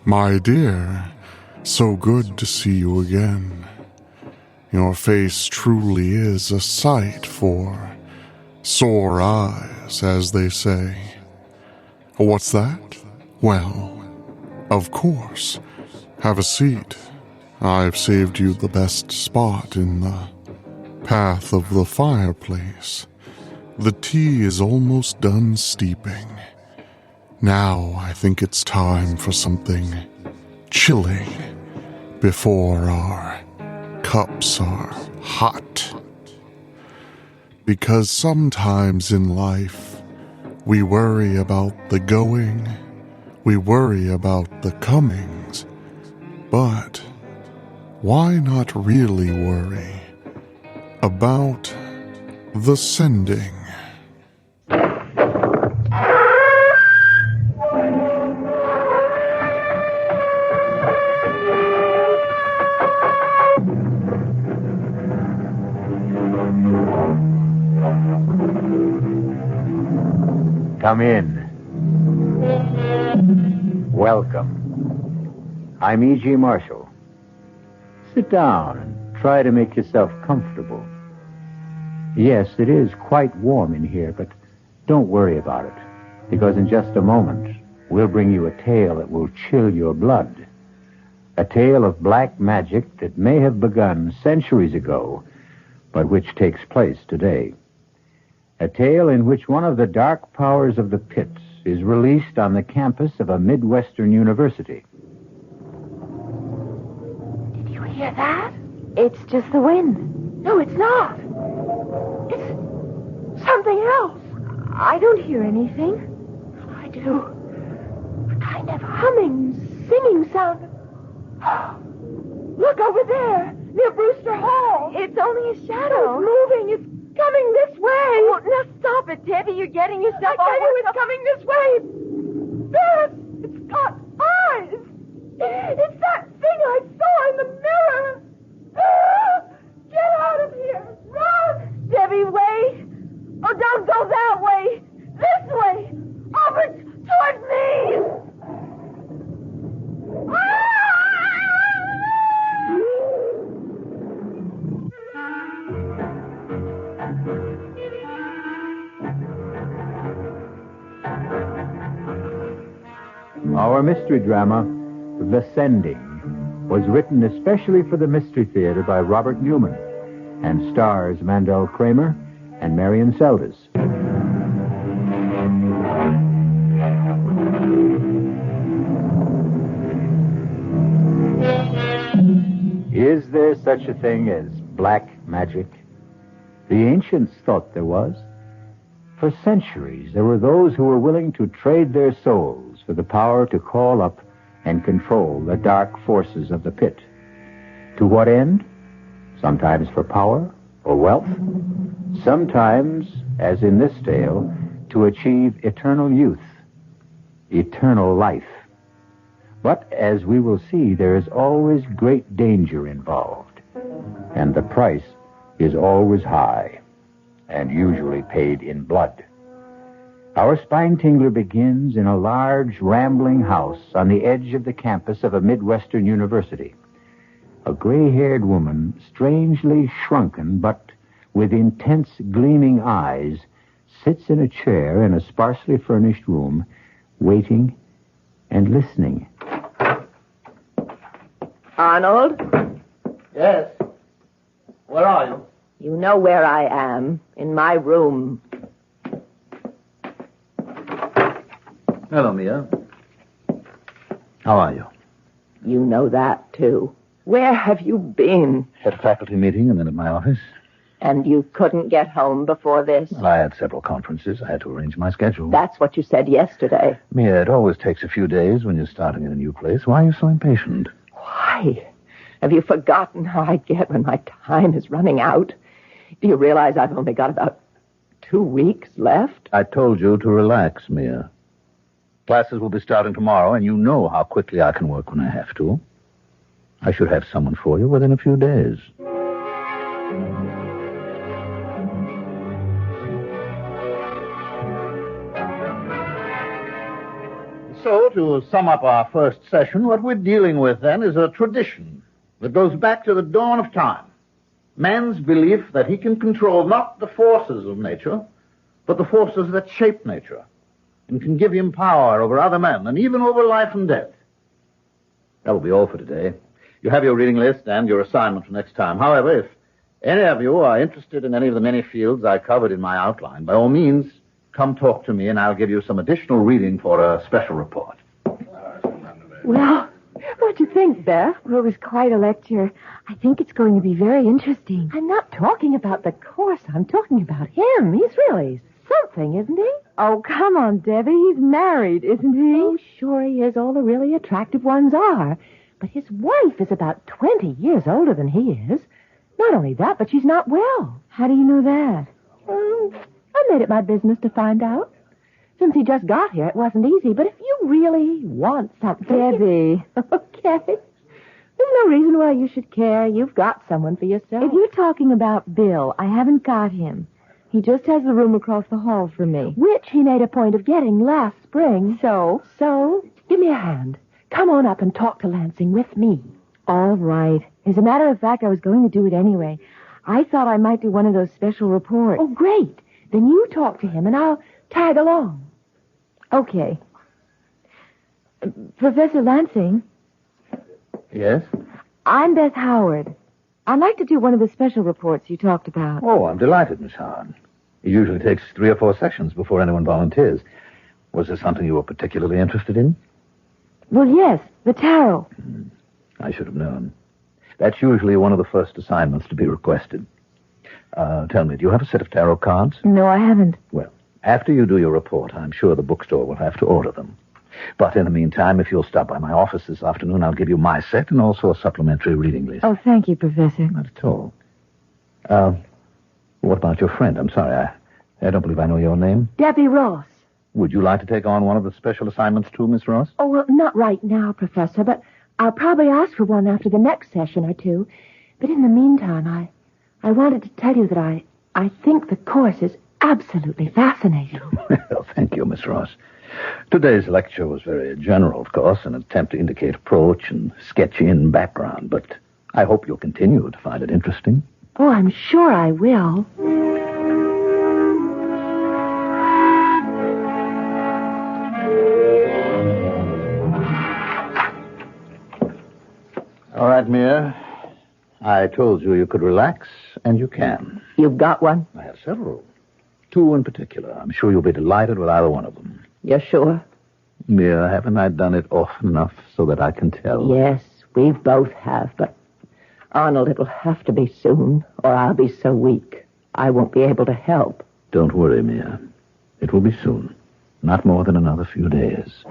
My dear, so good to see you again. Your face truly is a sight for sore eyes, as they say. What's that? Well, of course. Have a seat. I've saved you the best spot in the path of the fireplace. The tea is almost done steeping. Now I think it's time for something chilling before our cups are hot. Because sometimes in life, we worry about the going, we worry about the comings, but why not really worry about the sending? Come in. Welcome. I'm E.G. Marshall. Sit down and try to make yourself comfortable. Yes, it is quite warm in here, but don't worry about it, because in just a moment, we'll bring you a tale that will chill your blood. A tale of black magic that may have begun centuries ago, but which takes place today. A tale in which one of the dark powers of the pit is released on the campus of a Midwestern university. Did you hear that? It's just the wind. No, it's not. It's something else. I don't hear anything. I do. A kind of humming, singing sound. Look over there, near Brewster Hall. It's only a shadow. It's moving. It's coming this way. Oh, now stop it, Debbie. You're getting yourself... I tell you, it's coming this way. There, it's got eyes. It's that thing I saw in the mirror. Get out of here. Run. Debbie, wait. Oh, don't go that way. This way. Over toward me. Our mystery drama, The Sending, was written especially for the Mystery Theater by Robert Newman and stars Mandel Kramer and Marion Seldes. Is there such a thing as black magic? The ancients thought there was. For centuries, there were those who were willing to trade their souls for the power to call up and control the dark forces of the pit. To what end? Sometimes for power or wealth. Sometimes, as in this tale, to achieve eternal youth, eternal life. But as we will see, there is always great danger involved, and the price is always high, and usually paid in blood. Our spine tingler begins in a large, rambling house on the edge of the campus of a Midwestern university. A gray-haired woman, strangely shrunken but with intense, gleaming eyes, sits in a chair in a sparsely furnished room, waiting and listening. Arnold? Yes. Where are you? You know where I am. In my room. Hello, Mia. How are you? You know that, too. Where have you been? At a faculty meeting and then at my office. And you couldn't get home before this? Well, I had several conferences. I had to arrange my schedule. That's what you said yesterday. Mia, it always takes a few days when you're starting in a new place. Why are you so impatient? Why? Have you forgotten how I get when my time is running out? Do you realize I've only got about 2 weeks left? I told you to relax, Mia. Classes will be starting tomorrow, and you know how quickly I can work when I have to. I should have someone for you within a few days. So, to sum up our first session, what we're dealing with, then, is a tradition that goes back to the dawn of time. Man's belief that he can control not the forces of nature, but the forces that shape nature, and can give him power over other men, and even over life and death. That will be all for today. You have your reading list and your assignment for next time. However, if any of you are interested in any of the many fields I covered in my outline, by all means, come talk to me, and I'll give you some additional reading for a special report. Well, what'd you think, Beth? Well, it was quite a lecture. I think it's going to be very interesting. I'm not talking about the course. I'm talking about him. He's really something, isn't he? Oh, come on, Debbie. He's married, isn't he? Oh, sure he is. All the really attractive ones are. But his wife is about 20 years older than he is. Not only that, but she's not well. How do you know that? I made it my business to find out. Since he just got here, it wasn't easy. But if you really want something... Debbie. Okay. There's no reason why you should care. You've got someone for yourself. If you're talking about Bill, I haven't got him. He just has the room across the hall from me. Which he made a point of getting last spring. So, give me a hand. Come on up and talk to Lansing with me. All right. As a matter of fact, I was going to do it anyway. I thought I might do one of those special reports. Oh, great. Then you talk to him and I'll tag along. Okay. Professor Lansing? Yes? I'm Beth Howard. I'd like to do one of the special reports you talked about. Oh, I'm delighted, Miss Howard. It usually takes 3 or 4 sessions before anyone volunteers. Was there something you were particularly interested in? Well, yes, the tarot. I should have known. That's usually one of the first assignments to be requested. Tell me, do you have a set of tarot cards? No, I haven't. Well, after you do your report, I'm sure the bookstore will have to order them. But in the meantime, if you'll stop by my office this afternoon, I'll give you my set and also a supplementary reading list. Oh, thank you, Professor. Not at all. What about your friend? I'm sorry, I don't believe I know your name. Debbie Ross. Would you like to take on one of the special assignments too, Miss Ross? Oh, well, not right now, Professor, but I'll probably ask for one after the next session or two. But in the meantime, I wanted to tell you that I think the course is absolutely fascinating. Well, thank you, Miss Ross. Today's lecture was very general, of course, an attempt to indicate approach and sketch in background, but I hope you'll continue to find it interesting. Oh, I'm sure I will. All right, Mia. I told you you could relax, and you can. You've got one? I have several. 2 in particular. I'm sure you'll be delighted with either one of them. You're sure? Mia, haven't I done it often enough so that I can tell? Yes, we both have, but Arnold, it'll have to be soon, or I'll be so weak I won't be able to help. Don't worry, Mia. It will be soon. Not more than another few days.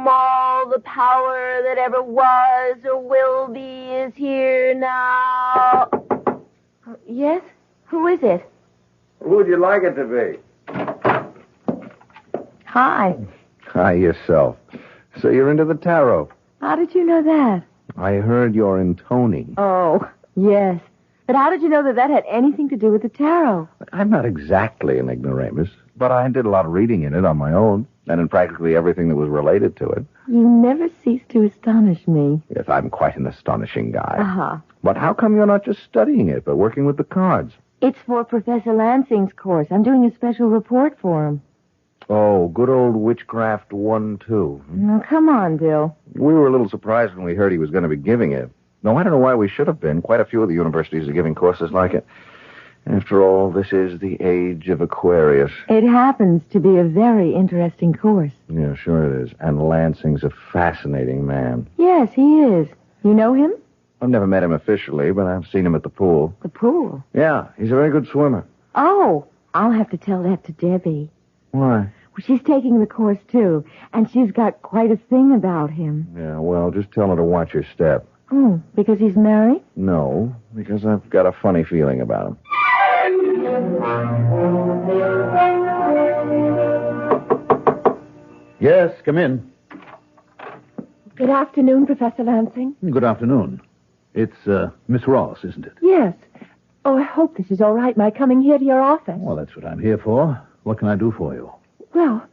All the power that ever was or will be is here now. Yes? Who is it? Who would you like it to be? Hi. Hi, yourself. So you're into the tarot. How did you know that? I heard your intoning. Oh, yes. But how did you know that had anything to do with the tarot? I'm not exactly an ignoramus, but I did a lot of reading in it on my own, and in practically everything that was related to it. You never cease to astonish me. Yes, I'm quite an astonishing guy. Uh-huh. But how come you're not just studying it, but working with the cards? It's for Professor Lansing's course. I'm doing a special report for him. Oh, good old Witchcraft 1-2. Now, come on, Bill. We were a little surprised when we heard he was going to be giving it. No, I don't know why we should have been. Quite a few of the universities are giving courses like it. After all, this is the age of Aquarius. It happens to be a very interesting course. Yeah, sure it is. And Lansing's a fascinating man. Yes, he is. You know him? I've never met him officially, but I've seen him at the pool. The pool? Yeah, he's a very good swimmer. Oh, I'll have to tell that to Debbie. Why? Well, she's taking the course, too, and she's got quite a thing about him. Yeah, well, just tell her to watch her step. Oh, because he's married? No, because I've got a funny feeling about him. Yes, come in. Good afternoon, Professor Lansing. Good afternoon. It's Miss Ross, isn't it? Yes. Oh, I hope this is all right, my coming here to your office. Well, that's what I'm here for. What can I do for you? Well,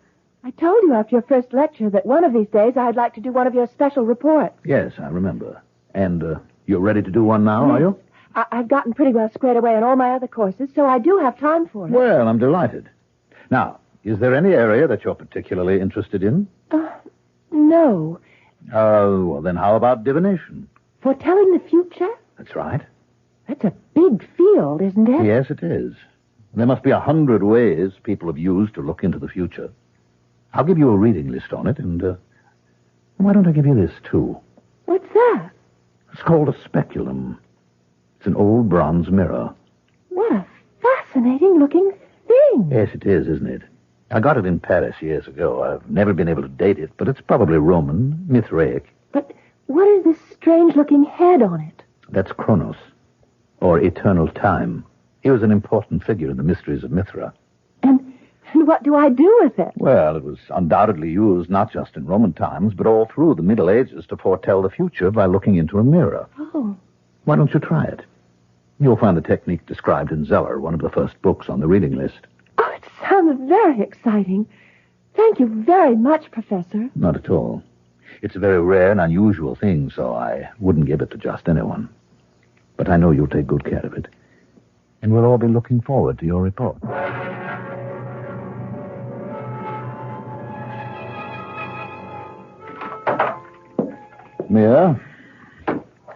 I told you after your first lecture that one of these days I'd like to do one of your special reports. Yes, I remember. And you're ready to do one now, are you? I've gotten pretty well squared away on all my other courses, so I do have time for it. Well, I'm delighted. Now, is there any area that you're particularly interested in? No. Well, then how about divination? Foretelling the future? That's right. That's a big field, isn't it? Yes, it is. There must be 100 ways people have used to look into the future. I'll give you a reading list on it, and why don't I give you this, too? What's that? It's called a speculum. It's an old bronze mirror. What a fascinating-looking thing. Yes, it is, isn't it? I got it in Paris years ago. I've never been able to date it, but it's probably Roman, Mithraic. But what is this strange-looking head on it? That's Kronos, or eternal time. He was an important figure in the mysteries of Mithra. And what do I do with it? Well, it was undoubtedly used not just in Roman times, but all through the Middle Ages to foretell the future by looking into a mirror. Oh. Why don't you try it? You'll find the technique described in Zeller, one of the first books on the reading list. Oh, it sounds very exciting. Thank you very much, Professor. Not at all. It's a very rare and unusual thing, so I wouldn't give it to just anyone. But I know you'll take good care of it. And we'll all be looking forward to your report. Mia,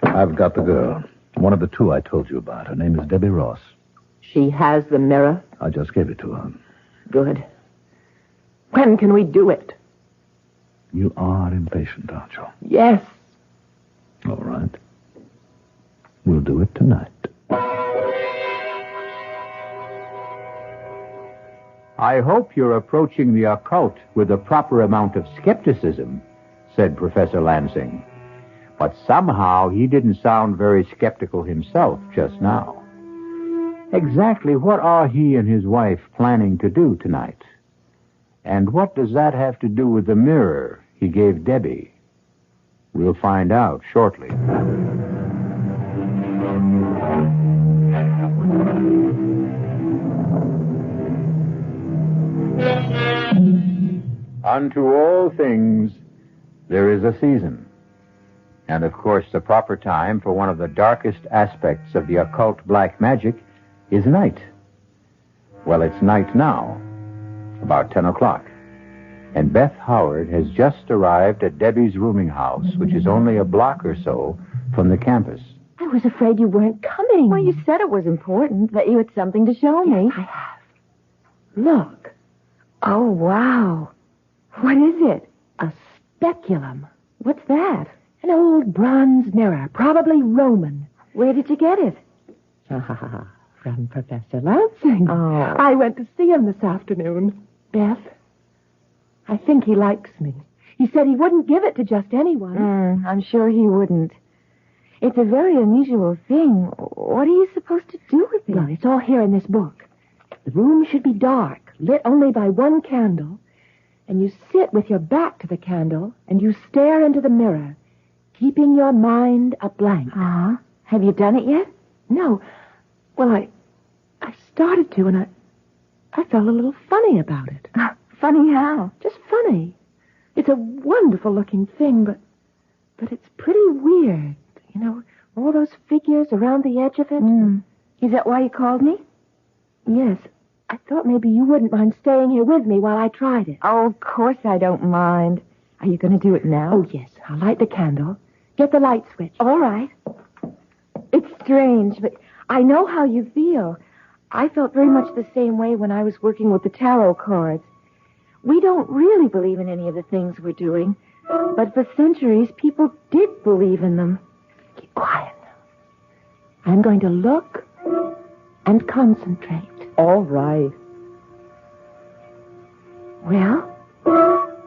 I've got the girl. One of the two I told you about. Her name is Debbie Ross. She has the mirror? I just gave it to her. Good. When can we do it? You are impatient, aren't you? Yes. All right. We'll do it tonight. I hope you're approaching the occult with the proper amount of skepticism, said Professor Lansing. But somehow he didn't sound very skeptical himself just now. Exactly what are he and his wife planning to do tonight? And what does that have to do with the mirror he gave Debbie? We'll find out shortly. Unto all things there is a season. And of course, the proper time for one of the darkest aspects of the occult black magic is night. Well, it's night now, about 10 o'clock. And Beth Howard has just arrived at Debbie's rooming house, which is only a block or so from the campus. I was afraid you weren't coming. Well, you said it was important, that you had something to show me. I have. Look. Oh, wow. What is it? A speculum. What's that? An old bronze mirror, probably Roman. Where did you get it? From Professor Lansing. Oh. I went to see him this afternoon. Beth, I think he likes me. He said he wouldn't give it to just anyone. I'm sure he wouldn't. It's a very unusual thing. What are you supposed to do with it? Well, it's all here in this book. The room should be dark, lit only by one candle, and you sit with your back to the candle, and you stare into the mirror, keeping your mind a blank. Uh-huh. Have you done it yet? No. Well, I started to, and I felt a little funny about it. Funny how? Just funny. It's a wonderful-looking thing, but it's pretty weird. You know, all those figures around the edge of it. Is that why you called me? Yes. I thought maybe you wouldn't mind staying here with me while I tried it. Oh, of course I don't mind. Are you going to do it now? Oh, yes. I'll light the candle. Get the light switch. All right. It's strange, but I know how you feel. I felt very much the same way when I was working with the tarot cards. We don't really believe in any of the things we're doing, but for centuries, people did believe in them. Keep quiet now. I'm going to look and concentrate. All right. Well,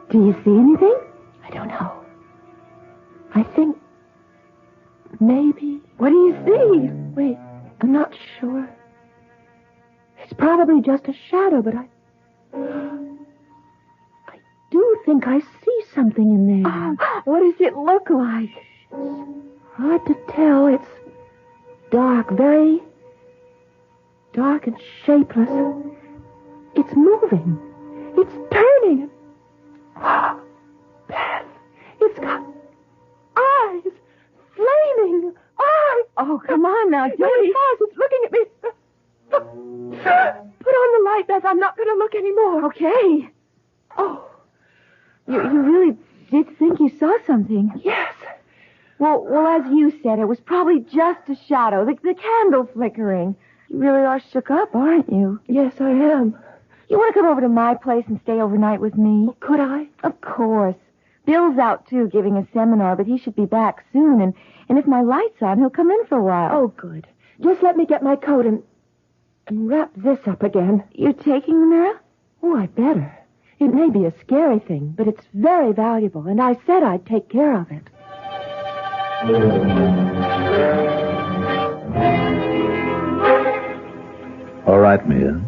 do you see anything? I don't know. I think maybe... What do you see? Wait, I'm not sure. It's probably just a shadow, but I do think I see something in there. Oh, what does it look like? Hard to tell. It's dark, very, dark and shapeless. It's moving. It's turning. Beth, it's got eyes. Flaming eyes. Oh, come on now, Judy. It's looking at me. Put on the light, Beth. I'm not going to look anymore. Okay. Oh, You really did think you saw something. yes. Well, as you said, it was probably just a shadow, the candle flickering. You really are shook up, aren't you? Yes, I am. You want to come over to my place and stay overnight with me? Could I? Of course. Bill's out, too, giving a seminar, but he should be back soon, and if my light's on, he'll come in for a while. Oh, good. Just let me get my coat and wrap this up again. You're taking the mirror? Oh, I better. It may be a scary thing, but it's very valuable, and I said I'd take care of it. All right, Mia.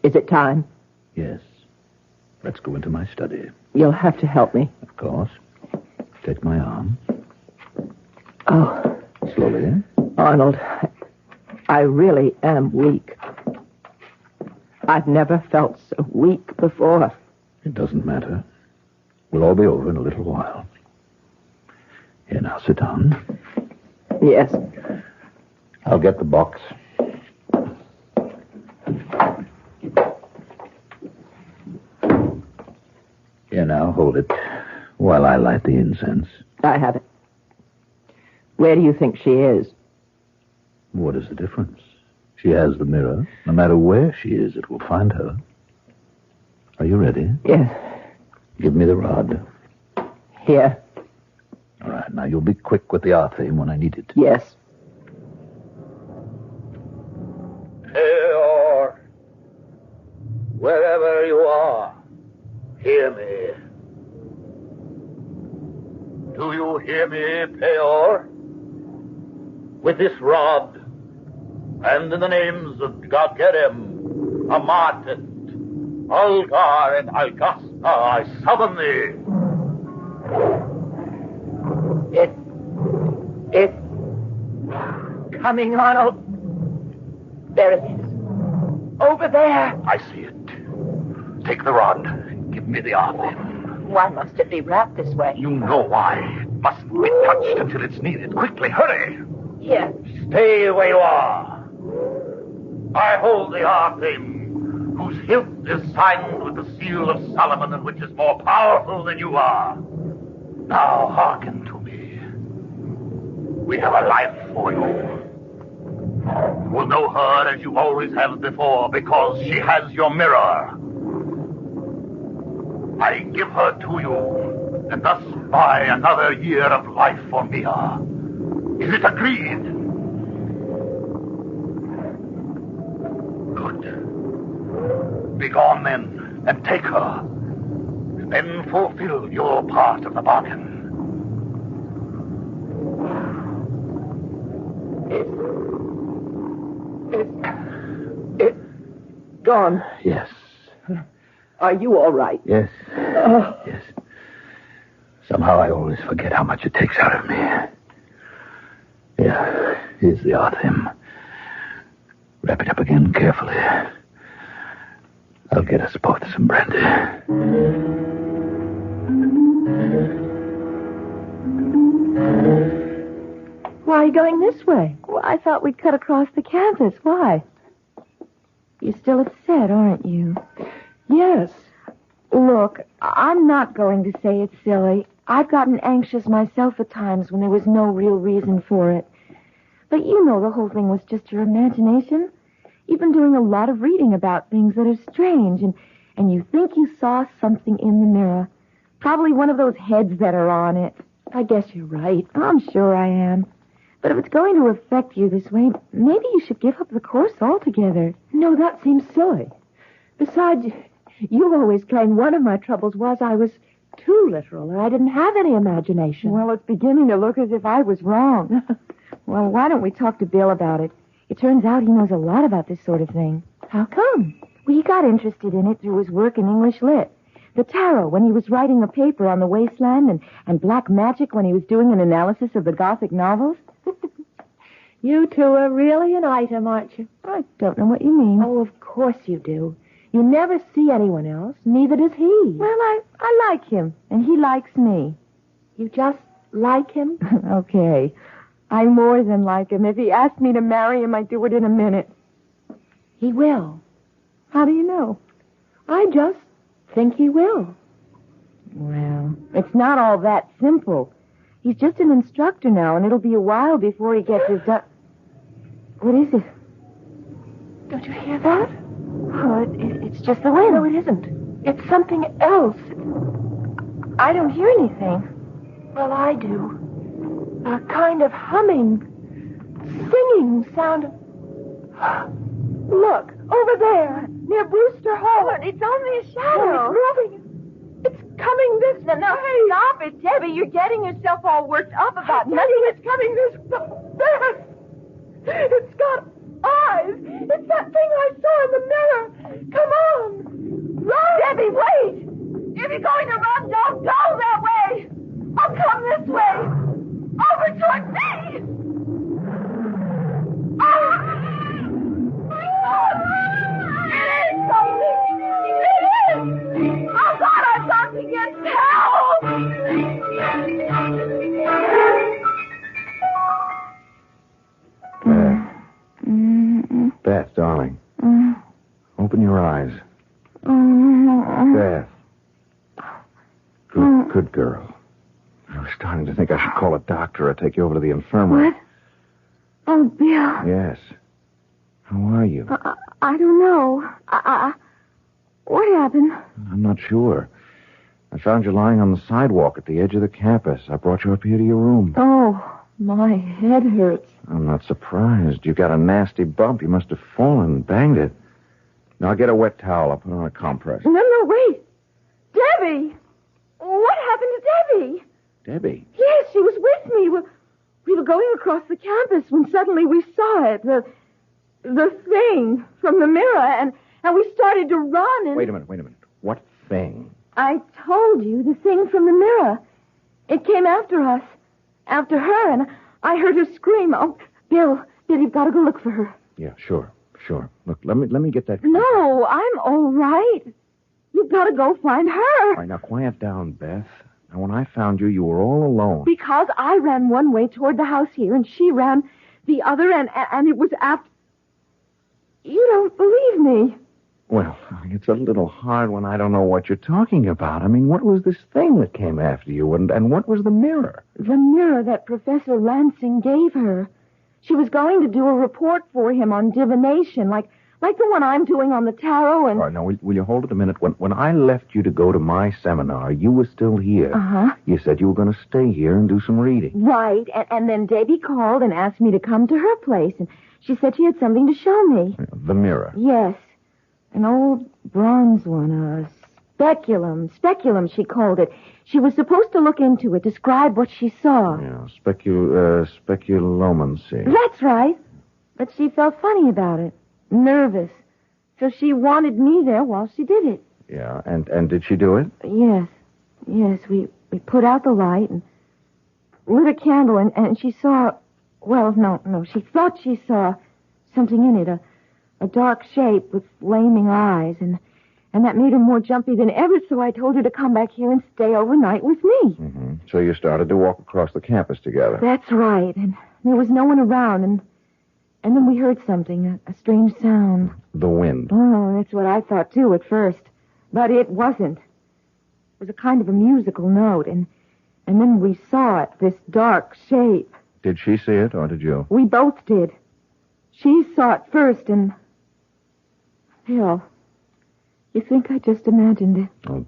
Is it time? Yes. Let's go into my study. You'll have to help me. Of course. Take my arm. Oh, Slowly. Arnold, I really am weak. I've never felt so weak before. It doesn't matter. We'll all be over in a little while. Here, now, sit down. Yes. I'll get the box. Here, now, hold it while I light the incense. I have it. Where do you think she is? What is the difference? She has the mirror. No matter where she is, it will find her. Are you ready? Yes. Give me the rod. Here. All right, now you'll be quick with the R theme when I need it. Yes. Peor, wherever you are, hear me. Do you hear me, Peor? With this rod, and in the names of Gargerem, Amatet, Algar, and Algasta, I summon thee. It's coming, Arnold. There it is. Over there. I see it. Take the rod and give me the R theme. Why must it be wrapped this way? You know why. It mustn't be touched until it's needed. Quickly, hurry. Here. Stay where you are. I hold the R theme, whose hilt is signed with the seal of Solomon, and which is more powerful than you are. Now hearken to me. We have a life for you. You will know her as you always have before, because she has your mirror. I give her to you, and thus buy another year of life for Mia. Is it agreed? Good. Begone then, and take her. And then fulfill your part of the bargain. It's gone. Yes. Are you all right? Yes. Oh. Yes. Somehow I always forget how much it takes out of me. Yeah, here's the R theme. Wrap it up again carefully. I'll get us both some brandy. Why are you going this way? Well, I thought we'd cut across the campus. Why? You're still upset, aren't you? Yes. Look, I'm not going to say it's silly. I've gotten anxious myself at times when there was no real reason for it. But you know the whole thing was just your imagination. You've been doing a lot of reading about things that are strange, and you think you saw something in the mirror. Probably one of those heads that are on it. I guess you're right. I'm sure I am. But if it's going to affect you this way, maybe you should give up the course altogether. No, that seems silly. Besides, you always claimed one of my troubles was I was too literal, and I didn't have any imagination. Well, it's beginning to look as if I was wrong. Well, why don't we talk to Bill about it? It turns out he knows a lot about this sort of thing. How come? Well, he got interested in it through his work in English Lit. The tarot when he was writing a paper on the wasteland, and black magic when he was doing an analysis of the Gothic novels. You two are really an item, aren't you? I don't know what you mean. Oh, of course you do. You never see anyone else. Neither does he. Well, I like him, and he likes me. You just like him? Okay. I more than like him. If he asked me to marry him, I'd do it in a minute. He will. How do you know? I just think he will. Well, it's not all that simple. He's just an instructor now, and it'll be a while before he gets his... What is it? Don't you hear that? Oh, it's just the wind. No, it isn't. It's something else. I don't hear anything. Well, I do. A kind of humming, singing sound. Look, over there, near Brewster Hall. It's only a shadow. No, it's moving. It's coming this way. No, stop it, Debbie. You're getting yourself all worked up about nothing. It's coming this way. It's got eyes. It's that thing I saw in the mirror. Come on. Run. Debbie, wait. If you're going to run, don't go that way. I'll come this way. Over toward me. It is something. It is. Oh, God, I've got to get help. Beth, darling. Open your eyes. Beth. Good girl. I was starting to think I should call a doctor or take you over to the infirmary. What? Oh, Bill. Yes. How are you? I don't know. What happened? I'm not sure. I found you lying on the sidewalk at the edge of the campus. I brought you up here to your room. Oh, my head hurts. I'm not surprised. You got a nasty bump. You must have fallen and banged it. Now get a wet towel. I'll put on a compress. No, wait. Debbie! What happened to Debbie? Debbie? Yes, she was with me. We were going across the campus when suddenly we saw it. The thing from the mirror, and we started to run and... Wait a minute. What thing? I told you, the thing from the mirror. It came after us. After her, and I heard her scream. Oh, Bill, you've got to go look for her. Yeah, sure. Look, let me get that... No, I'm all right. You've got to go find her. All right, now quiet down, Beth. Now, when I found you, you were all alone. Because I ran one way toward the house here, and she ran the other, and it was after... You don't believe me. Well, it's a little hard when I don't know what you're talking about. I mean, what was this thing that came after you, and what was the mirror? The mirror that Professor Lansing gave her. She was going to do a report for him on divination, like the one I'm doing on the tarot, and... All right, now, will you hold it a minute? When I left you to go to my seminar, you were still here. Uh-huh. You said you were going to stay here and do some reading. Right, and then Debbie called and asked me to come to her place, and she said she had something to show me. The mirror. Yes. An old bronze one, a speculum, she called it. She was supposed to look into it, describe what she saw. Yeah, speculomancy. That's right. But she felt funny about it, nervous. So she wanted me there while she did it. Yeah, and did she do it? Yes, we put out the light and lit a candle, and she saw... Well, no, she thought she saw something in it, a dark shape with flaming eyes, and that made her more jumpy than ever, so I told her to come back here and stay overnight with me. Mm-hmm. So you started to walk across the campus together. That's right, and there was no one around, and then we heard something, a strange sound. The wind. Oh, that's what I thought, too, at first. But it wasn't. It was a kind of a musical note, and then we saw it, this dark shape. Did she see it, or did you? We both did. She saw it first, and... Bill, you think I just imagined it? Oh,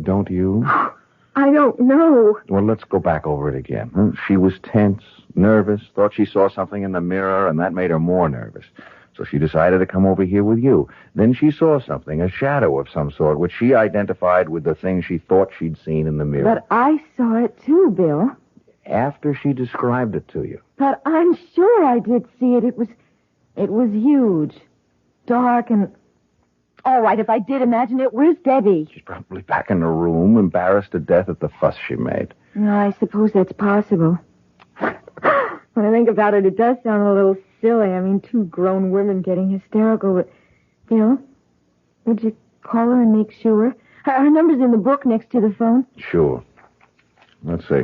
don't you? I don't know. Well, let's go back over it again. She was tense, nervous, thought she saw something in the mirror, and that made her more nervous. So she decided to come over here with you. Then she saw something, a shadow of some sort, which she identified with the thing she thought she'd seen in the mirror. But I saw it, too, Bill. After she described it to you. But I'm sure I did see it. It was huge, dark, and... All right, if I did imagine it, where's Debbie? She's probably back in her room, embarrassed to death at the fuss she made. I suppose that's possible. When I think about it, it does sound a little silly. I mean, two grown women getting hysterical. But, Bill, would you call her and make sure? Her number's in the book next to the phone. Sure. Let's see.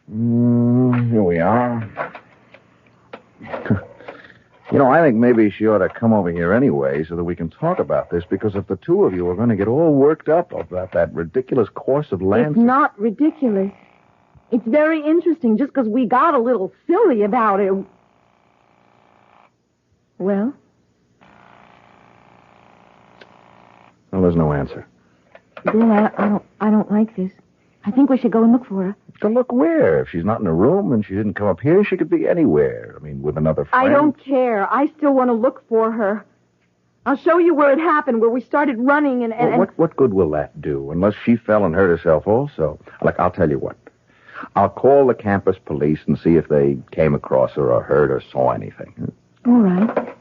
Here we are. I think maybe she ought to come over here anyway so that we can talk about this, because if the two of you are going to get all worked up about that ridiculous course of Lancing... It's not ridiculous. It's very interesting just because we got a little silly about it. Well? Well, there's no answer. Bill, I don't like this. I think we should go and look for her. To look where? If she's not in a room and she didn't come up here, she could be anywhere. I mean, with another friend. I don't care. I still want to look for her. I'll show you where it happened, where we started running and... Well, what good will that do, unless she fell and hurt herself also? Look, I'll tell you what. I'll call the campus police and see if they came across her or heard or saw anything. All right.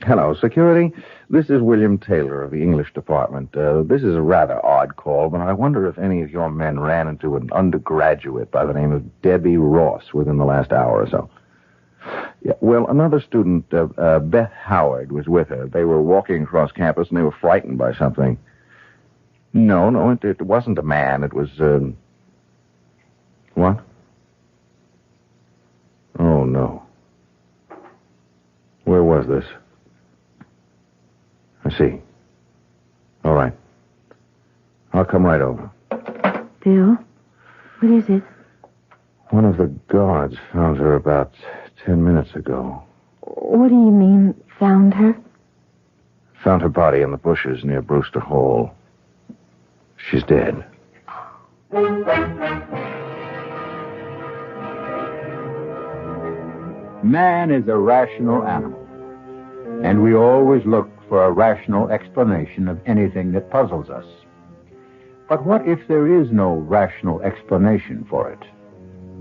Hello, security. This is William Taylor of the English department. This is a rather odd call, but I wonder if any of your men ran into an undergraduate by the name of Debbie Ross within the last hour or so. Yeah, well, another student, Beth Howard, was with her. They were walking across campus, and they were frightened by something. No, it wasn't a man. It was, What? Oh, no. Where was this? I see. All right. I'll come right over. Bill, what is it? One of the guards found her about 10 minutes ago. What do you mean, found her? Found her body in the bushes near Brewster Hall. She's dead. Man is a rational animal, and we always look for a rational explanation of anything that puzzles us. But what if there is no rational explanation for it?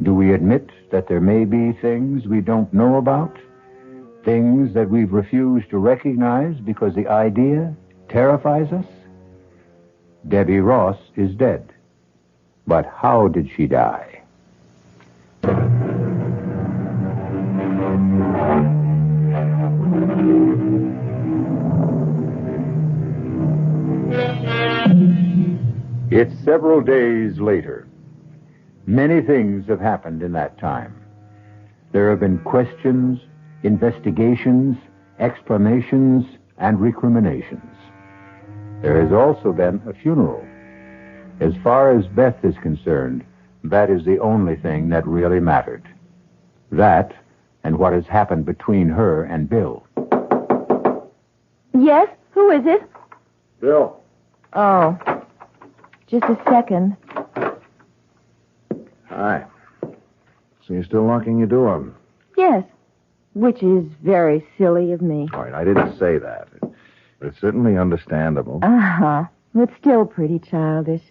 Do we admit that there may be things we don't know about? Things that we've refused to recognize because the idea terrifies us? Debbie Ross is dead. But how did she die? It's several days later. Many things have happened in that time. There have been questions, investigations, explanations, and recriminations. There has also been a funeral. As far as Beth is concerned, that is the only thing that really mattered. That and what has happened between her and Bill. Yes? Who is it? Bill. Oh, just a second. Hi. So you're still locking your door? Yes, which is very silly of me. All right, I didn't say that. But it's certainly understandable. Uh-huh. It's still pretty childish.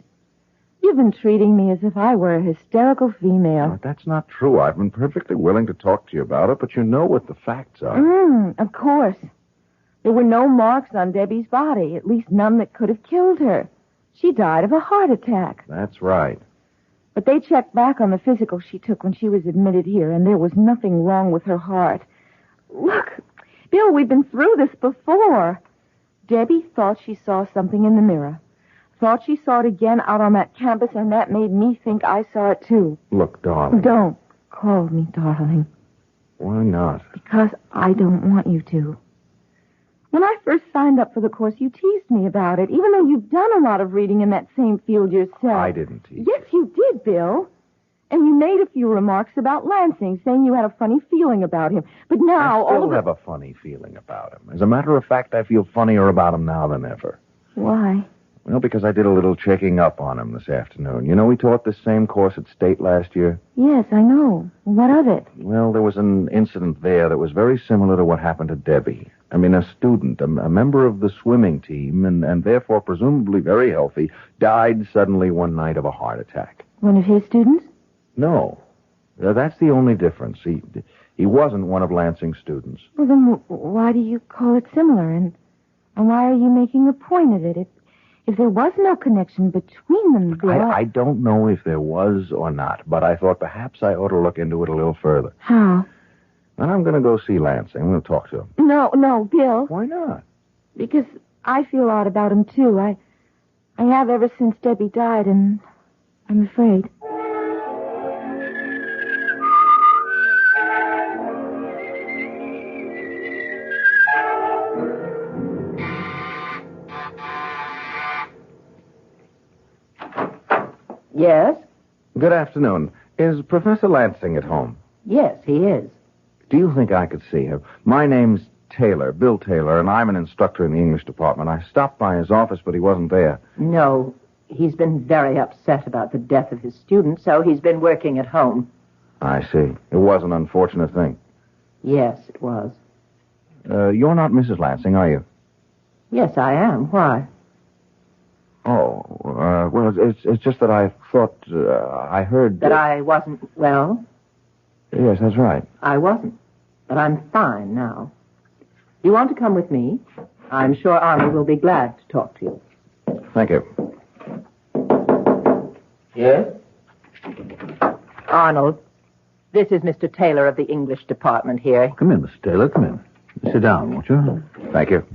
You've been treating me as if I were a hysterical female. But that's not true. I've been perfectly willing to talk to you about it, but you know what the facts are. Of course. There were no marks on Debbie's body, at least none that could have killed her. She died of a heart attack. That's right. But they checked back on the physical she took when she was admitted here, and there was nothing wrong with her heart. Look, Bill, we've been through this before. Debbie thought she saw something in the mirror. Thought she saw it again out on that campus, and that made me think I saw it too. Look, darling. Don't call me darling. Why not? Because I don't want you to. When I first signed up for the course, you teased me about it, even though you've done a lot of reading in that same field yourself. I didn't tease. Yes, you did, Bill. And you made a few remarks about Lansing, saying you had a funny feeling about him. But now I still have a funny feeling about him. As a matter of fact, I feel funnier about him now than ever. Why? Well, because I did a little checking up on him this afternoon. You know, we taught this same course at State last year. Yes, I know. What of it? Well, there was an incident there that was very similar to what happened to Debbie. I mean, a student, a member of the swimming team, and therefore presumably very healthy, died suddenly one night of a heart attack. One of his students? No. That's the only difference. He wasn't one of Lansing's students. Well, then why do you call it similar? And why are you making a point of it? if there was no connection between them, Bill... I don't know if there was or not, but I thought perhaps I ought to look into it a little further. How? Then I'm going to go see Lansing. We'll talk to him. No, Bill. Why not? Because I feel odd about him, too. I have ever since Debbie died, and I'm afraid. Yes? Good afternoon. Is Professor Lansing at home? Yes, he is. Do you think I could see him? My name's Taylor, Bill Taylor, and I'm an instructor in the English department. I stopped by his office, but he wasn't there. No, he's been very upset about the death of his student, so he's been working at home. I see. It was an unfortunate thing. Yes, it was. You're not Mrs. Lansing, are you? Yes, I am. Why? Oh, well, it's just that I thought, I heard... That I wasn't well? Yes, that's right. I wasn't. But I'm fine now. You want to come with me? I'm sure Arnold will be glad to talk to you. Thank you. Yes? Arnold, this is Mr. Taylor of the English department here. Come in, Mr. Taylor. Come in. Sit down, won't you? Thank you.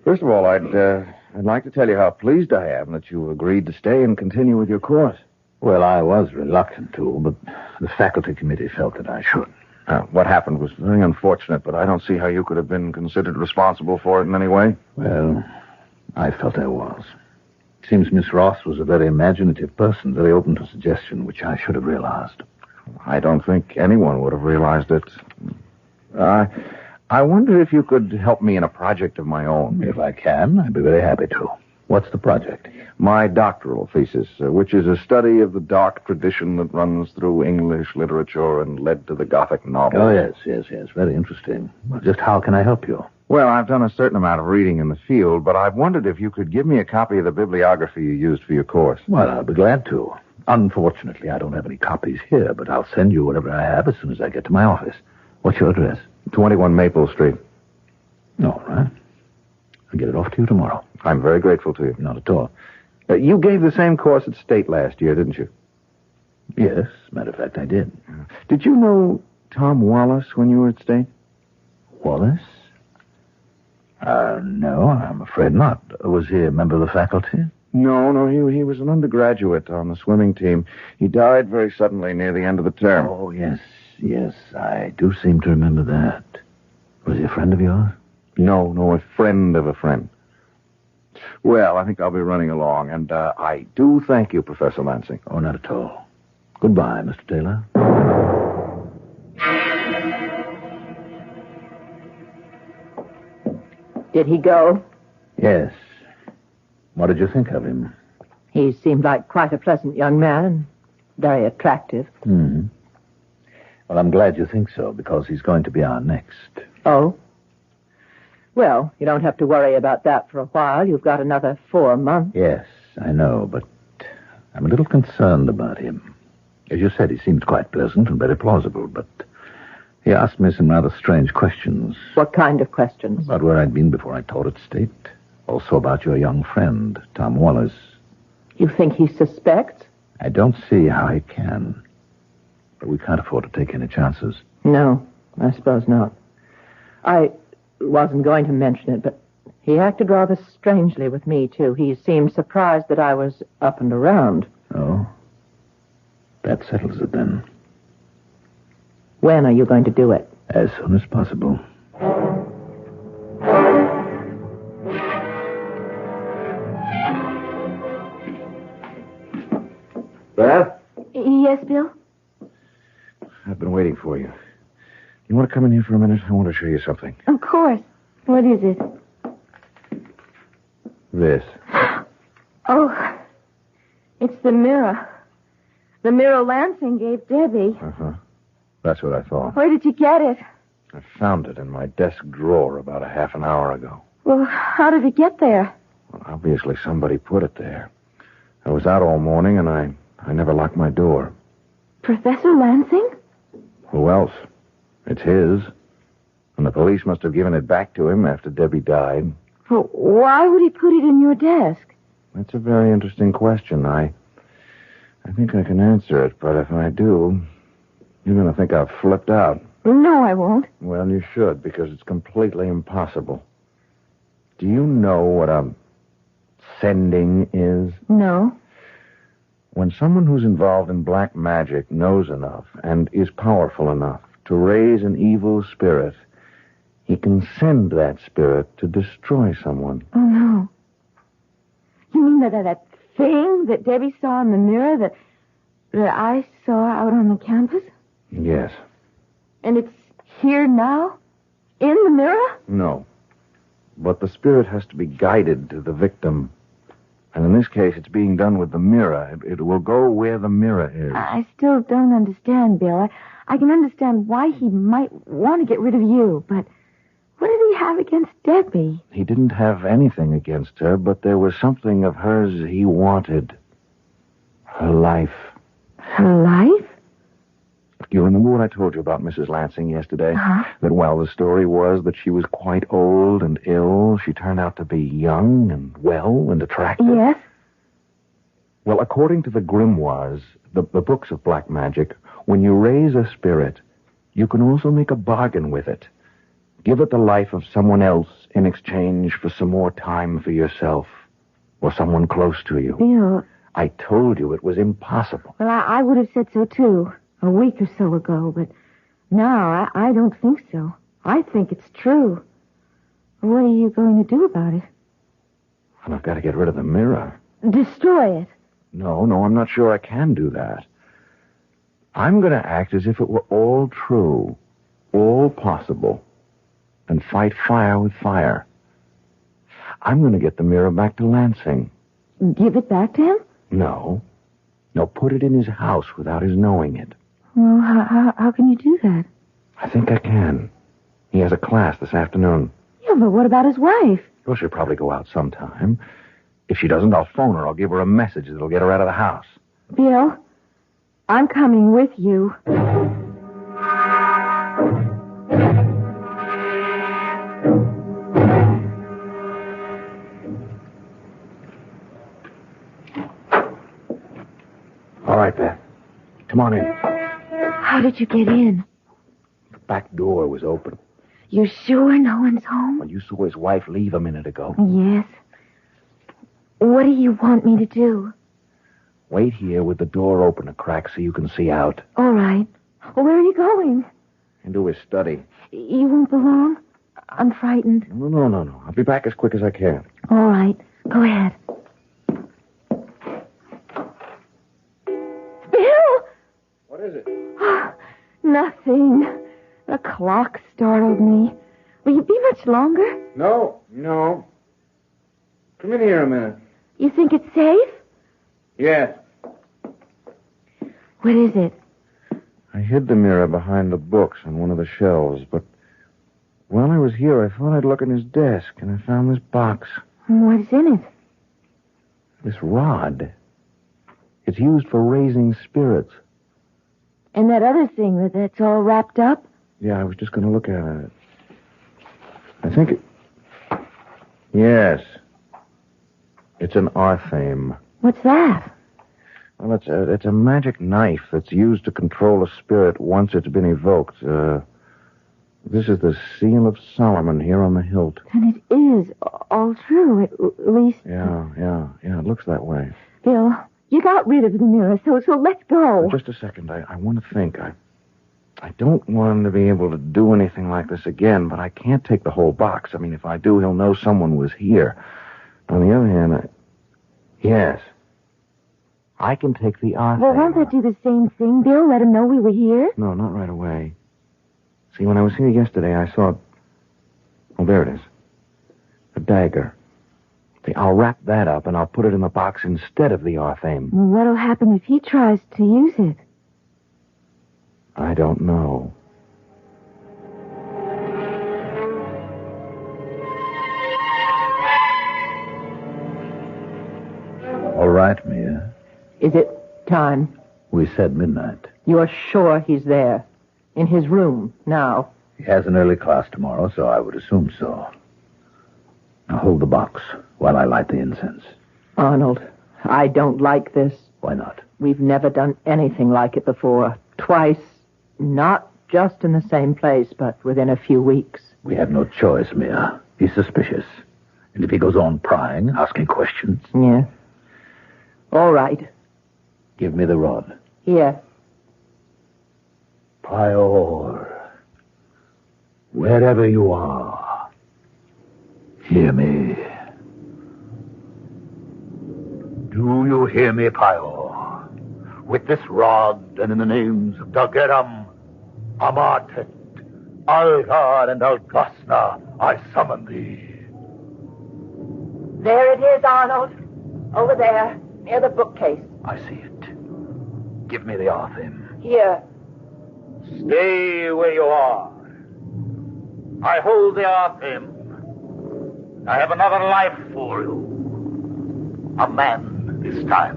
First of all, I'd like to tell you how pleased I am that you agreed to stay and continue with your course. Well, I was reluctant to, but the faculty committee felt that I should. What happened was very unfortunate, but I don't see how you could have been considered responsible for it in any way. Well, I felt I was. It seems Miss Ross was a very imaginative person, very open to suggestion, which I should have realized. I don't think anyone would have realized it. I wonder if you could help me in a project of my own. If I can, I'd be very happy to. What's the project? My doctoral thesis, which is a study of the dark tradition that runs through English literature and led to the Gothic novel. Oh, yes. Very interesting. Well, just how can I help you? Well, I've done a certain amount of reading in the field, but I've wondered if you could give me a copy of the bibliography you used for your course. Well, I'll be glad to. Unfortunately, I don't have any copies here, but I'll send you whatever I have as soon as I get to my office. What's your address? 21 Maple Street. All right. I'll get it off to you tomorrow. I'm very grateful to you. Not at all. You gave the same course at State last year, didn't you? Yes, matter of fact, I did. Did you know Tom Wallace when you were at State? Wallace? No, I'm afraid not. Was he a member of the faculty? No, he was an undergraduate on the swimming team. He died very suddenly near the end of the term. Oh, yes, I do seem to remember that. Was he a friend of yours? No, a friend of a friend. Well, I think I'll be running along, and I do thank you, Professor Lansing. Oh, not at all. Goodbye, Mr. Taylor. Did he go? Yes. What did you think of him? He seemed like quite a pleasant young man and very attractive. Mm-hmm. Well, I'm glad you think so, because he's going to be our next. Oh? Well, you don't have to worry about that for a while. You've got another 4 months. Yes, I know, but I'm a little concerned about him. As you said, he seemed quite pleasant and very plausible, but he asked me some rather strange questions. What kind of questions? About where I'd been before I taught at State. Also about your young friend, Tom Wallace. You think he suspects? I don't see how he can. But we can't afford to take any chances. No, I suppose not. I wasn't going to mention it, but he acted rather strangely with me, too. He seemed surprised that I was up and around. Oh? That settles it, then. When are you going to do it? As soon as possible. Beth? Yes, Bill? I've been waiting for you. You want to come in here for a minute? I want to show you something. Of course. What is it? This. Oh, it's the mirror. The mirror Lansing gave Debbie. Uh-huh. That's what I thought. Where did you get it? I found it in my desk drawer about a half an hour ago. Well, how did it get there? Well, obviously somebody put it there. I was out all morning, and I never locked my door. Professor Lansing? Who else? It's his. And the police must have given it back to him after Debbie died. But why would he put it in your desk? That's a very interesting question. I think I can answer it, but if I do, you're going to think I've flipped out. No, I won't. Well, you should, because it's completely impossible. Do you know what a sending is? No. When someone who's involved in black magic knows enough and is powerful enough to raise an evil spirit, he can send that spirit to destroy someone. Oh, no. You mean that thing that Debbie saw in the mirror that I saw out on the campus? Yes. And it's here now? In the mirror? No. But the spirit has to be guided to the victim. And in this case, it's being done with the mirror. It will go where the mirror is. I still don't understand, Bill. I can understand why he might want to get rid of you, but what did he have against Debbie? He didn't have anything against her, but there was something of hers he wanted. Her life. Her life? You remember what I told you about Mrs. Lansing yesterday? Uh-huh. That while the story was that she was quite old and ill, she turned out to be young and well and attractive? Yes. Well, according to the grimoires, the books of black magic, when you raise a spirit, you can also make a bargain with it. Give it the life of someone else in exchange for some more time for yourself or someone close to you. Bill. I told you it was impossible. Well, I would have said so, too, a week or so ago, but now I don't think so. I think it's true. What are you going to do about it? And I've got to get rid of the mirror. Destroy it. No, I'm not sure I can do that. I'm going to act as if it were all true, all possible, and fight fire with fire. I'm going to get the mirror back to Lansing. Give it back to him? No, put it in his house without his knowing it. Well, how can you do that? I think I can. He has a class this afternoon. Yeah, but what about his wife? Well, she'll probably go out sometime. If she doesn't, I'll phone her. I'll give her a message that'll get her out of the house. Bill, I'm coming with you. All right, Beth. Come on in. How did you get in? The back door was open. You sure no one's home? Well, you saw his wife leave a minute ago. Yes. What do you want me to do? Wait here with the door open a crack so you can see out. All right. Where are you going? Into his study. You won't belong? I'm frightened. No. I'll be back as quick as I can. All right. Go ahead. Bill! What is it? Nothing. The clock startled me. Will you be much longer? No. Come in here a minute. You think it's safe? Yes. What is it? I hid the mirror behind the books on one of the shelves, but while I was here, I thought I'd look in his desk, and I found this box. What's in it? This rod. It's used for raising spirits. And that other thing that's all wrapped up? Yeah, I was just going to look at it. I think it... Yes. It's an arthame. What's that? Well, it's a magic knife that's used to control a spirit once it's been evoked. This is the seal of Solomon here on the hilt. And it is all true, at least... Yeah, it looks that way. Bill, you got rid of the mirror, so let's go. Just a second. I want to think. I don't want him to be able to do anything like this again, but I can't take the whole box. I mean, if I do, he'll know someone was here. On the other hand, yes. I can take the arthame. Well, won't that do the same thing, Bill? Let him know we were here? No, not right away. See, when I was here yesterday, I saw... Oh, there it is. A dagger. See, I'll wrap that up, and I'll put it in the box instead of the arthame. What'll happen if he tries to use it? I don't know. All right, Mia. Is it time? We said midnight. You're sure he's there? In his room, now? He has an early class tomorrow, so I would assume so. Now, Hold the box while I light the incense. Arnold, I don't like this. Why not? We've never done anything like it before. Twice. Not just in the same place, but within a few weeks. We have no choice, Mia. He's suspicious. And if he goes on prying, asking questions... Yeah. All right. Give me the rod. Here. Prior, wherever you are, hear me. Do you hear me, Prior? With this rod and in the names of Dageram, Amatet, Algar, and Algasna, I summon thee. There it is, Arnold. Over there, near the bookcase. I see it. Give me the Arthim. Here. Stay where you are. I hold the Arthim. I have another life for you. A man this time.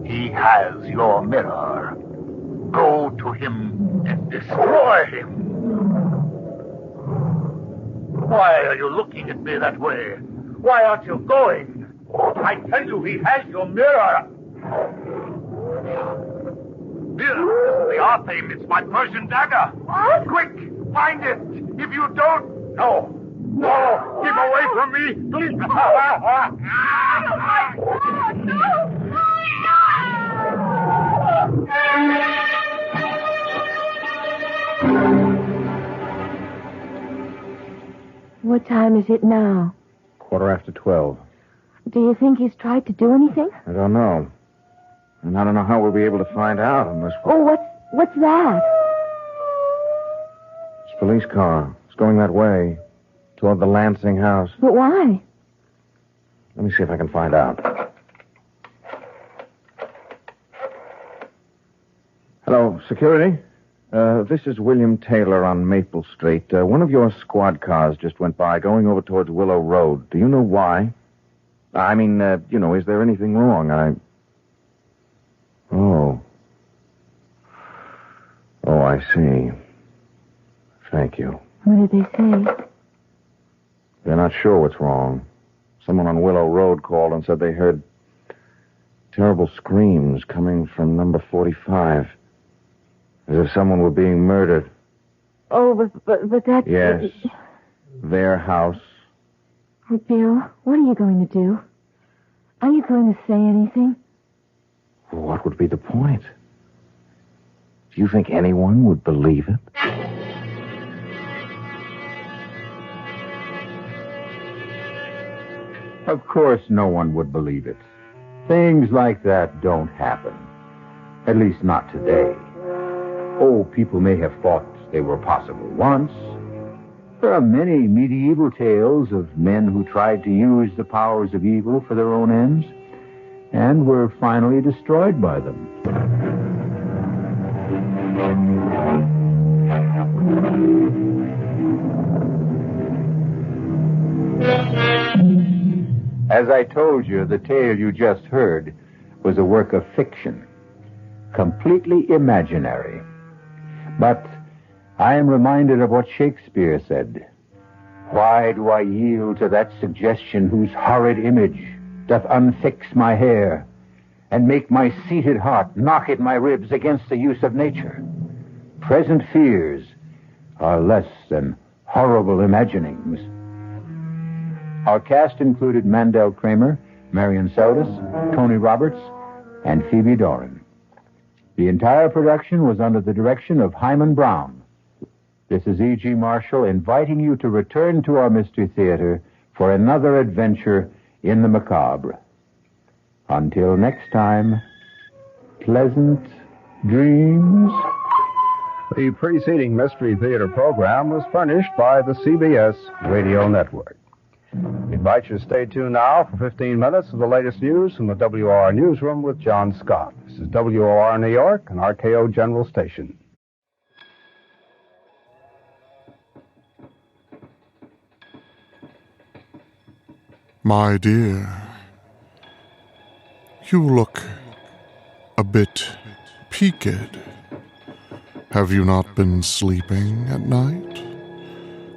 He has your mirror. Go to him and destroy him. Why are you looking at me that way? Why aren't you going? I tell you, he has your mirror. Here, the Arthim, it's my Persian dagger. What? Quick, find it. If you don't... No. No, keep away from me, please. What time is it now? 12:15. Do you think he's tried to do anything? I don't know. And I don't know how we'll be able to find out unless... Oh, what's that? It's a police car. It's going that way, toward the Lansing house. But why? Let me see if I can find out. Hello, security? This is William Taylor on Maple Street. One of your squad cars just went by, going over towards Willow Road. Do you know why? I mean, is there anything wrong? Oh, I see. Thank you. What did they say? They're not sure what's wrong. Someone on Willow Road called and said they heard terrible screams coming from number 45. As if someone were being murdered. Oh, but that's... Yes. Their house. Oh, Bill, what are you going to do? Are you going to say anything? Well, what would be the point? Do you think anyone would believe it? Of course no one would believe it. Things like that don't happen. At least not today. Oh, people may have thought they were possible once. There are many medieval tales of men who tried to use the powers of evil for their own ends and were finally destroyed by them. As I told you, the tale you just heard was a work of fiction, completely imaginary. But I am reminded of what Shakespeare said. Why do I yield to that suggestion whose horrid image doth unfix my hair and make my seated heart knock at my ribs against the use of nature? Present fears are less than horrible imaginings. Our cast included Mandel Kramer, Marion Seldes, Tony Roberts, and Phoebe Doran. The entire production was under the direction of Hyman Brown. This is E.G. Marshall inviting you to return to our Mystery Theater for another adventure in the macabre. Until next time, pleasant dreams. The preceding Mystery Theater program was furnished by the CBS Radio Network. We invite you to stay tuned now for 15 minutes of the latest news from the WOR Newsroom with John Scott. This is WOR New York, an RKO General Station. My dear, you look a bit peaked. Have you not been sleeping at night?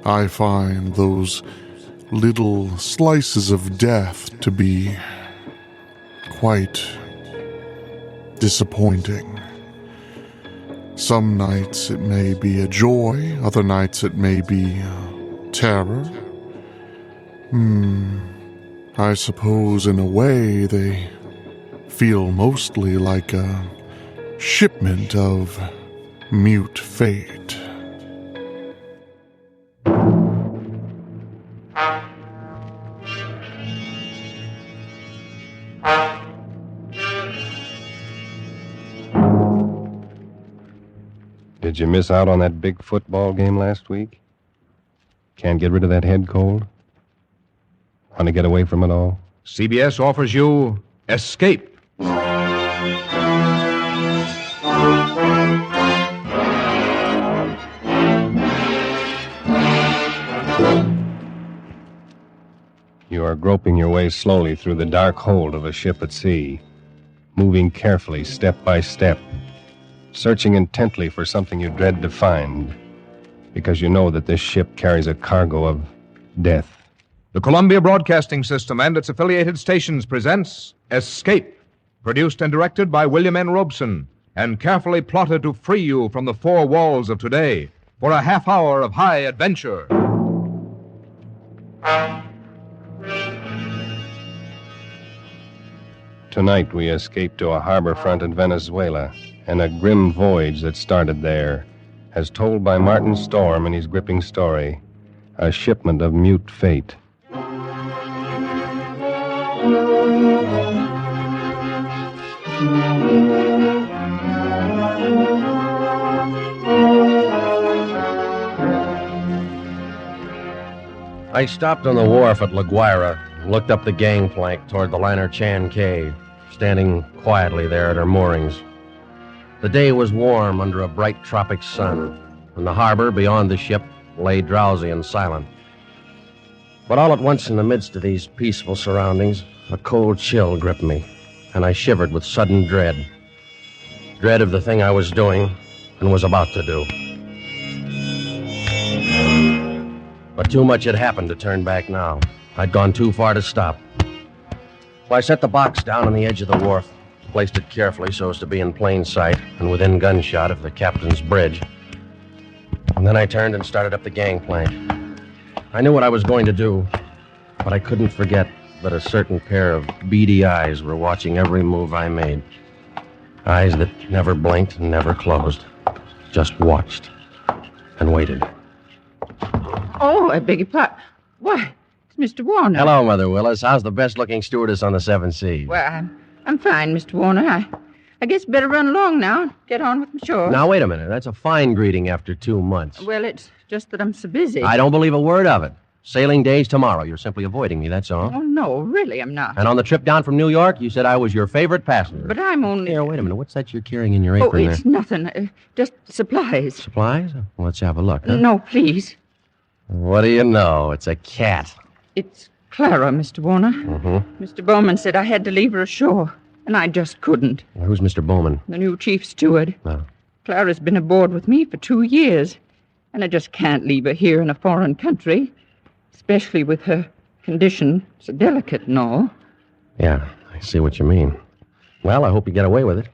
I find those little slices of death to be quite disappointing. Some nights it may be a joy, other nights it may be terror. I suppose in a way they feel mostly like a shipment of mute fate. Did you miss out on that big football game last week? Can't get rid of that head cold? Want to get away from it all? CBS offers you Escape. You are groping your way slowly through the dark hold of a ship at sea, moving carefully, step by step, searching intently for something you dread to find, because you know that this ship carries a cargo of death. The Columbia Broadcasting System and its affiliated stations presents Escape, produced and directed by William N. Robeson, and carefully plotted to free you from the four walls of today for a half hour of high adventure. Tonight we escape to a harbor front in Venezuela, and a grim voyage that started there, as told by Martin Storm in his gripping story, A Shipment of Mute Fate. I stopped on the wharf at La Guaira and looked up the gangplank toward the liner Chan Cay, standing quietly there at her moorings. The day was warm under a bright tropic sun, and the harbor beyond the ship lay drowsy and silent. But all at once in the midst of these peaceful surroundings, a cold chill gripped me, and I shivered with sudden dread. Dread of the thing I was doing and was about to do. But too much had happened to turn back now. I'd gone too far to stop. Well, I set the box down on the edge of the wharf, placed it carefully so as to be in plain sight and within gunshot of the captain's bridge. And then I turned and started up the gangplank. I knew what I was going to do, but I couldn't forget that a certain pair of beady eyes were watching every move I made. Eyes that never blinked and never closed, just watched and waited. Oh, I beg your pardon. Why, it's Mr. Warner. Hello, Mother Willis. How's the best-looking stewardess on the Seven Seas? Well, I'm fine, Mr. Warner. I guess better run along now and get on with my chores. Now, wait a minute. That's a fine greeting after 2 months. Well, it's just that I'm so busy. I don't believe a word of it. Sailing day's tomorrow. You're simply avoiding me, that's all. Oh, no, really, I'm not. And on the trip down from New York, you said I was your favorite passenger. But I'm only... Here, wait a minute. What's that you're carrying in your apron there? Oh, it's nothing. Just supplies. Supplies? Well, let's have a look, huh? No, please. What do you know? It's a cat. It's Clara, Mr. Warner. Mm-hmm. Mr. Bowman said I had to leave her ashore, and I just couldn't. Well, who's Mr. Bowman? The new chief steward. Oh. Clara's been aboard with me for 2 years, and I just can't leave her here in a foreign country, especially with her condition so delicate and all. Yeah, I see what you mean. Well, I hope you get away with it.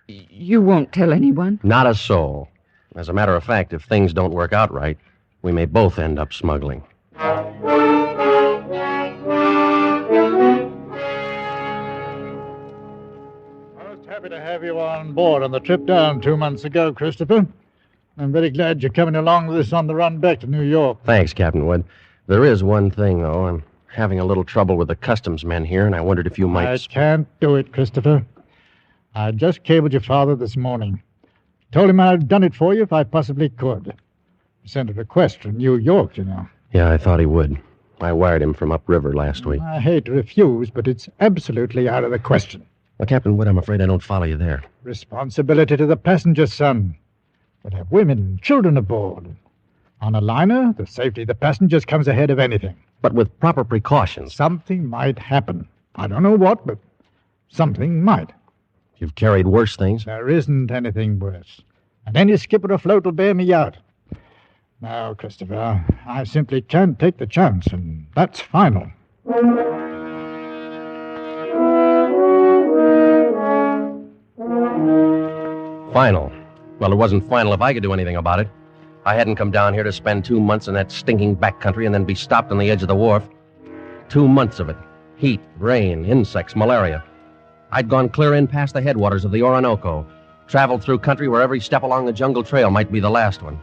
You won't tell anyone? Not a soul. As a matter of fact, if things don't work out right, we may both end up smuggling. I was happy to have you on board on the trip down 2 months ago, Christopher. I'm very glad you're coming along with us on the run back to New York. Thanks, Captain Wood. There is one thing, though. I'm having a little trouble with the customs men here, and I wondered if you might... I can't do it, Christopher. I just cabled your father this morning. Told him I'd done it for you if I possibly could. Sent a request from New York, you know. Yeah, I thought he would. I wired him from upriver last week. I hate to refuse, but it's absolutely out of the question. Well, Captain Wood, I'm afraid I don't follow you there. Responsibility to the passenger, son. But have women and children aboard. On a liner, the safety of the passengers comes ahead of anything. But with proper precautions. Something might happen. I don't know what, but something might. You've carried worse things. There isn't anything worse. And any skipper afloat will bear me out. Now, Christopher, I simply can't take the chance and That's final. Final. Well, it wasn't final if I could do anything about it. I hadn't come down here to spend 2 months in that stinking backcountry and then be stopped on the edge of the wharf. 2 months of it. Heat, rain, insects, malaria. I'd gone clear in past the headwaters of the Orinoco, traveled through country where every step along the jungle trail might be the last one.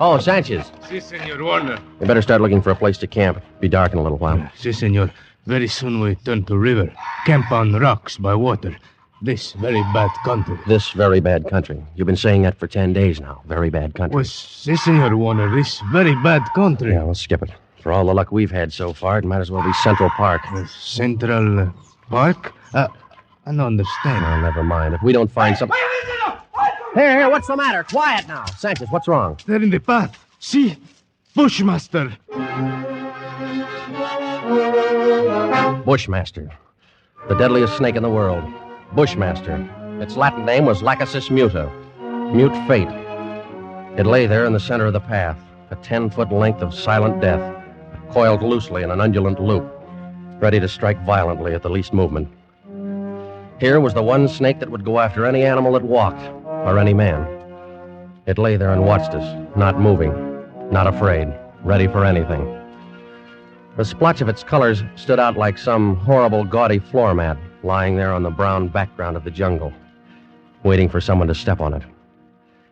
Oh, Sanchez. Si, Senor Warner. You better start looking for a place to camp. Be dark in a little while. Si, Senor. Very soon we turn to river. Camp on rocks by water. This very bad country. This very bad country. You've been saying that for 10 days now. Very bad country. Well, si, Senor Warner. This very bad country. Yeah, let's skip it. For all the luck we've had so far, it might as well be Central Park. Central Park? I don't understand. Oh, never mind. If we don't find something... Here, what's the matter? Quiet now. Sanchez, what's wrong? They're in the path. See? Bushmaster. Bushmaster. The deadliest snake in the world. Bushmaster. Its Latin name was Lachesis muta. Mute Fate. It lay there in the center of the path, a 10-foot length of silent death, coiled loosely in an undulant loop, ready to strike violently at the least movement. Here was the one snake that would go after any animal that walked, or any man. It lay there and watched us, not moving, not afraid, ready for anything. The splotch of its colors stood out like some horrible, gaudy floor mat lying there on the brown background of the jungle, waiting for someone to step on it.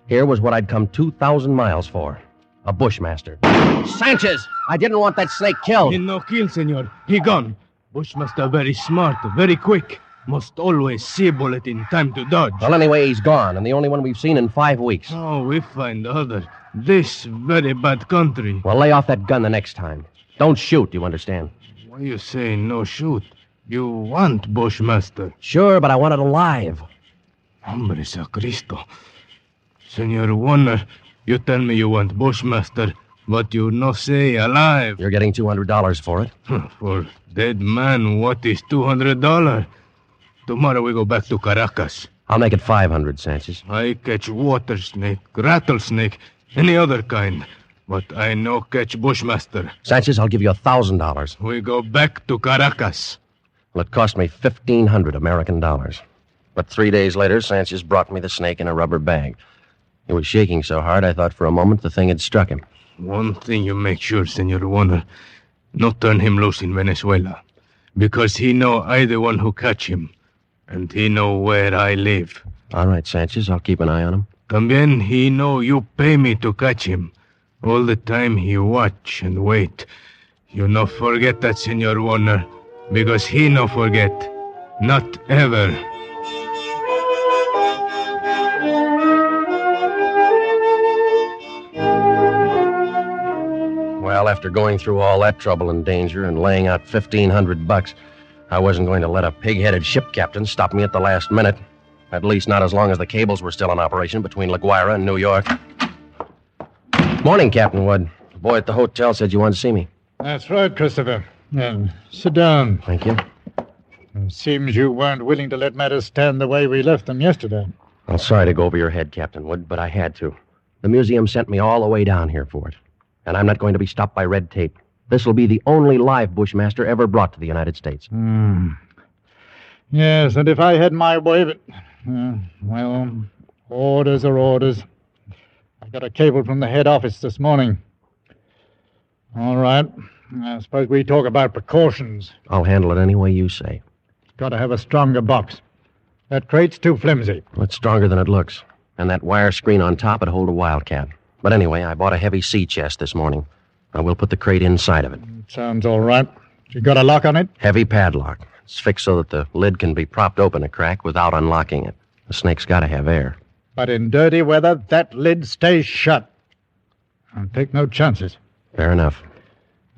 Here was what I'd come 2,000 miles for, a bushmaster. Sanchez! I didn't want that snake killed. He no kill, senor. He gone. Bushmaster very smart, very quick. Must always see a bullet in time to dodge. Well, anyway, he's gone, and the only one we've seen in 5 weeks. Oh, we find other. This very bad country. Well, lay off that gun the next time. Don't shoot, you understand? Why you say no shoot? You want Bushmaster? Sure, but I want it alive. Hombre sacristo. Senor Warner, you tell me you want Bushmaster, but you no say alive. You're getting $200 for it. For dead man, what is $200? Tomorrow we go back to Caracas. I'll make it 500, Sanchez. I catch water snake, rattlesnake, any other kind. But I no catch Bushmaster. Sanchez, I'll give you $1,000. We go back to Caracas. Well, it cost me 1,500 American dollars. But 3 days later, Sanchez brought me the snake in a rubber bag. He was shaking so hard, I thought for a moment the thing had struck him. One thing you make sure, Senor Warner. Not turn him loose in Venezuela. Because he know I the one who catch him. And he know where I live. All right, Sanchez, I'll keep an eye on him. También he know you pay me to catch him. All the time he watch and wait. You no forget that, Senor Warner. Because he no forget. Not ever. Well, after going through all that trouble and danger and laying out $1,500, I wasn't going to let a pig-headed ship captain stop me at the last minute. At least not as long as the cables were still in operation between La Guaira and New York. Morning, Captain Wood. The boy at the hotel said you wanted to see me. That's right, Christopher. Sit down. Thank you. It seems you weren't willing to let matters stand the way we left them yesterday. I'm sorry to go over your head, Captain Wood, but I had to. The museum sent me all the way down here for it. And I'm not going to be stopped by red tape. This will be the only live Bushmaster ever brought to the United States. Yes, and if I had my way, but... well, orders are orders. I got a cable from the head office this morning. All right. I suppose we talk about precautions. I'll handle it any way you say. Got to have a stronger box. That crate's too flimsy. Well, it's stronger than it looks. And that wire screen on top would hold a wildcat. But anyway, I bought a heavy sea chest this morning. I will put the crate inside of it. Sounds all right. You got a lock on it? Heavy padlock. It's fixed so that the lid can be propped open a crack without unlocking it. The snake's got to have air. But in dirty weather, that lid stays shut. I'll take no chances. Fair enough.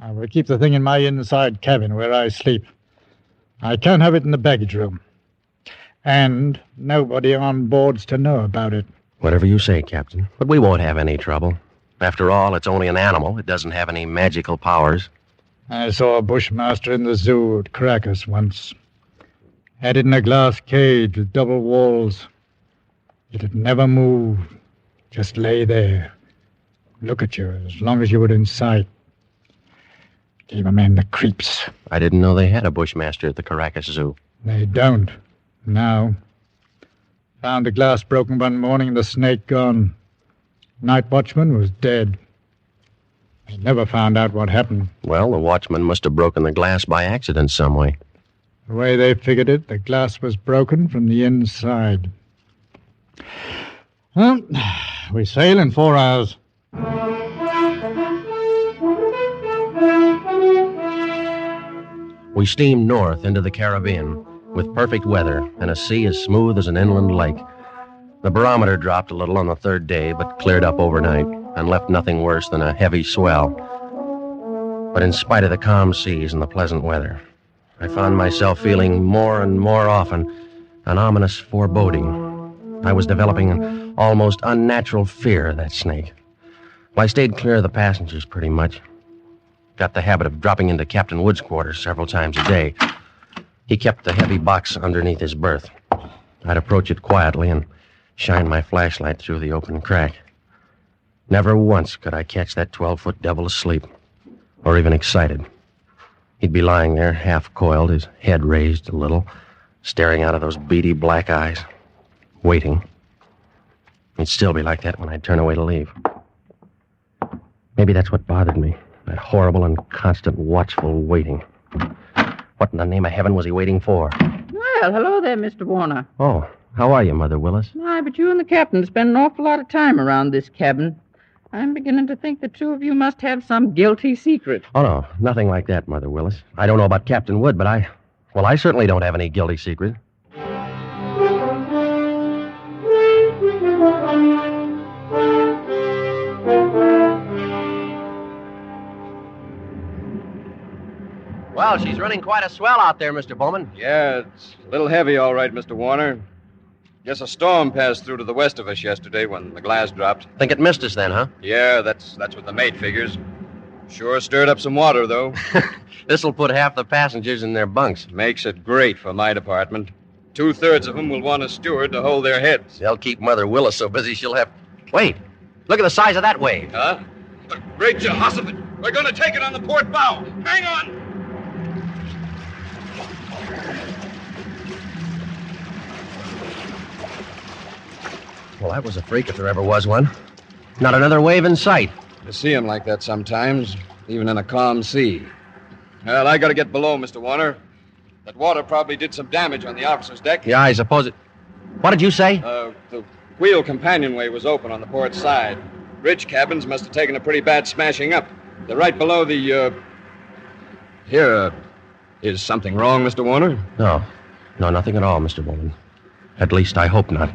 I will keep the thing in my inside cabin where I sleep. I can't have it in the baggage room. And nobody on board's to know about it. Whatever you say, Captain. But we won't have any trouble. After all, it's only an animal. It doesn't have any magical powers. I saw a bushmaster in the zoo at Caracas once. Had it in a glass cage with double walls. It'd never move. Just lay there. Look at you as long as you were in sight. Gave a man the creeps. I didn't know they had a bushmaster at the Caracas Zoo. They don't. Now. Found the glass broken one morning and the snake gone. Night watchman was dead. They never found out what happened. Well, the watchman must have broken the glass by accident some way. The way they figured it, the glass was broken from the inside. Well, we sail in 4 hours. We steamed north into the Caribbean with perfect weather and a sea as smooth as an inland lake. The barometer dropped a little on the 3rd day, but cleared up overnight and left nothing worse than a heavy swell. But in spite of the calm seas and the pleasant weather, I found myself feeling more and more often an ominous foreboding. I was developing an almost unnatural fear of that snake. Well, I stayed clear of the passengers pretty much. Got the habit of dropping into Captain Wood's quarters several times a day. He kept the heavy box underneath his berth. I'd approach it quietly and shine my flashlight through the open crack. Never once could I catch that 12-foot devil asleep, or even excited. He'd be lying there, half-coiled, his head raised a little, staring out of those beady black eyes, waiting. He'd still be like that when I'd turn away to leave. Maybe that's what bothered me, that horrible and constant watchful waiting. What in the name of heaven was he waiting for? Well, hello there, Mr. Warner. Oh, how are you, Mother Willis? Aye, but you and the captain spend an awful lot of time around this cabin. I'm beginning to think the two of you must have some guilty secret. Oh, no, nothing like that, Mother Willis. I don't know about Captain Wood, but I certainly don't have any guilty secret. Well, she's running quite a swell out there, Mr. Bowman. Yeah, it's a little heavy, all right, Mr. Warner. Guess a storm passed through to the west of us yesterday when the glass dropped. Think it missed us then, huh? Yeah, that's what the mate figures. Sure stirred up some water, though. This'll put half the passengers in their bunks. Makes it great for my department. 2/3 of them will want a steward to hold their heads. They'll keep Mother Willis so busy she'll have... Wait, look at the size of that wave. Huh? Great Jehoshaphat! We're going to take it on the port bow. Hang on! Well, that was a freak if there ever was one. Not another wave in sight. You see 'em like that sometimes, even in a calm sea. Well, I got to get below, Mr. Warner. That water probably did some damage on the officer's deck. Yeah, I suppose it... What did you say? The wheel companionway was open on the port side. Bridge cabins must have taken a pretty bad smashing up. They're right below the, Here, is something wrong, Mr. Warner? No, nothing at all, Mr. Bowman. At least I hope not.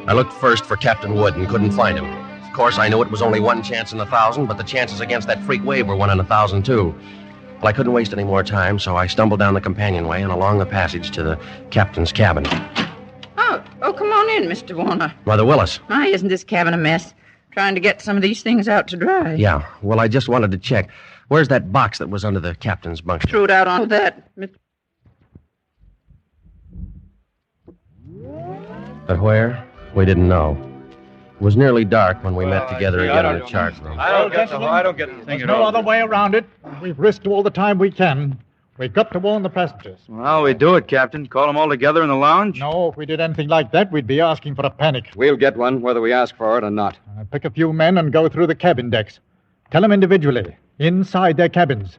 I looked first for Captain Wood and couldn't find him. Of course, I knew it was only one chance in 1,000, but the chances against that freak wave were 1 in 1,000, too. Well, I couldn't waste any more time, so I stumbled down the companionway and along the passage to the captain's cabin. Oh, come on in, Mr. Warner. Mother Willis. My, isn't this cabin a mess? Trying to get some of these things out to dry. Yeah, well, I just wanted to check. Where's that box that was under the captain's bunk? Threw it out on that. But where? We didn't know. It was nearly dark when we met together again in the chart room. I don't get the thing There's at no all. other way around it. We've risked all the time we can. We've got to warn the passengers. Well, how'll we do it, Captain? Call them all together in the lounge? No, if we did anything like that, we'd be asking for a panic. We'll get one, whether we ask for it or not. Pick a few men and go through the cabin decks. Tell them individually, inside their cabins.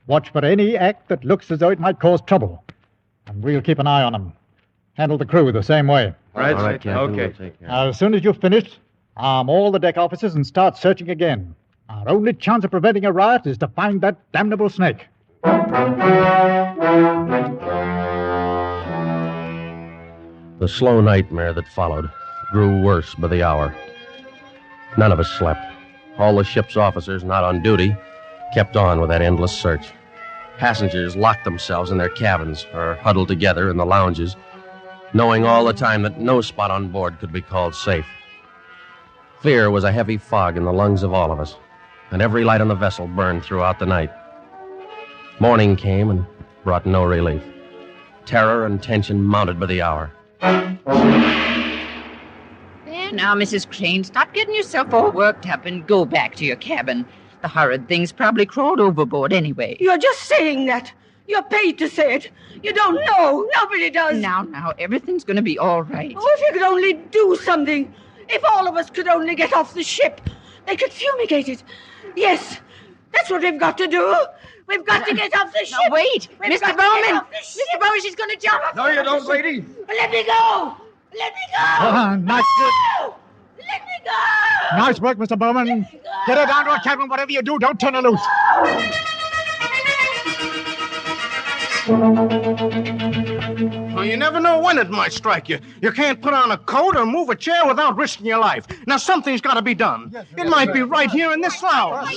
Watch for any act that looks as though it might cause trouble. And we'll keep an eye on them. Handle the crew the same way. Right, All right, Captain, okay. we'll take care. As soon as you've finished, arm all the deck officers and start searching again. Our only chance of preventing a riot is to find that damnable snake. The slow nightmare that followed grew worse by the hour. None of us slept. All the ship's officers not on duty kept on with that endless search. Passengers locked themselves in their cabins or huddled together in the lounges, knowing all the time that no spot on board could be called safe. Fear was a heavy fog in the lungs of all of us, and every light on the vessel burned throughout the night. Morning came and brought no relief. Terror and tension mounted by the hour. There There now, Mrs. Crane, stop getting yourself all worked up and go back to your cabin. The horrid thing's probably crawled overboard anyway. You're just saying that. You're paid to say it. You don't know. Nobody does. Now, everything's going to be all right. Oh, if you could only do something. If all of us could only get off the ship. They could fumigate it. Yes, that's what we've got to do. We've got to get off the ship. No, wait. We've Mr. Bowman. Mr. Bowman, she's going to jump off. No, you don't, lady. Let me go. Let me go. Nice. No! Let me go. Nice work, Mr. Bowman. Get her down to her cabin. Whatever you do, don't turn her loose. Well, you never know when it might strike you. You can't put on a coat or move a chair without risking your life. Now, something's got to be done. It might be right here in this lounge.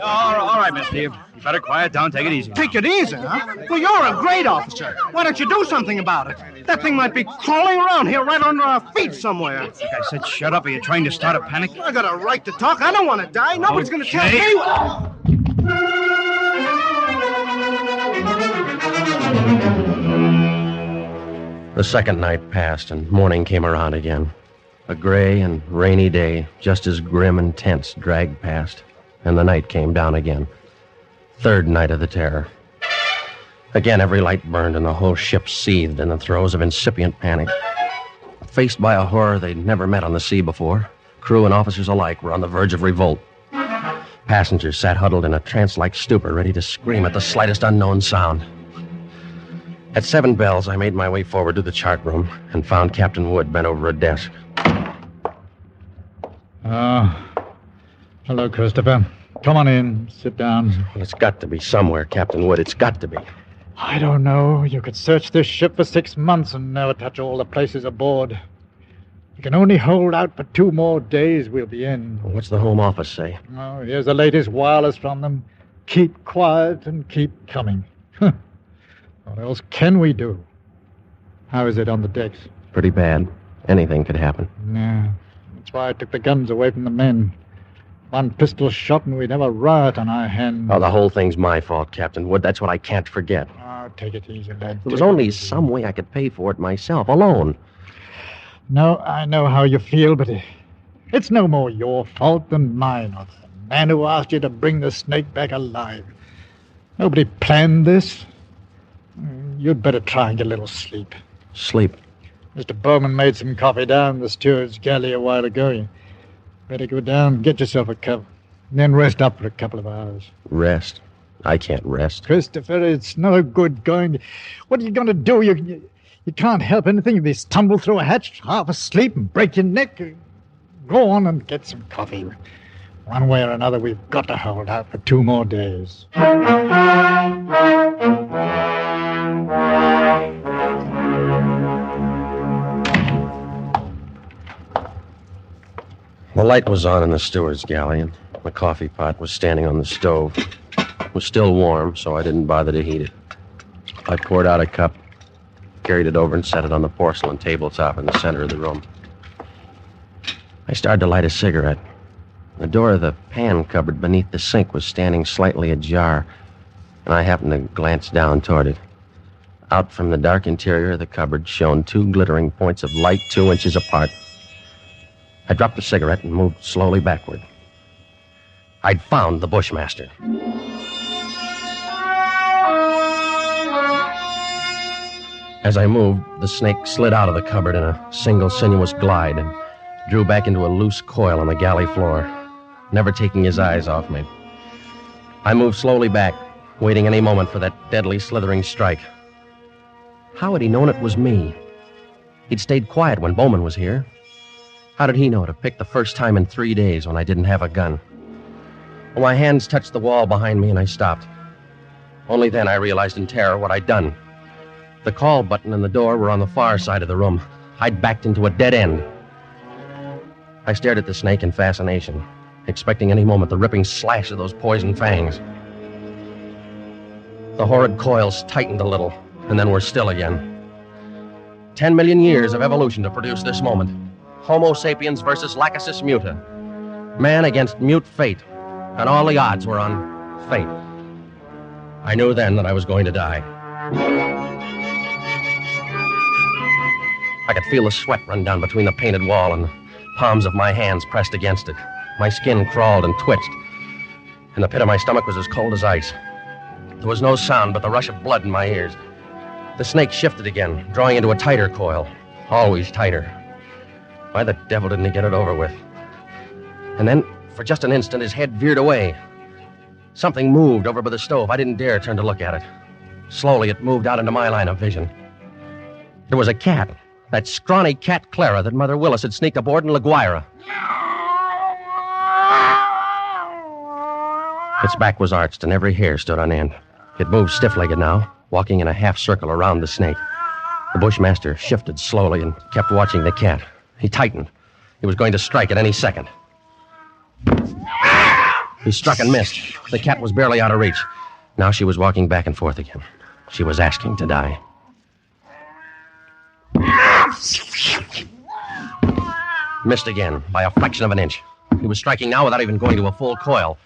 All right, mister. You better quiet down. Take it easy. Take it easy, huh? Well, you're a great officer. Why don't you do something about it? That thing might be crawling around here right under our feet somewhere. Like I said, shut up. Are you trying to start a panic? I got a right to talk. I don't want to die. Nobody's going to tell me what... The second night passed, and morning came around again. A gray and rainy day, just as grim and tense, dragged past, and the night came down again. Third night of the terror. Again, every light burned, and the whole ship seethed in the throes of incipient panic. Faced by a horror they'd never met on the sea before, crew and officers alike were on the verge of revolt. Passengers sat huddled in a trance-like stupor, ready to scream at the slightest unknown sound. At 7 bells, I made my way forward to the chart room and found Captain Wood bent over a desk. Hello, Christopher. Come on in. Sit down. Well, it's got to be somewhere, Captain Wood. It's got to be. I don't know. You could search this ship for 6 months and never touch all the places aboard. You can only hold out for 2 more days. We'll be in. What's the Home Office say? Oh, here's the latest wireless from them. Keep quiet and keep coming. What else can we do? How is it on the decks? Pretty bad. Anything could happen. Yeah. That's why I took the guns away from the men. 1 pistol shot and we'd have a riot on our hands. Oh, the whole thing's my fault, Captain Wood. That's what I can't forget. Oh, take it easy, lad. There was only some way I could pay for it myself, alone. No, I know how you feel, but it's no more your fault than mine or the man who asked you to bring the snake back alive. Nobody planned this. You'd better try and get a little sleep. Sleep? Mr. Bowman made some coffee down in the steward's galley a while ago. You better go down, get yourself a cup, and then rest up for a couple of hours. Rest? I can't rest. Christopher, it's no good going. What are you going to do? You can't help anything if you stumble through a hatch, half asleep, and break your neck. Go on and get some coffee. One way or another, we've got to hold out for 2 more days. The light was on in the steward's galley, and the coffee pot was standing on the stove. It was still warm, so I didn't bother to heat it. I poured out a cup, carried it over, and set it on the porcelain tabletop in the center of the room. I started to light a cigarette. The door of the pan cupboard beneath the sink was standing slightly ajar, and I happened to glance down toward it. Out from the dark interior of the cupboard shone 2 glittering points of light 2 inches apart. I dropped the cigarette and moved slowly backward. I'd found the Bushmaster. As I moved, the snake slid out of the cupboard in a single sinuous glide and drew back into a loose coil on the galley floor, never taking his eyes off me. I moved slowly back, waiting any moment for that deadly slithering strike. How had he known it was me? He'd stayed quiet when Bowman was here. How did he know to pick the first time in 3 days when I didn't have a gun? Well, my hands touched the wall behind me and I stopped. Only then I realized in terror what I'd done. The call button and the door were on the far side of the room. I'd backed into a dead end. I stared at the snake in fascination, expecting any moment the ripping slash of those poison fangs. The horrid coils tightened a little, and then were still again. 10 million years of evolution to produce this moment. Homo sapiens versus Lachesis muta. Man against mute fate, and all the odds were on fate. I knew then that I was going to die. I could feel the sweat run down between the painted wall and the palms of my hands pressed against it. My skin crawled and twitched, and the pit of my stomach was as cold as ice. There was no sound but the rush of blood in my ears. The snake shifted again, drawing into a tighter coil, always tighter. Why the devil didn't he get it over with? And then, for just an instant, his head veered away. Something moved over by the stove. I didn't dare turn to look at it. Slowly, it moved out into my line of vision. There was a cat, that scrawny cat Clara that Mother Willis had sneaked aboard in La Guaira. Its back was arched and every hair stood on end. It moved stiff-legged now, walking in a half circle around the snake. The bushmaster shifted slowly and kept watching the cat. He tightened. He was going to strike at any second. He struck and missed. The cat was barely out of reach. Now she was walking back and forth again. She was asking to die. Missed again, by a fraction of an inch. He was striking now without even going to a full coil.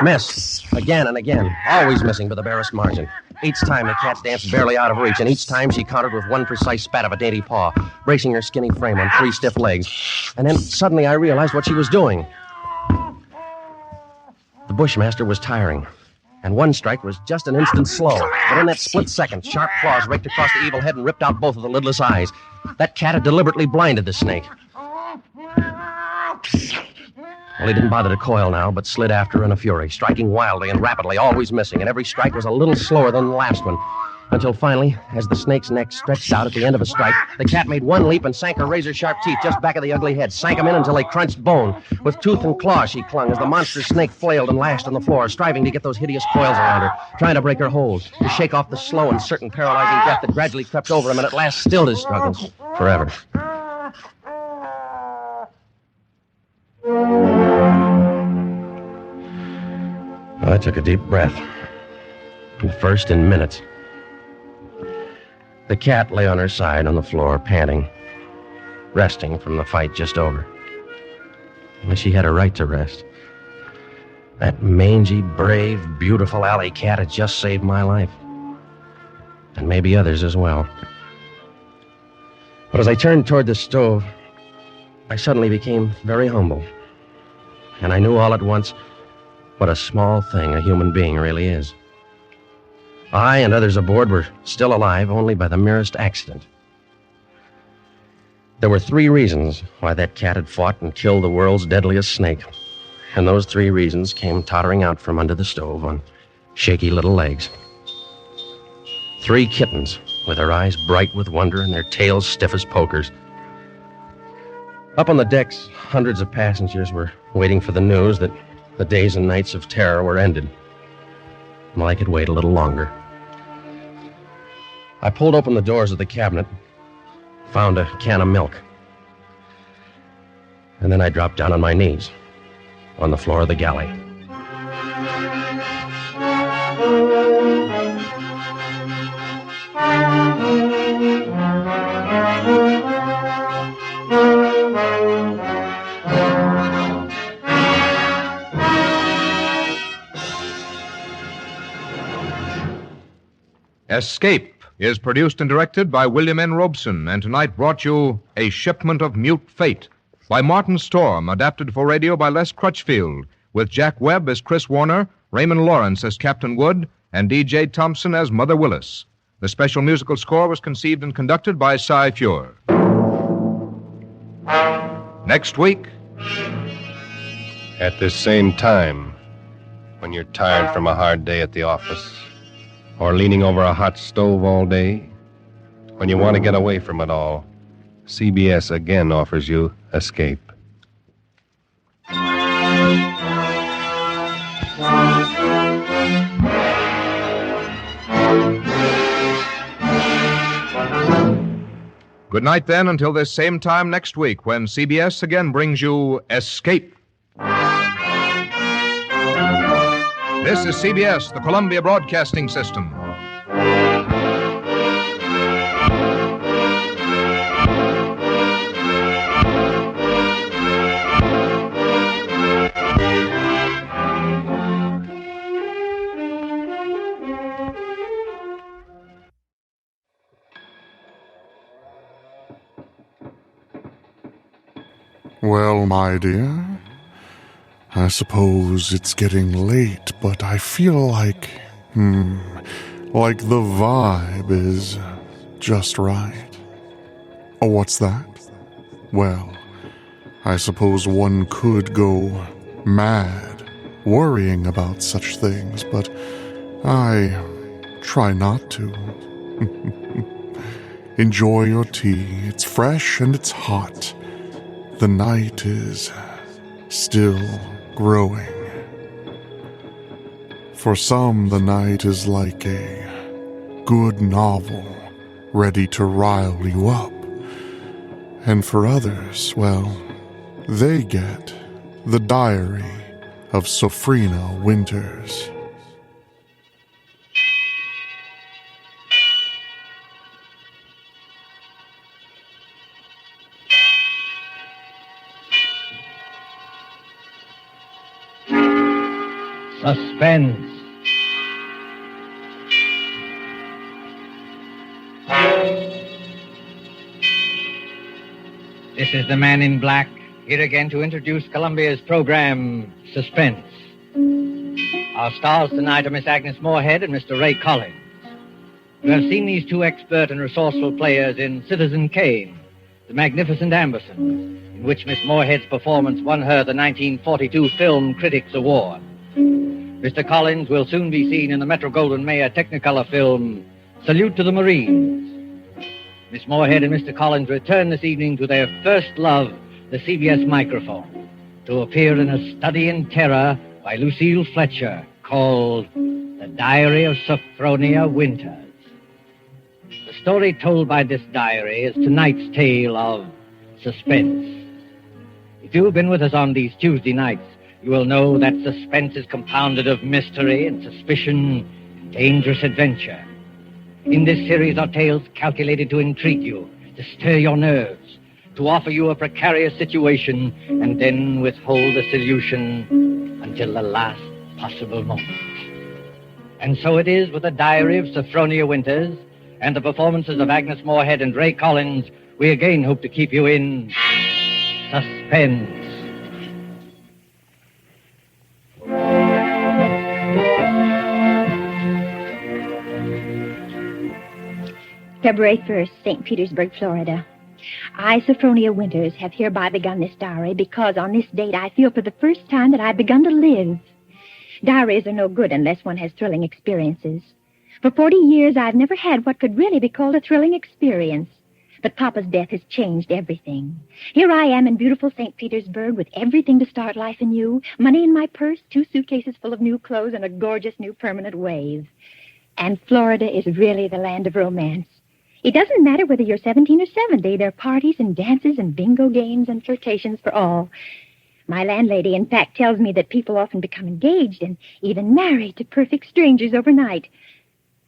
Missed. Again and again. Always missing by the barest margin. Each time the cat danced barely out of reach, and each time she countered with one precise spat of a dainty paw, bracing her skinny frame on 3 stiff legs. And then suddenly I realized what she was doing. The bushmaster was tiring, and one strike was just an instant slow. But in that split second, sharp claws raked across the evil head and ripped out both of the lidless eyes. That cat had deliberately blinded the snake. Well, he didn't bother to coil now, but slid after her in a fury, striking wildly and rapidly, always missing, and every strike was a little slower than the last one. Until finally, as the snake's neck stretched out at the end of a strike, the cat made one leap and sank her razor-sharp teeth just back of the ugly head, sank them in until they crunched bone. With tooth and claw she clung as the monstrous snake flailed and lashed on the floor, striving to get those hideous coils around her, trying to break her hold, to shake off the slow and certain paralyzing death that gradually crept over him and at last stilled his struggles forever. I took a deep breath. And first in minutes. The cat lay on her side on the floor, panting, resting from the fight just over. And she had a right to rest. That mangy, brave, beautiful alley cat had just saved my life. And maybe others as well. But as I turned toward the stove, I suddenly became very humble. And I knew all at once what a small thing a human being really is. I and others aboard were still alive only by the merest accident. There were 3 reasons why that cat had fought and killed the world's deadliest snake. And those 3 reasons came tottering out from under the stove on shaky little legs. 3 kittens with their eyes bright with wonder and their tails stiff as pokers. Up on the decks, hundreds of passengers were waiting for the news that the days and nights of terror were ended. Well, I could wait a little longer. I pulled open the doors of the cabinet, found a can of milk. And then I dropped down on my knees on the floor of the galley. Escape is produced and directed by William N. Robeson, and tonight brought you A Shipment of Mute Fate by Martin Storm, adapted for radio by Les Crutchfield, with Jack Webb as Chris Warner, Raymond Lawrence as Captain Wood, and D.J. Thompson as Mother Willis. The special musical score was conceived and conducted by Cy Feuer. Next week, at this same time, when you're tired from a hard day at the office, or leaning over a hot stove all day, when you want to get away from it all, CBS again offers you Escape. Good night, then, until this same time next week, when CBS again brings you Escape. This is CBS, the Columbia Broadcasting System. Well, my dear, I suppose it's getting late, but I feel like the vibe is just right. Oh, what's that? Well, I suppose one could go mad worrying about such things, but I try not to. Enjoy your tea. It's fresh and it's hot. The night is still growing. For some, the night is like a good novel, ready to rile you up. And for others, well, they get the Diary of Sophronia Winters. Suspense. This is the Man in Black, here again to introduce Columbia's program, Suspense. Our stars tonight are Miss Agnes Moorehead and Mr. Ray Collins. You have seen these two expert and resourceful players in Citizen Kane, The Magnificent Amberson, in which Miss Moorehead's performance won her the 1942 Film Critics Award. Mr. Collins will soon be seen in the Metro-Goldwyn-Mayer Technicolor film, Salute to the Marines. Miss Moorehead and Mr. Collins return this evening to their first love, the CBS microphone, to appear in A Study in Terror by Lucille Fletcher, called The Diary of Sophronia Winters. The story told by this diary is tonight's tale of suspense. If you've been with us on these Tuesday nights, you will know that suspense is compounded of mystery and suspicion and dangerous adventure. In this series are tales calculated to intrigue you, to stir your nerves, to offer you a precarious situation, and then withhold a solution until the last possible moment. And so it is with the Diary of Sophronia Winters and the performances of Agnes Moorehead and Ray Collins. We again hope to keep you in suspense. February 1st, St. Petersburg, Florida. I, Sophronia Winters, have hereby begun this diary because on this date I feel for the first time that I've begun to live. Diaries are no good unless one has thrilling experiences. For 40 years, I've never had what could really be called a thrilling experience. But Papa's death has changed everything. Here I am in beautiful St. Petersburg with everything to start life anew, money in my purse, 2 suitcases full of new clothes, and a gorgeous new permanent wave. And Florida is really the land of romance. It doesn't matter whether you're 17 or 70. There are parties and dances and bingo games and flirtations for all. My landlady, in fact, tells me that people often become engaged and even married to perfect strangers overnight.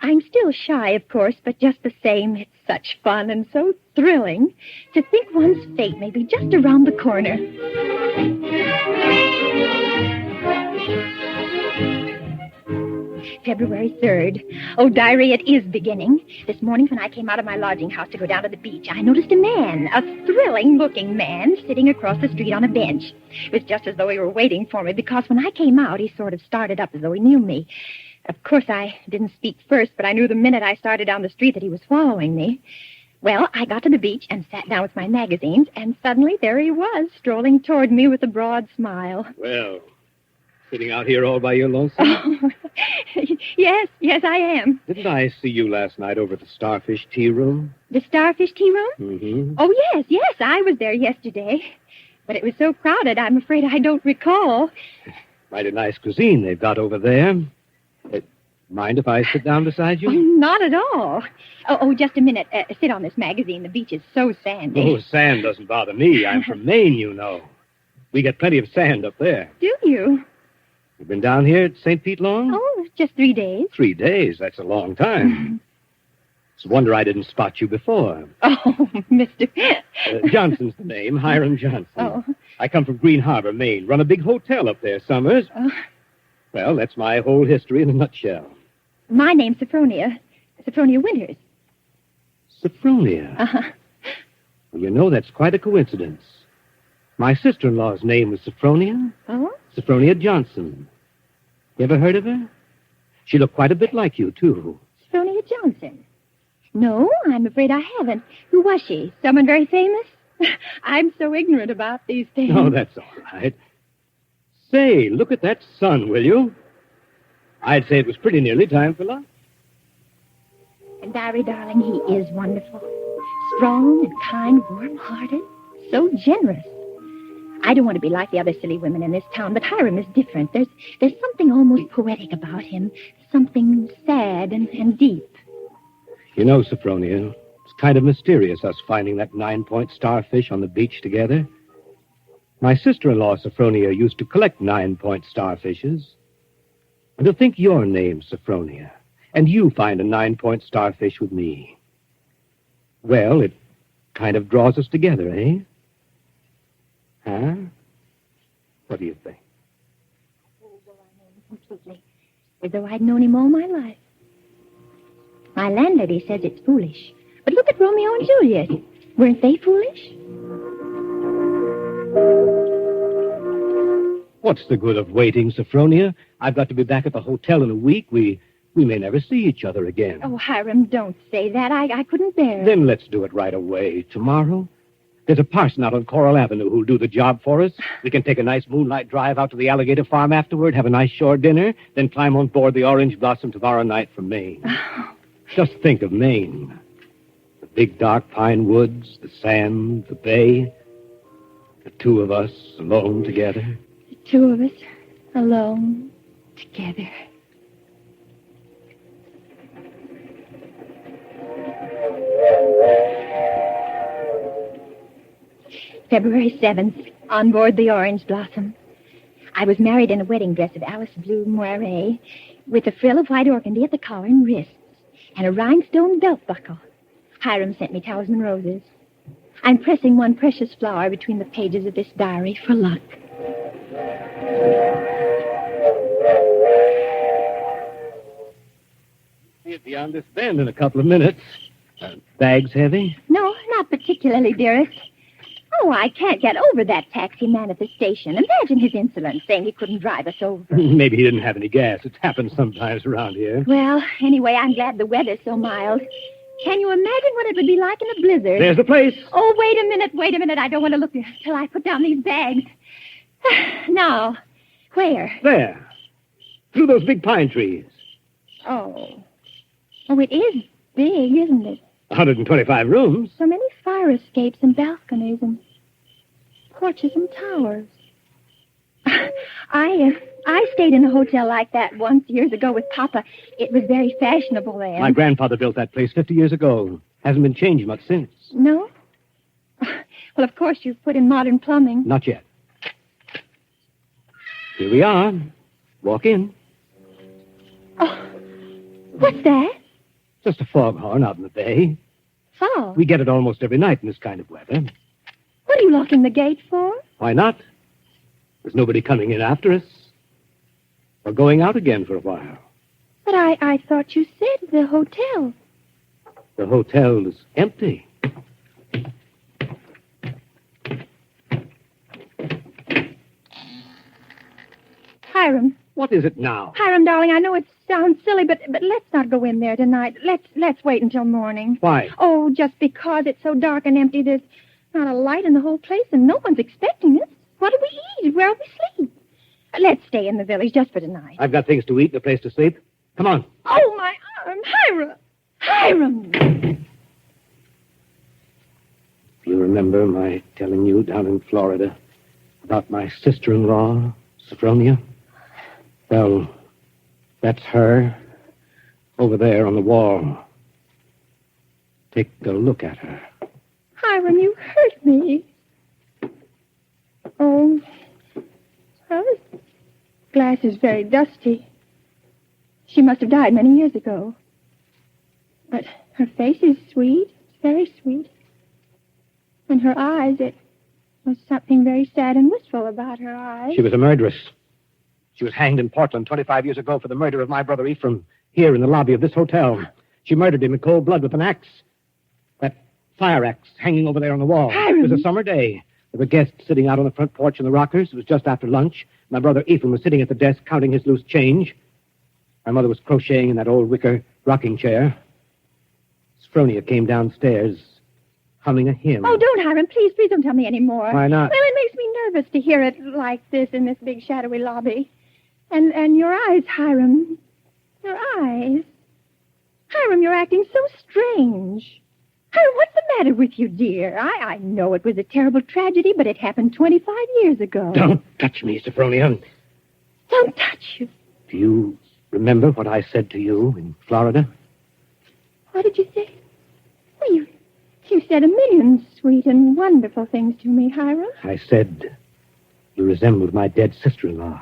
I'm still shy, of course, but just the same, it's such fun and so thrilling to think one's fate may be just around the corner. February 3rd. Oh, diary, it is beginning. This morning when I came out of my lodging house to go down to the beach, I noticed a man, a thrilling-looking man, sitting across the street on a bench. It was just as though he were waiting for me, because when I came out, he sort of started up as though he knew me. Of course, I didn't speak first, but I knew the minute I started down the street that he was following me. Well, I got to the beach and sat down with my magazines, and suddenly there he was, strolling toward me with a broad smile. Well, sitting out here all by your lonesome? Oh, yes, I am. Didn't I see you last night over at the Starfish Tea Room? The Starfish Tea Room? Mm-hmm. Oh, yes, I was there yesterday. But it was so crowded, I'm afraid I don't recall. Mighty nice cuisine they've got over there. Mind if I sit down beside you? Oh, not at all. Oh, just a minute. Sit on this magazine. The beach is so sandy. Oh, sand doesn't bother me. I'm from Maine, you know. We get plenty of sand up there. Do you? You've been down here at St. Pete long? Oh, just 3 days. 3 days? That's a long time. It's a wonder I didn't spot you before. Oh, Mr. Johnson's the name, Hiram Johnson. Oh. I come from Green Harbor, Maine. Run a big hotel up there summers. Well, that's my whole history in a nutshell. My name's Sophronia Winters. Sophronia? Uh-huh. Well, you know, that's quite a coincidence. My sister-in-law's name was Sophronia. Oh? Sophronia Johnson. You ever heard of her? She looked quite a bit like you, too. Sophronia Johnson? No, I'm afraid I haven't. Who was she? Someone very famous? I'm so ignorant about these things. Oh, that's all right. Say, look at that sun, will you? I'd say it was pretty nearly time for lunch. And Diary, darling, he is wonderful. Strong and kind, warm-hearted, so generous. I don't want to be like the other silly women in this town, but Hiram is different. There's something almost poetic about him, something sad and deep. You know, Sophronia, it's kind of mysterious, us finding that 9-point starfish on the beach together. My sister-in-law, Sophronia, used to collect 9-point starfishes. And to think your name's Sophronia, and you find a 9-point starfish with me. Well, it kind of draws us together, eh? Huh? What do you think? Completely. As though I'd known him all my life. My landlady says it's foolish. But look at Romeo and Juliet. Weren't they foolish? What's the good of waiting, Sophronia? I've got to be back at the hotel in a week. We may never see each other again. Oh, Hiram, don't say that. I couldn't bear it. Then let's do it right away. Tomorrow? There's a parson out on Coral Avenue who'll do the job for us. We can take a nice moonlight drive out to the alligator farm afterward, have a nice shore dinner, then climb on board the Orange Blossom tomorrow night from Maine. Just think of Maine. The big dark pine woods, the sand, the bay. The two of us alone together. The two of us alone together. February 7th, on board the Orange Blossom. I was married in a wedding dress of Alice blue moire, with a frill of white organdy at the collar and wrists, and a rhinestone belt buckle. Hiram sent me talisman roses. I'm pressing one precious flower between the pages of this diary for luck. See it beyond this bend in a couple of minutes. Bags heavy? No, not particularly, dearest. Oh, I can't get over that taxi man at the station. Imagine his insolence, saying he couldn't drive us over. Maybe he didn't have any gas. It happens sometimes around here. Well, anyway, I'm glad the weather's so mild. Can you imagine what it would be like in a blizzard? There's the place. Oh, wait a minute. I don't want to look till I put down these bags. Now, where? There. Through those big pine trees. Oh, it is big, isn't it? 125 rooms. So many fire escapes and balconies and porches and towers. I stayed in a hotel like that once years ago with Papa. It was very fashionable then. My grandfather built that place 50 years ago. Hasn't been changed much since. No? Well, of course, you've put in modern plumbing. Not yet. Here we are. Walk in. Oh, what's that? Just a foghorn out in the bay. Fog? We get it almost every night in this kind of weather. What are you locking the gate for? Why not? There's nobody coming in after us. We're going out again for a while. But I thought you said the hotel. The hotel is empty. Hiram. What is it now? Hiram, darling, I know it sounds silly, but let's not go in there tonight. Let's wait until morning. Why? Oh, just because it's so dark and empty. There's not a light in the whole place, and no one's expecting us. What do we eat? Where'll we sleep? Let's stay in the village just for tonight. I've got things to eat and a place to sleep. Come on. Oh, my arm. Hiram! Hiram! You remember my telling you down in Florida about my sister-in-law, Sophronia? Well, that's her over there on the wall. Take a look at her. Hiram, you hurt me. Oh, well, this glass is very dusty. She must have died many years ago. But her face is sweet, very sweet. And her eyes, it was something very sad and wistful about her eyes. She was a murderess. She was hanged in Portland 25 years ago for the murder of my brother Ephraim, here in the lobby of this hotel. She murdered him in cold blood with an axe. That fire axe hanging over there on the wall. Hiram. It was a summer day. There were guests sitting out on the front porch in the rockers. It was just after lunch. My brother Ephraim was sitting at the desk counting his loose change. My mother was crocheting in that old wicker rocking chair. Sophronia came downstairs, humming a hymn. Oh, don't, Hiram. Please don't tell me any more. Why not? Well, it makes me nervous to hear it like this in this big shadowy lobby. And your eyes, Hiram. Your eyes. Hiram, you're acting so strange. Hiram, what's the matter with you, dear? I know it was a terrible tragedy, but it happened 25 years ago. Don't touch me, Sophronia. Don't touch you. Do you remember what I said to you in Florida? What did you say? Well, you said a million sweet and wonderful things to me, Hiram. I said you resembled my dead sister-in-law.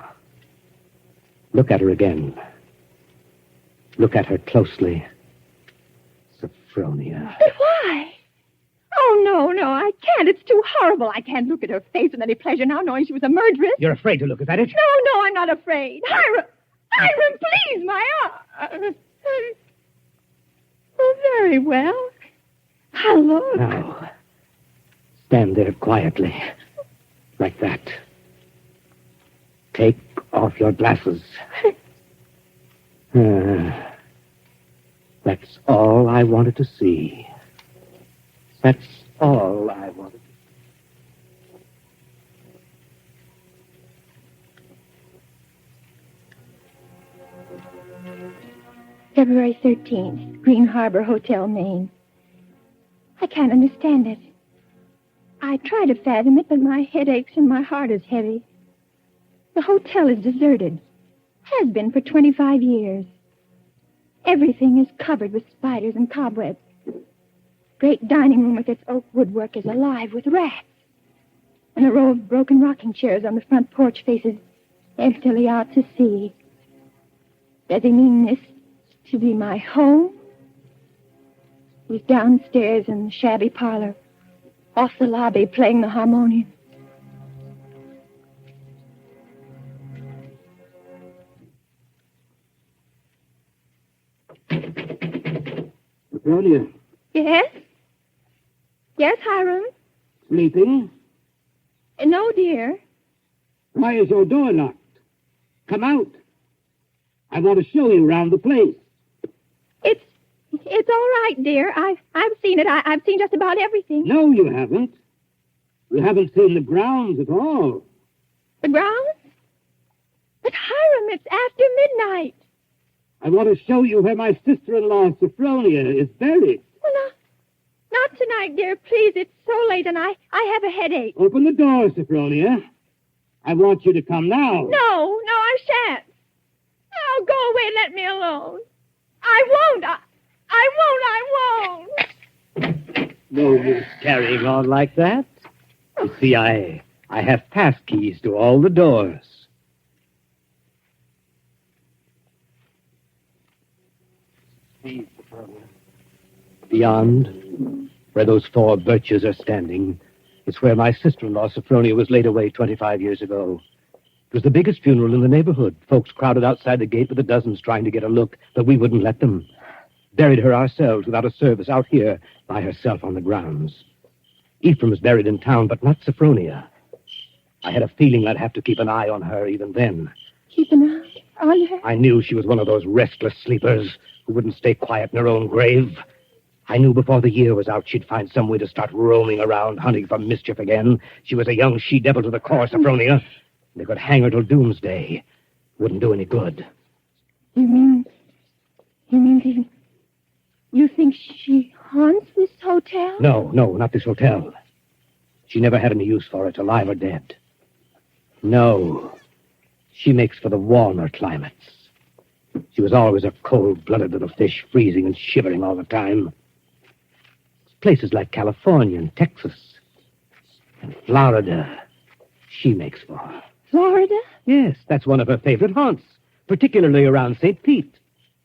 Look at her again. Look at her closely. Sophronia. But why? Oh, no, I can't. It's too horrible. I can't look at her face with any pleasure now, knowing she was a murderess. You're afraid to look at it? No, I'm not afraid. Hiram, please, my arm. Oh, very well. I'll look. Now, stand there quietly, like that. Take off your glasses. That's all I wanted to see. That's all I wanted to see. February 13th, Green Harbor Hotel, Maine. I can't understand it. I try to fathom it, but my head aches and my heart is heavy. The hotel is deserted. Has been for 25 years. Everything is covered with spiders and cobwebs. Great dining room with its oak woodwork is alive with rats. And a row of broken rocking chairs on the front porch faces emptily out to sea. Does he mean this to be my home? He's downstairs in the shabby parlor, off the lobby, playing the harmonium. Sophronia. Yes? Yes, Hiram? Sleeping? No, dear. Why is your door locked? Come out. I want to show you around the place. It's all right, dear. I've seen it. I've seen just about everything. No, you haven't. You haven't seen the grounds at all. The grounds? But, Hiram, it's after midnight. I want to show you where my sister-in-law, Sophronia, is buried. Well, not tonight, dear. Please, it's so late, and I have a headache. Open the door, Sophronia. I want you to come now. No, I shan't. Oh, go away and let me alone. I won't. I won't. No use carrying on like that. You see, I have pass keys to all the doors. Beyond, where those 4 birches are standing, is where my sister-in-law, Sophronia, was laid away 25 years ago. It was the biggest funeral in the neighborhood. Folks crowded outside the gate with the dozens trying to get a look, but we wouldn't let them. Buried her ourselves without a service out here by herself on the grounds. Ephraim was buried in town, but not Sophronia. I had a feeling I'd have to keep an eye on her even then. Keep an eye on her? I knew she was one of those restless sleepers who wouldn't stay quiet in her own grave. I knew before the year was out she'd find some way to start roaming around, hunting for mischief again. She was a young she-devil to the core, Sophronia. They could hang her till doomsday. Wouldn't do any good. You mean you think she haunts this hotel? No, not this hotel. She never had any use for it, alive or dead. No. She makes for the warmer climates. She was always a cold-blooded little fish, freezing and shivering all the time. Places like California and Texas and Florida, she makes for. Florida? Yes, that's one of her favorite haunts, particularly around St. Pete.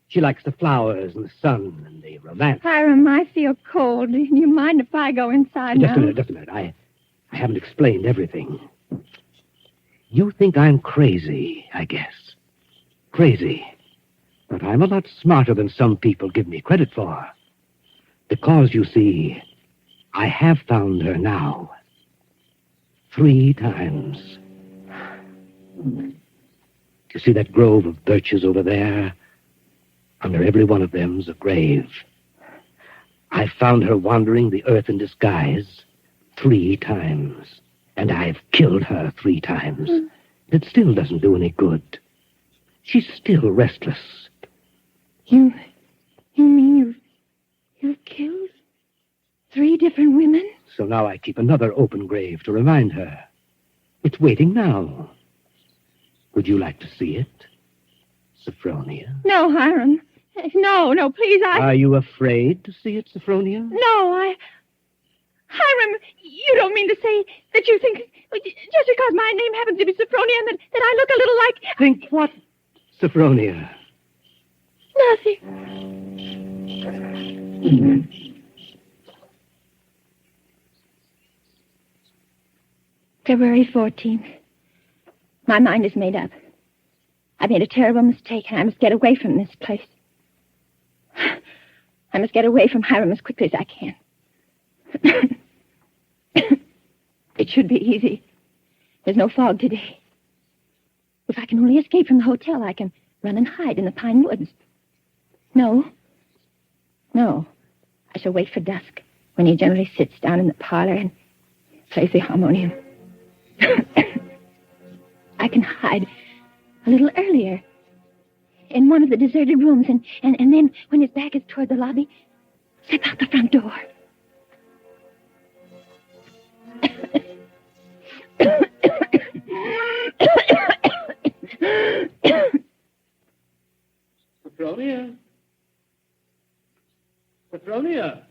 She likes the flowers and the sun and the romance. Hiram, I feel cold. Do you mind if I go inside now? Just a minute. I haven't explained everything. You think I'm crazy, I guess. Crazy. But I'm a lot smarter than some people give me credit for. Because, you see, I have found her now. 3 times. You see that grove of birches over there? Under every one of them's a grave. I found her wandering the earth in disguise 3 times. And I've killed her 3 times. It still doesn't do any good. She's still restless. You mean you've killed 3 different women? So now I keep another open grave to remind her. It's waiting now. Would you like to see it, Sophronia? No, Hiram. No, please, Are you afraid to see it, Sophronia? No, Hiram, you don't mean to say that you think, just because my name happens to be Sophronia, and that I look a little like... Think what, Sophronia? Nothing. February 14th. My mind is made up. I made a terrible mistake, and I must get away from this place. I must get away from Hiram as quickly as I can. It should be easy. There's no fog today. If I can only escape from the hotel, I can run and hide in the pine woods. No. I shall wait for dusk, when he generally sits down in the parlor and plays the harmonium. I can hide a little earlier in one of the deserted rooms, and then, when his back is toward the lobby, slip out the front door. Sophronia? Sophronia?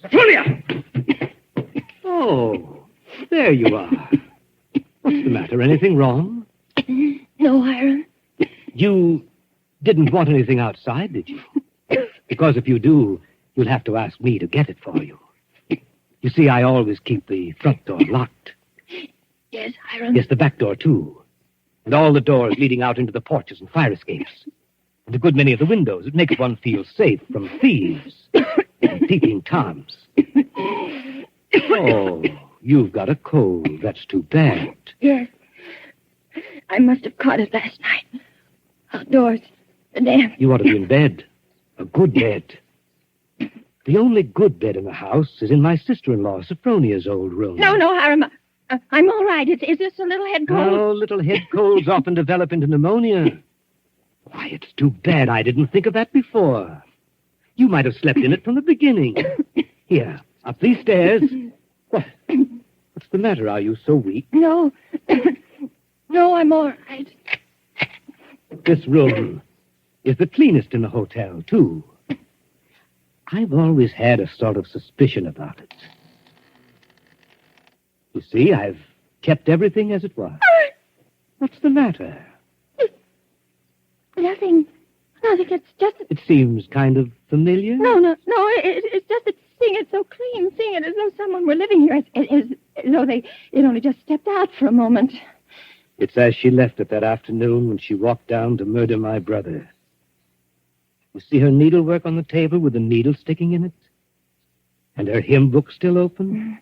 Sophronia! Oh, there you are. What's the matter? Anything wrong? No, Hiram. You didn't want anything outside, did you? Because if you do, you'll have to ask me to get it for you. You see, I always keep the front door locked. Yes, Hiram. Yes, the back door, too. And all the doors leading out into the porches and fire escapes. And a good many of the windows that make one feel safe from thieves and peeping Toms. Oh, you've got a cold. That's too bad. Yes. I must have caught it last night. Outdoors. The damp. You ought to be in bed. A good bed. The only good bed in the house is in my sister-in-law, Sophronia's old room. No, Hiram. I'm all right. It's just a little head cold. Oh, little head colds often develop into pneumonia. Why, it's too bad I didn't think of that before. You might have slept in it from the beginning. Here, up these stairs. What? What's the matter? Are you so weak? No. No, I'm all right. This room is the cleanest in the hotel, too. I've always had a sort of suspicion about it. You see, I've kept everything as it was. What's the matter? Nothing. It's just... It seems kind of familiar. No. It's just that seeing it so clean, seeing it as though someone were living here, as though it only just stepped out for a moment. It's as she left it that afternoon when she walked down to murder my brother. You see her needlework on the table with the needle sticking in it? And her hymn book still open?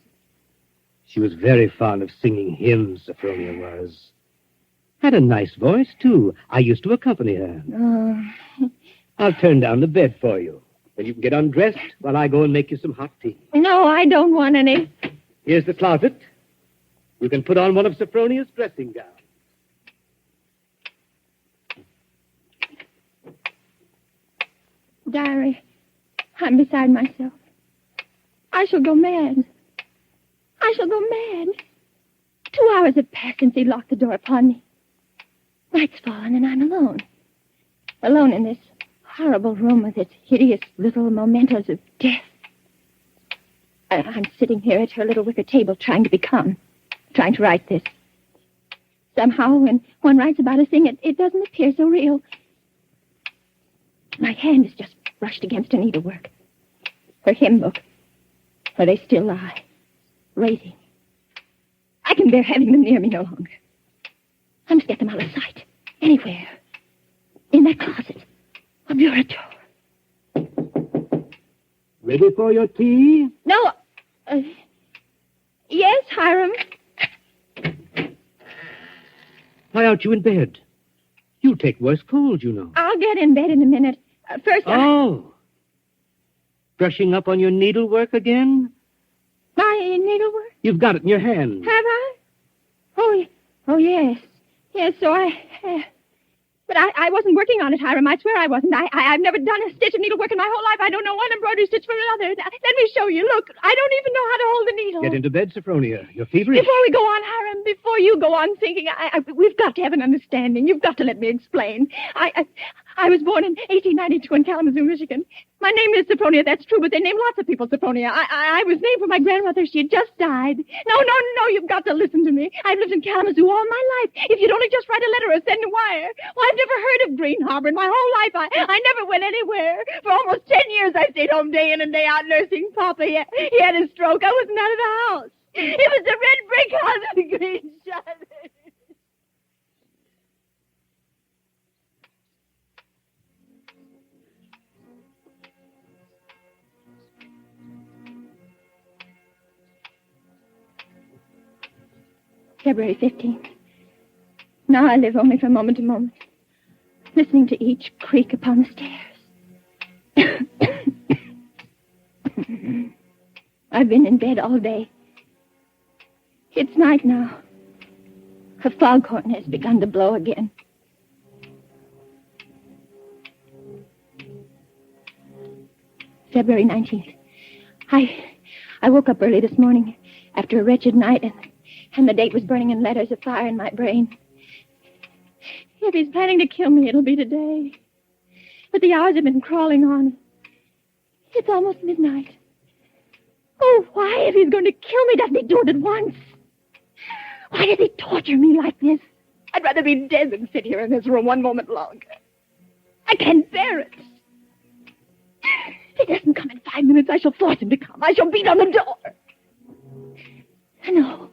She was very fond of singing hymns, Sophronia was. Had a nice voice, too. I used to accompany her. Oh. I'll turn down the bed for you. Then you can get undressed while I go and make you some hot tea. No, I don't want any. Here's the closet. You can put on one of Sophronia's dressing gowns. Diary, I'm beside myself. I shall go mad. 2 hours have passed since he locked the door upon me. Night's fallen and I'm alone. Alone in this horrible room with its hideous little mementos of death. I'm sitting here at her little wicker table trying to be calm, trying to write this. Somehow, when one writes about a thing, it doesn't appear so real. My hand is just brushed against her needlework. Her hymn book, where they still lie, waiting. I can bear having them near me no longer. I must get them out of sight. Anywhere. In that closet. A bureau drawer. Ready for your tea? No. Yes, Hiram. Why aren't you in bed? You'll take worse cold, you know. I'll get in bed in a minute. First, Oh. Brushing up on your needlework again? My needlework? You've got it in your hand. Have I? Oh, yes. Yes, so But I wasn't working on it, Hiram. I swear I wasn't. I've never done a stitch of needlework in my whole life. I don't know one embroidery stitch from another. Let me show you. Look, I don't even know how to hold a needle. Get into bed, Sophronia. You're feverish. Before we go on, Hiram, before you go on thinking, we've got to have an understanding. You've got to let me explain. I was born in 1892 in Kalamazoo, Michigan. My name is Sophronia, that's true, but they name lots of people Sophronia. I was named for my grandmother. She had just died. No, you've got to listen to me. I've lived in Kalamazoo all my life. If you'd only just write a letter or send a wire. Well, I've never heard of Green Harbor in my whole life. I never went anywhere. For almost 10 years, I stayed home day in and day out nursing Papa. He had a stroke. I wasn't out of the house. It was the red brick house with the green shutters. February 15th. Now I live only from moment to moment, listening to each creak upon the stairs. I've been in bed all day. It's night now. The foghorn has begun to blow again. February 19th. I woke up early this morning after a wretched night, and the date was burning in letters of fire in my brain. If he's planning to kill me, it'll be today. But the hours have been crawling on. It's almost midnight. Oh, why, if he's going to kill me, doesn't he do it at once? Why does he torture me like this? I'd rather be dead than sit here in this room one moment longer. I can't bear it. If he doesn't come in 5 minutes, I shall force him to come. I shall beat on the door. No.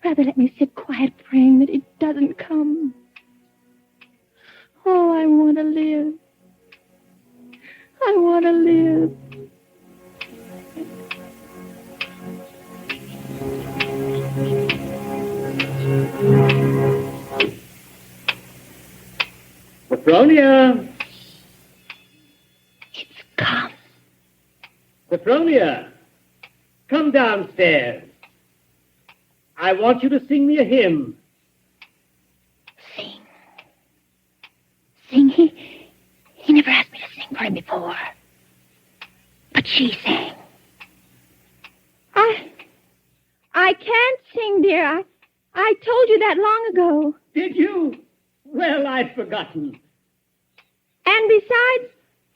Rather let me sit quiet praying that he doesn't come. Oh, I want to live. I want to live. Sophronia! It's come. Sophronia! Come downstairs. I want you to sing me a hymn. Sing? He never asked me to sing for him before. But she sang. I can't sing, dear. I told you that long ago. Did you? Well, I'd forgotten. And besides,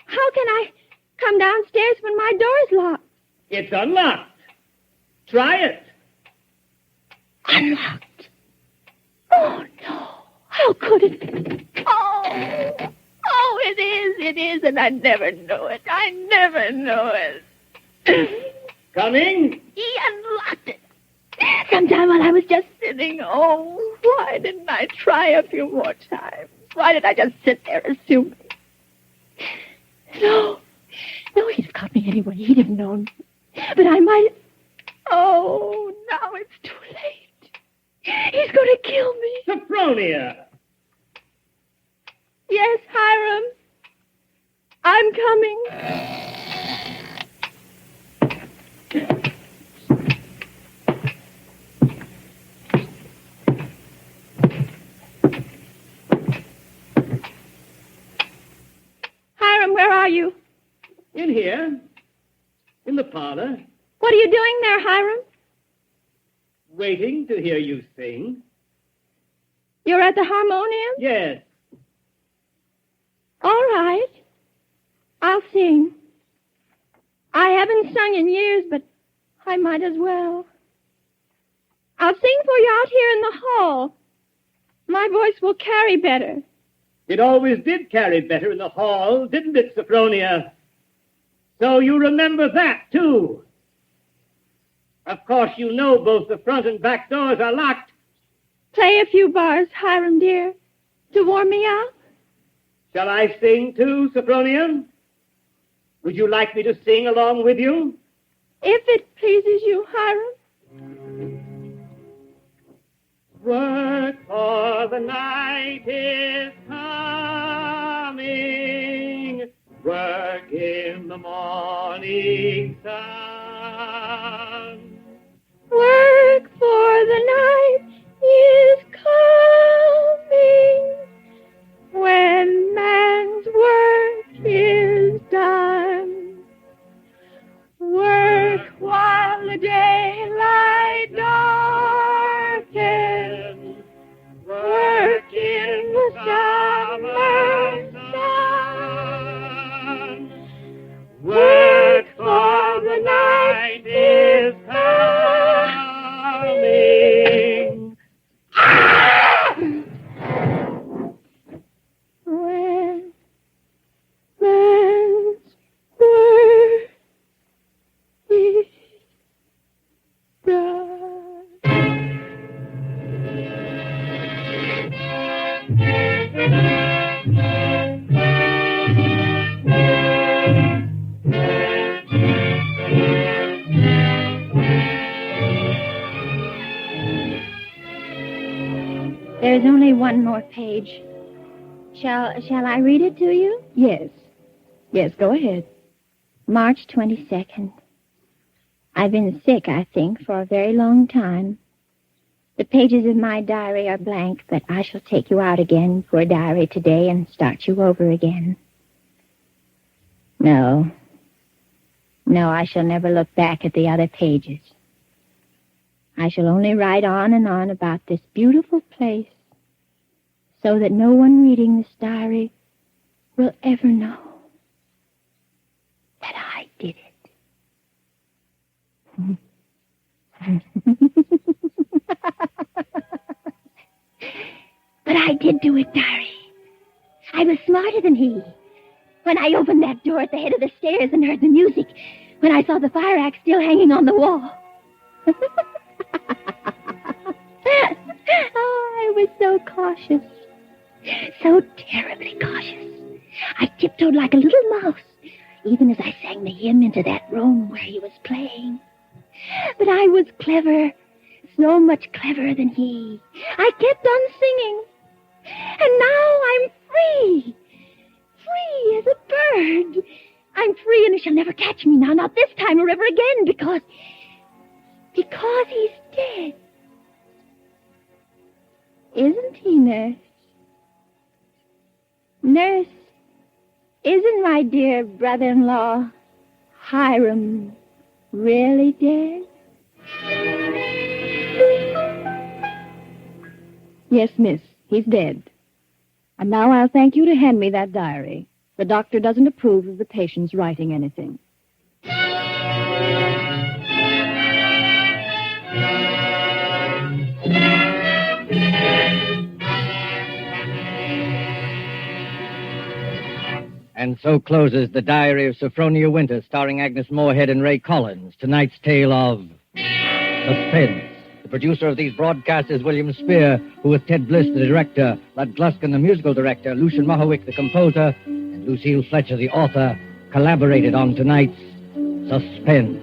how can I come downstairs when my door's locked? It's unlocked. Try it. Unlocked? Oh, no. How could it be? Oh, it is, and I never know it. I never know it. Coming? He unlocked it. Sometime while I was just sitting. Oh, why didn't I try a few more times? Why did I just sit there assuming? No, he'd have caught me anyway. He'd have known. But I might... Oh, now it's too late. He's going to kill me. Sophronia! Yes, Hiram. I'm coming. Hiram, where are you? In here. In the parlor. What are you doing there, Hiram? Waiting to hear you sing. You're at the harmonium? Yes. All right. I'll sing. I haven't sung in years, but I might as well. I'll sing for you out here in the hall. My voice will carry better. It always did carry better in the hall, didn't it, Sophronia? So you remember that, too. Of course, you know both the front and back doors are locked. Play a few bars, Hiram, dear, to warm me up. Shall I sing, too, Sophronia? Would you like me to sing along with you? If it pleases you, Hiram. Work for the night is coming. Work in the morning sun. Work for the night is coming. When man's work is done. Work while the daylight darkens. Work in the summer sun. Work for the night is coming. When man's work is done. There's only one more page. Shall I read it to you? Yes. Yes, go ahead. March 22nd. I've been sick, I think, for a very long time. The pages of my diary are blank, but I shall take you out again, poor diary, today and start you over again. No, I shall never look back at the other pages. I shall only write on and on about this beautiful place, so that no one reading this diary will ever know that I did it. But I did do it, diary. I was smarter than he. When I opened that door at the head of the stairs and heard the music, when I saw the fire axe still hanging on the wall. Oh, I was so cautious. So terribly cautious. I tiptoed like a little mouse, even as I sang the hymn into that room where he was playing. But I was clever, so much cleverer than he. I kept on singing. And now I'm free. Free as a bird. I'm free and he shall never catch me now, not this time or ever again, because he's dead. Isn't he, Nurse? Nurse, isn't my dear brother-in-law, Hiram, really dead? Yes, miss, he's dead. And now I'll thank you to hand me that diary. The doctor doesn't approve of the patient's writing anything. And so closes The Diary of Sophronia Winters, starring Agnes Moorehead and Ray Collins. Tonight's tale of suspense. The producer of these broadcasts is William Spear, who with Ted Bliss, the director, Lud Gluskin, the musical director, Lucian Mohowick, the composer, and Lucille Fletcher, the author, collaborated on tonight's Suspense.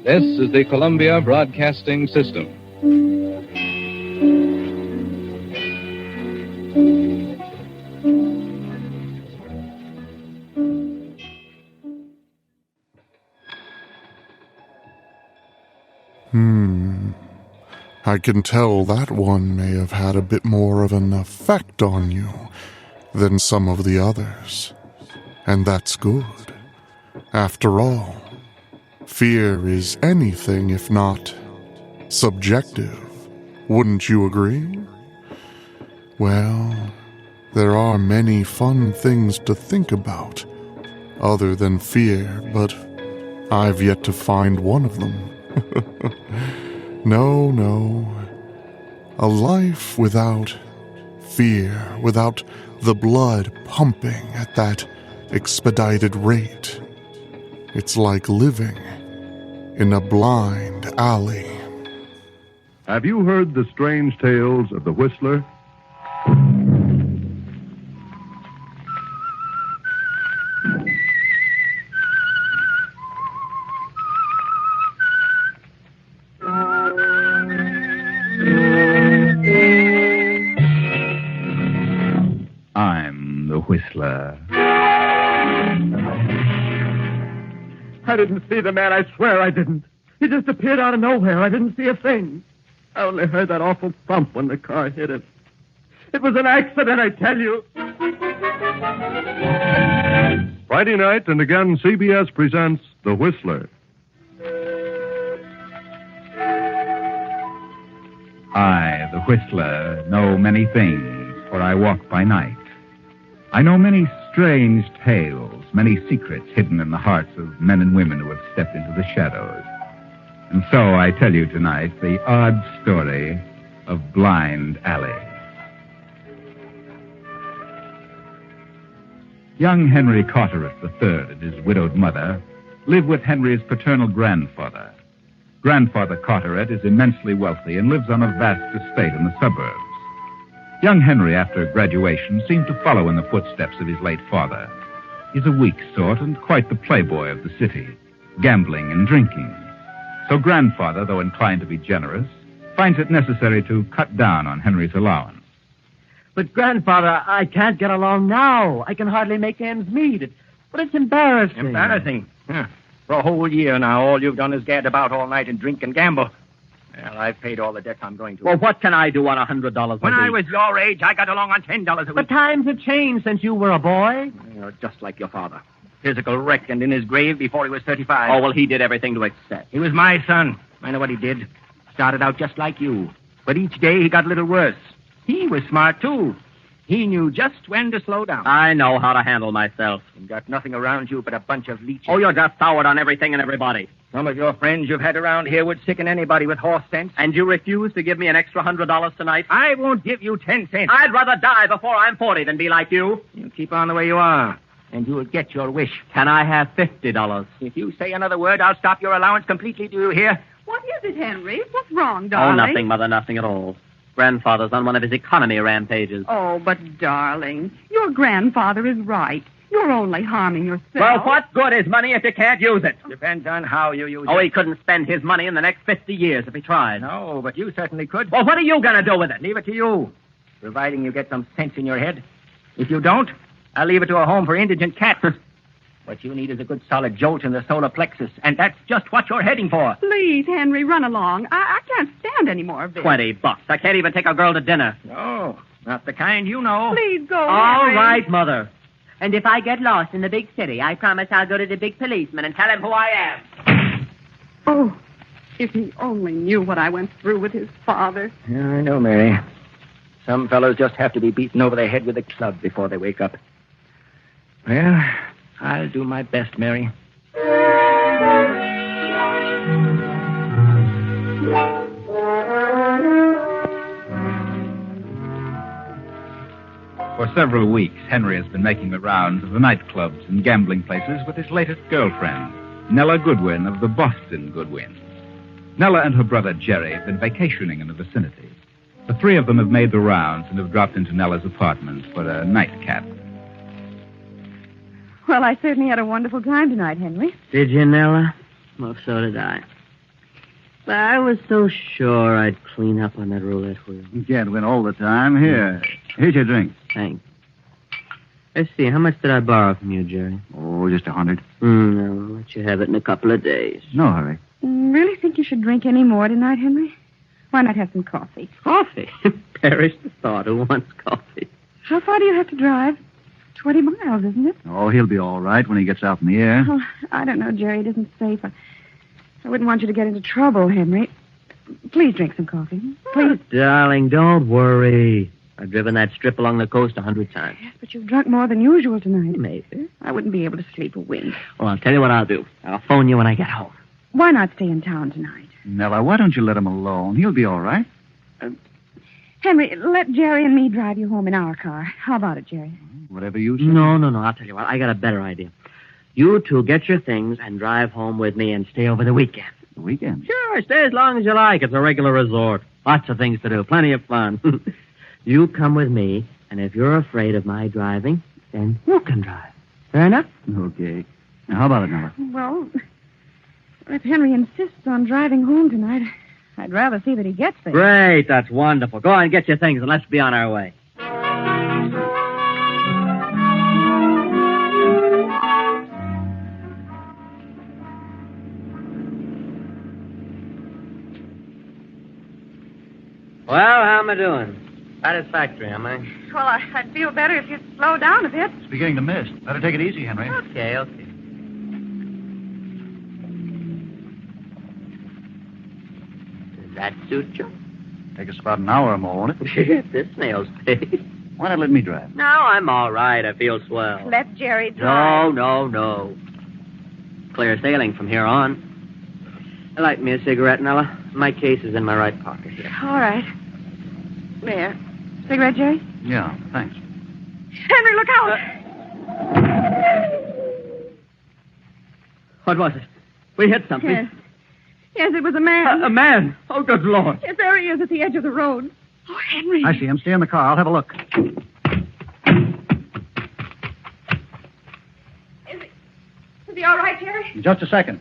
This is the Columbia Broadcasting System. I can tell that one may have had a bit more of an effect on you than some of the others. And that's good. After all, fear is anything if not subjective. Wouldn't you agree? Well, there are many fun things to think about other than fear, but I've yet to find one of them. No. A life without fear, without the blood pumping at that expedited rate. It's like living in a blind alley. Have you heard the strange tales of the Whistler? I'm the Whistler. I didn't see the man. I swear I didn't. He just appeared out of nowhere. I didn't see a thing. I only heard that awful thump when the car hit him. It was an accident, I tell you. Friday night, and again, CBS presents The Whistler. I, the Whistler, know many things, for I walk by night. I know many strange tales, many secrets hidden in the hearts of men and women who have stepped into the shadows. And so I tell you tonight the odd story of Blind Alley. Young Henry Carteret III and his widowed mother live with Henry's paternal grandfather. Grandfather Carteret is immensely wealthy and lives on a vast estate in the suburbs. Young Henry, after graduation, seemed to follow in the footsteps of his late father. He's a weak sort and quite the playboy of the city, gambling and drinking. So grandfather, though inclined to be generous, finds it necessary to cut down on Henry's allowance. But, Grandfather, I can't get along now. I can hardly make ends meet. But it's embarrassing. Embarrassing? Huh. For a whole year now, all you've done is gad about all night and drink and gamble. Well, I've paid all the debts I'm going to. Well, what can I do on $100 a week? When I was your age, I got along on $10 a week. But times have changed since you were a boy. You're just like your father. Physical wreck and in his grave before he was 35. Oh, well, he did everything to excess. He was my son. I know what he did. Started out just like you. But each day he got a little worse. He was smart, too. He knew just when to slow down. I know how to handle myself. You've got nothing around you but a bunch of leeches. Oh, you're just soured on everything and everybody. Some of your friends you've had around here would sicken anybody with horse sense. And you refuse to give me an extra $100 tonight? I won't give you 10 cents. I'd rather die before I'm 40 than be like you. You keep on the way you are, and you'll get your wish. Can I have $50? If you say another word, I'll stop your allowance completely. Do you hear? What is it, Henry? What's wrong, darling? Oh, nothing, Mother, nothing at all. Grandfather's on one of his economy rampages. Oh, but, darling, your grandfather is right. You're only harming yourself. Well, what good is money if you can't use it? Depends on how you use it. Oh, he couldn't spend his money in the next 50 years if he tried. No, but you certainly could. Well, what are you going to do with it? Leave it to you, providing you get some sense in your head. If you don't, I'll leave it to a home for indigent cats. What you need is a good solid jolt in the solar plexus, and that's just what you're heading for. Please, Henry, run along. I can't stand any more of this. $20. I can't even take a girl to dinner. No, not the kind you know. Please go, All Henry. right, Mother. And if I get lost in the big city, I promise I'll go to the big policeman and tell him who I am. Oh, if he only knew what I went through with his father. Yeah, I know, Mary. Some fellows just have to be beaten over the head with a club before they wake up. Well, I'll do my best, Mary. For several weeks, Henry has been making the rounds of the nightclubs and gambling places with his latest girlfriend, Nella Goodwin of the Boston Goodwins. Nella and her brother Jerry have been vacationing in the vicinity. The three of them have made the rounds and have dropped into Nella's apartment for a nightcap. Well, I certainly had a wonderful time tonight, Henry. Did you, Nella? Well, so did I. But I was so sure I'd clean up on that roulette wheel. You can't win all the time. Here. Here's your drink. Thanks. Let's see, how much did I borrow from you, Jerry? Oh, just 100. No, I'll let you have it in a couple of days. No hurry. Really think you should drink any more tonight, Henry? Why not have some coffee? Coffee? Perish the thought. Who wants coffee? How far do you have to drive? 20 miles, isn't it? Oh, he'll be all right when he gets out in the air. Oh, I don't know, Jerry. It isn't safe. I wouldn't want you to get into trouble, Henry. Please drink some coffee. Please. Oh, darling, don't worry. I've driven that strip along the coast 100 times. Yes, but you've drunk more than usual tonight. Maybe. I wouldn't be able to sleep a wink. Well, I'll tell you what I'll do. I'll phone you when I get home. Why not stay in town tonight? Nella, why don't you let him alone? He'll be all right. Henry, let Jerry and me drive you home in our car. How about it, Jerry? Whatever you say. No. I'll tell you what. I got a better idea. You two get your things and drive home with me and stay over the weekend. The weekend? Sure, stay as long as you like. It's a regular resort. Lots of things to do. Plenty of fun. You come with me, and if you're afraid of my driving, then you can drive. Fair enough? Okay. Now, how about it, Nella? Well, if Henry insists on driving home tonight, I'd rather see that he gets there. Great. That's wonderful. Go on and get your things, and let's be on our way. Well, how am I doing? Satisfactory, am I? Well, I'd feel better if you'd slow down a bit. It's beginning to mist. Better take it easy, Henry. Okay. Does that suit you? Take us about an hour or more, won't it? This snail's paid. Why not let me drive? No, I'm all right. I feel swell. Let Jerry drive. No. Clear sailing from here on. Light me a cigarette, Nella. My case is in my right pocket here. All right. There. Cigarette, Jerry? Yeah, thanks. Henry, look out! What was it? We hit something. Yes, it was a man. A man? Oh, good Lord. Yes, there he is at the edge of the road. Oh, Henry. I see him. Stay in the car. I'll have a look. Is he all right, Jerry? In just a second.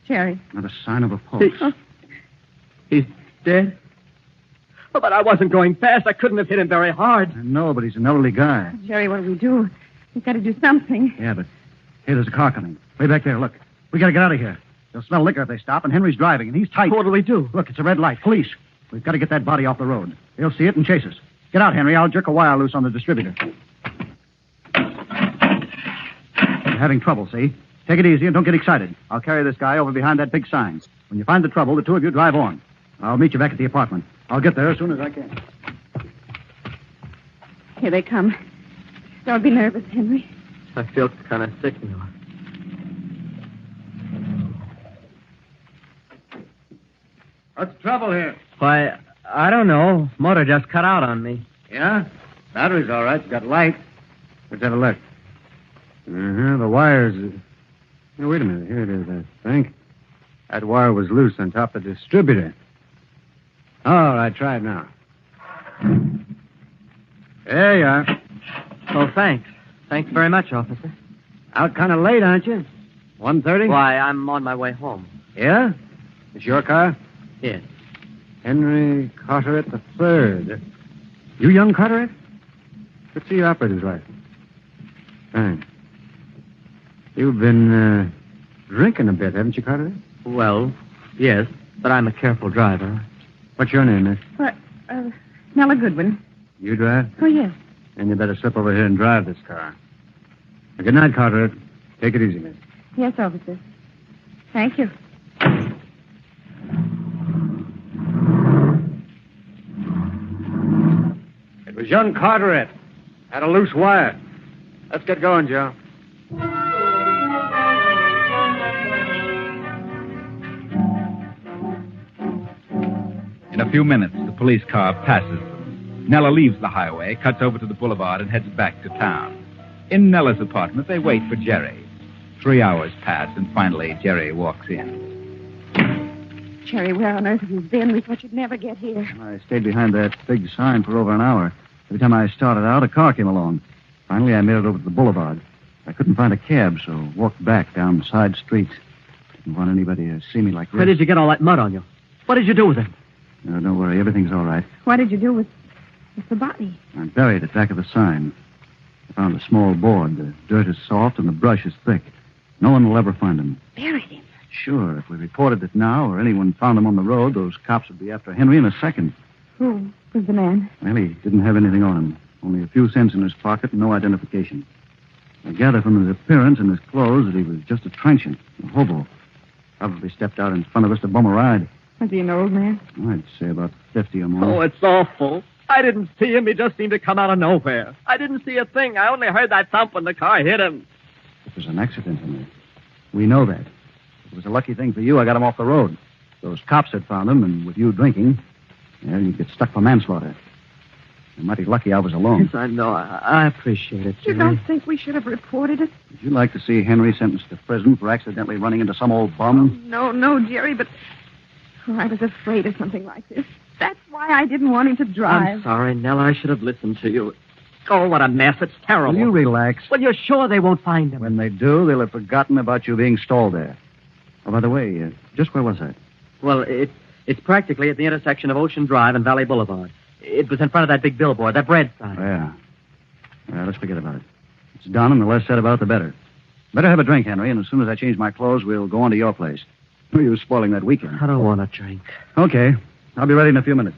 Jerry. Not a sign of a pulse. He's dead? Oh, but I wasn't going fast. I couldn't have hit him very hard. I know, but he's an elderly guy. Jerry, what do we do? We've got to do something. Yeah, but hey, there's a car coming. Way back there, look. We got to get out of here. They'll smell liquor if they stop, and Henry's driving, and he's tight. What do we do? Look, it's a red light. Police. We've got to get that body off the road. They'll see it and chase us. Get out, Henry. I'll jerk a wire loose on the distributor. We're having trouble, see? Take it easy and don't get excited. I'll carry this guy over behind that big sign. When you find the trouble, the two of you drive on. I'll meet you back at the apartment. I'll get there as soon as I can. Here they come. Don't be nervous, Henry. I feel kind of sick now. What's the trouble here? Why, I don't know. Motor just cut out on me. Yeah? Battery's all right. It's got light. Let's have a look. The wires... Now, wait a minute. Here it is, I think. That wire was loose on top of the distributor. All right, try it now. There you are. Oh, thanks. Thanks very much, officer. Out kind of late, aren't you? 1:30? Why, I'm on my way home. Yeah? It's your car? Yes. Henry Carteret III. You young Carteret? Let's see your operator's license. Thanks. You've been drinking a bit, haven't you, Carteret? Well, yes, but I'm a careful driver. What's your name, miss? What? Nella Goodwin. You drive? Oh, yes. Then you better slip over here and drive this car. Well, good night, Carteret. Take it easy, miss. Yes, officer. Thank you. It was young Carteret. Had a loose wire. Let's get going, Joe. In a few minutes, the police car passes them. Nella leaves the highway, cuts over to the boulevard, and heads back to town. In Nella's apartment, they wait for Jerry. 3 hours pass, and finally, Jerry walks in. Jerry, where on earth have you been? We thought you'd never get here. I stayed behind that big sign for over an hour. Every time I started out, a car came along. Finally, I made it over to the boulevard. I couldn't find a cab, so walked back down the side streets. Didn't want anybody to see me like this. Where did you get all that mud on you? What did you do with it? No, don't worry. Everything's all right. What did you do with the body? I buried it back of the sign. I found a small board. The dirt is soft and the brush is thick. No one will ever find him. Buried him? Sure. If we reported it now or anyone found him on the road, those cops would be after Henry in a second. Who was the man? Well, he didn't have anything on him. Only a few cents in his pocket and no identification. I gather from his appearance and his clothes that he was just a transient, a hobo. Probably stepped out in front of us to bum a ride. Was he an old man? I'd say about 50 or more. Oh, it's awful. I didn't see him. He just seemed to come out of nowhere. I didn't see a thing. I only heard that thump when the car hit him. It was an accident, Henry. We know that. It was a lucky thing for you I got him off the road. Those cops had found him, and with you drinking, you'd get stuck for manslaughter. You're mighty lucky I was alone. Yes, I know. I appreciate it, You Jerry. don't think we should have reported it? Would you like to see Henry sentenced to prison for accidentally running into some old bum? No, Jerry, but I was afraid of something like this. That's why I didn't want him to drive. I'm sorry, Nella. I should have listened to you. Oh, what a mess. It's terrible. Will you relax? Well, you're sure they won't find him? When they do, they'll have forgotten about you being stalled there. Oh, by the way, just where was that? Well, it's practically at the intersection of Ocean Drive and Valley Boulevard. It was in front of that big billboard, that bread sign. Yeah. All right, let's forget about it. It's done, and the less said about it, the better. Better have a drink, Henry, and as soon as I change my clothes, we'll go on to your place. You're spoiling that weekend. I don't want a drink. Okay. I'll be ready in a few minutes.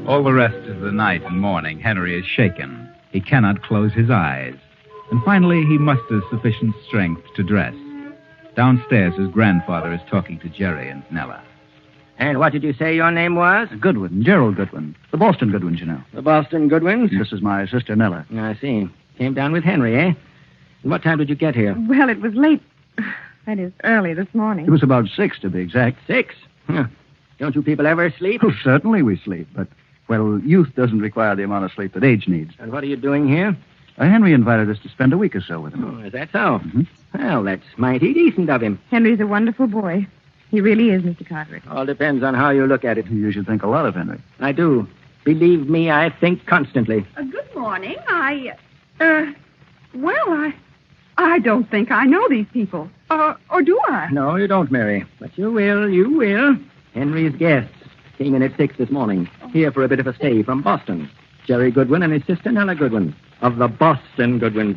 All the rest of the night and morning, Henry is shaken. He cannot close his eyes. And finally, he musters sufficient strength to dress. Downstairs, his grandfather is talking to Jerry and Nella. And what did you say your name was? Goodwin, Gerald Goodwin. The Boston Goodwins, you know. The Boston Goodwins? This is my sister, Nella. I see. Came down with Henry, eh? And what time did you get here? Well, it was late. That is, early this morning. It was about 6, to be exact. 6? Huh. Don't you people ever sleep? Oh, certainly we sleep, but, well, youth doesn't require the amount of sleep that age needs. And what are you doing here? Henry invited us to spend a week or so with him. Oh, is that so? Mm-hmm. Well, that's mighty decent of him. Henry's a wonderful boy. He really is, Mr. Cartwright. All depends on how you look at it. You should think a lot of Henry. I do. Believe me, I think constantly. Good morning. I don't think I know these people. Or do I? No, you don't, Mary. But you will. Henry's guests came in at 6 this morning, here for a bit of a stay from Boston. Jerry Goodwin and his sister Nella Goodwin, of the Boston Goodwins.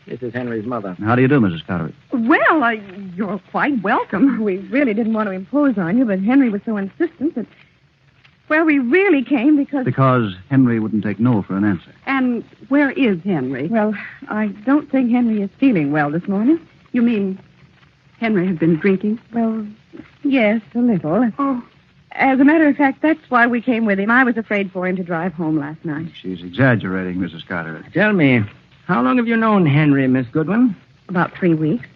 This is Henry's mother. How do you do, Mrs. Cartwright? Well, you're quite welcome. We really didn't want to impose on you, but Henry was so insistent that... Well, we really came because... Because Henry wouldn't take no for an answer. And where is Henry? Well, I don't think Henry is feeling well this morning. You mean Henry has been drinking? Well, yes, a little. Oh, as a matter of fact, that's why we came with him. I was afraid for him to drive home last night. She's exaggerating, Mrs. Cartwright. Tell me, how long have you known Henry, Miss Goodwin? About 3 weeks.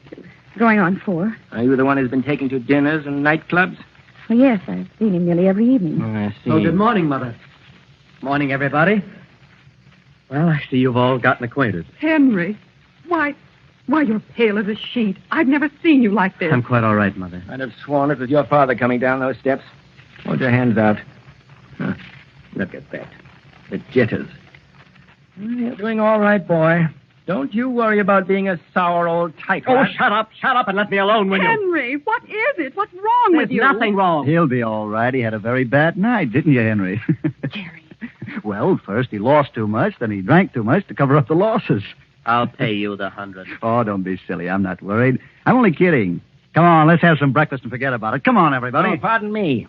Going on 4. Are you the one who's been taken to dinners and nightclubs? Well, yes, I've seen him nearly every evening. Oh, I see. Oh, good morning, Mother. Morning, everybody. Well, I see you've all gotten acquainted. Henry, why, you're pale as a sheet. I've never seen you like this. I'm quite all right, Mother. I'd have sworn it was your father coming down those steps. Hold your hands out. Huh. Look at that. The jitters. Well, you're doing all right, boy. Don't you worry about being a sour old tightwad. Oh, shut up, and let me alone, will you? Henry, what is it? What's wrong with you? There's nothing wrong. He'll be all right. He had a very bad night, didn't you, Henry? Jerry. Well, first he lost too much, then he drank too much to cover up the losses. I'll pay you the 100. Oh, don't be silly. I'm not worried. I'm only kidding. Come on, let's have some breakfast and forget about it. Come on, everybody. Oh, pardon me.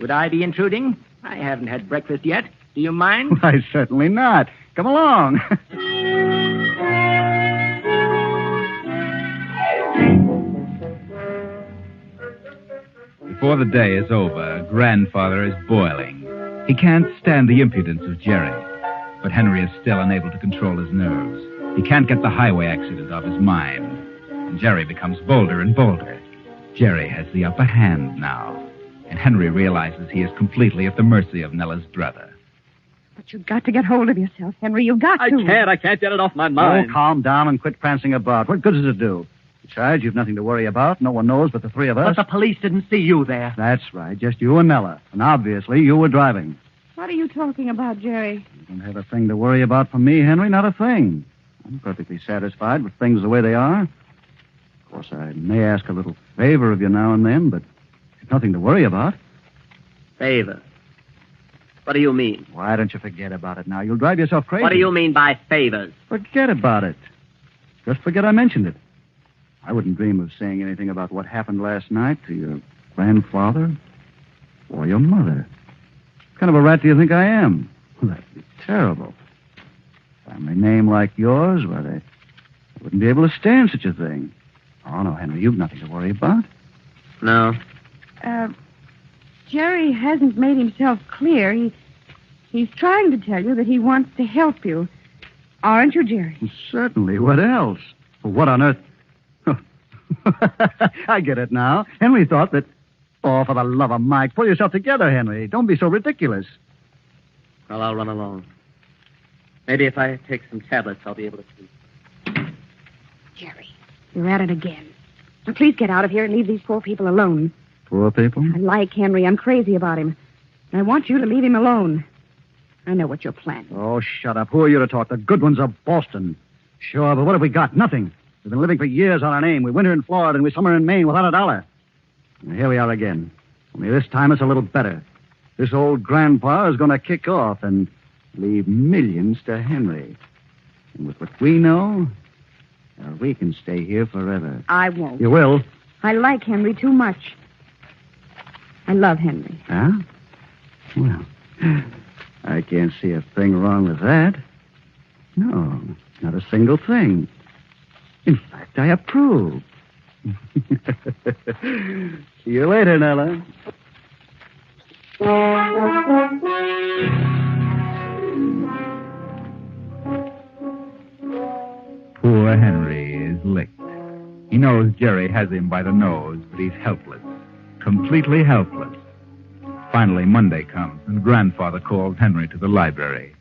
Would I be intruding? I haven't had breakfast yet. Do you mind? Why, certainly not. Come along. Before the day is over, Grandfather is boiling. He can't stand the impudence of Jerry, but Henry is still unable to control his nerves. He can't get the highway accident off his mind, and Jerry becomes bolder and bolder. Jerry has the upper hand now, and Henry realizes he is completely at the mercy of Nella's brother. But you've got to get hold of yourself, Henry. You've got to. I can't get it off my mind. Oh, calm down and quit prancing about. What good does it do? Besides, you've nothing to worry about. No one knows but the three of us. But the police didn't see you there. That's right. Just you and Nella. And obviously, you were driving. What are you talking about, Jerry? You don't have a thing to worry about from me, Henry. Not a thing. I'm perfectly satisfied with things the way they are. Of course, I may ask a little favor of you now and then, but it's nothing to worry about. Favor? What do you mean? Why don't you forget about it now? You'll drive yourself crazy. What do you mean by favors? Forget about it. Just forget I mentioned it. I wouldn't dream of saying anything about what happened last night to your grandfather or your mother. What kind of a rat do you think I am? Well, that'd be terrible. Family name like yours, why, they wouldn't be able to stand such a thing. Oh, no, Henry, you've nothing to worry about. No. Jerry hasn't made himself clear. He's trying to tell you that he wants to help you. Aren't you, Jerry? Well, certainly. What else? Well, what on earth? I get it now. Henry thought that... Oh, for the love of Mike, pull yourself together, Henry. Don't be so ridiculous. Well, I'll run along. Maybe if I take some tablets, I'll be able to sleep. Jerry, you're at it again. Now, please get out of here and leave these poor people alone. Poor people? I like Henry. I'm crazy about him. And I want you to leave him alone. I know what you're planning. Oh, shut up. Who are you to talk? The good ones of Boston. Sure, but what have we got? Nothing. We've been living for years on our name. We winter in Florida and we summer in Maine without a dollar. And here we are again. Only this time it's a little better. This old grandpa is going to kick off and leave millions to Henry. And with what we know, well, we can stay here forever. I won't. You will? I like Henry too much. I love Henry. Huh? Well, I can't see a thing wrong with that. No, not a single thing. In fact, I approve. See you later, Nella. Poor Henry is licked. He knows Jerry has him by the nose, but he's helpless. Completely helpless. Finally, Monday comes, and Grandfather calls Henry to the library.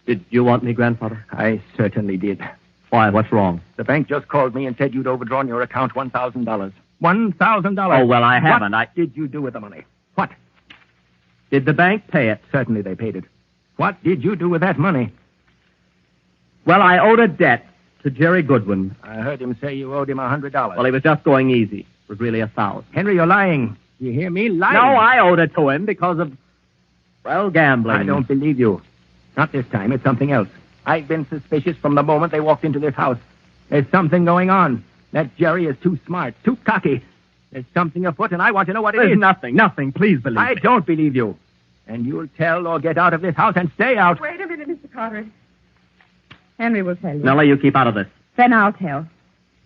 Did you want me, Grandfather? I certainly did. Why? What's wrong? The bank just called me and said you'd overdrawn your account $1,000. $1,000. Oh, well, I haven't. What did you do with the money? What? Did the bank pay it? Certainly they paid it. What did you do with that money? Well, I owed a debt to Jerry Goodwin. I heard him say you owed him $100. Well, he was just going easy. It was really $1,000. Henry, you're lying. You hear me? Lying. No, I owed it to him because of, well, gambling. I don't believe you. Not this time. It's something else. I've been suspicious from the moment they walked into this house. There's something going on. That Jerry is too smart, too cocky. There's something afoot, and I want to know what it is. There's nothing. Please believe me. I don't believe you. And you'll tell or get out of this house and stay out. Wait a minute, Mr. Carteret. Henry will tell you. Nella, you keep out of this. Then I'll tell.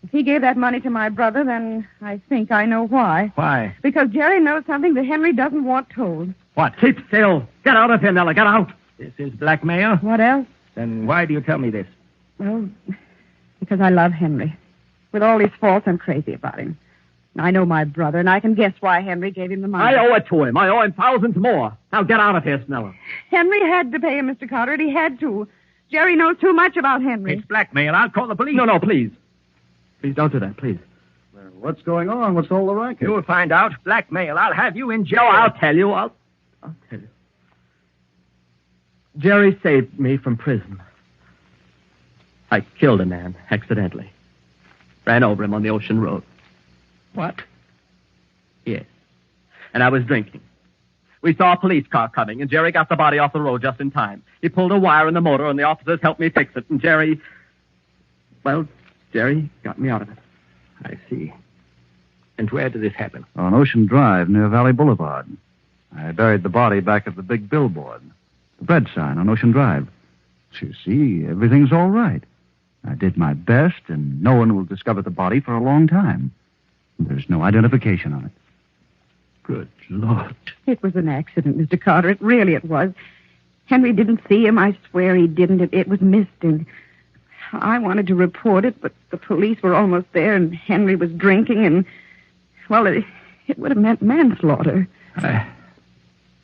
If he gave that money to my brother, then I think I know why. Why? Because Jerry knows something that Henry doesn't want told. What? Keep still. Get out of here, Nella. Get out. This is blackmail? What else? Then why do you tell me this? Well, because I love Henry. With all his faults, I'm crazy about him. I know my brother, and I can guess why Henry gave him the money. I owe it to him. I owe him thousands more. Now get out of here, Snella. Henry had to pay him, Mr. Carteret. He had to. Jerry knows too much about Henry. It's blackmail. I'll call the police. No, please. Please don't do that, please. What's going on? What's all the racket? You'll find out. Blackmail. I'll have you in jail. No, I'll tell you. I'll tell you. Jerry saved me from prison. I killed a man accidentally. Ran over him on the ocean road. What? Yes. And I was drinking. We saw a police car coming, and Jerry got the body off the road just in time. He pulled a wire in the motor, and the officers helped me fix it. And Jerry got me out of it. I see. And where did this happen? On Ocean Drive near Valley Boulevard. I buried the body back of the big billboard. The bread sign on Ocean Drive. So you see, everything's all right. I did my best, and no one will discover the body for a long time. There's no identification on it. Good Lord. It was an accident, Mr. Carteret. Really it was. Henry didn't see him. I swear he didn't. It was missed, and I wanted to report it, but the police were almost there, and Henry was drinking, and, well, it would have meant manslaughter.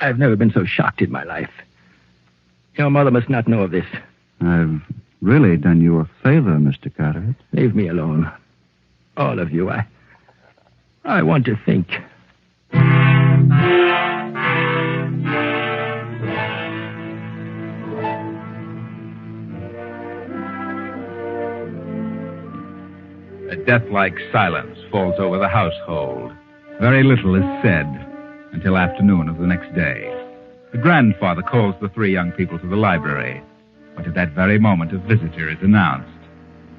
I've never been so shocked in my life. Your mother must not know of this. I've really done you a favor, Mr. Carteret. Leave me alone. All of you. I want to think. A death-like silence falls over the household. Very little is said until afternoon of the next day. The grandfather calls the three young people to the library, but at that very moment a visitor is announced.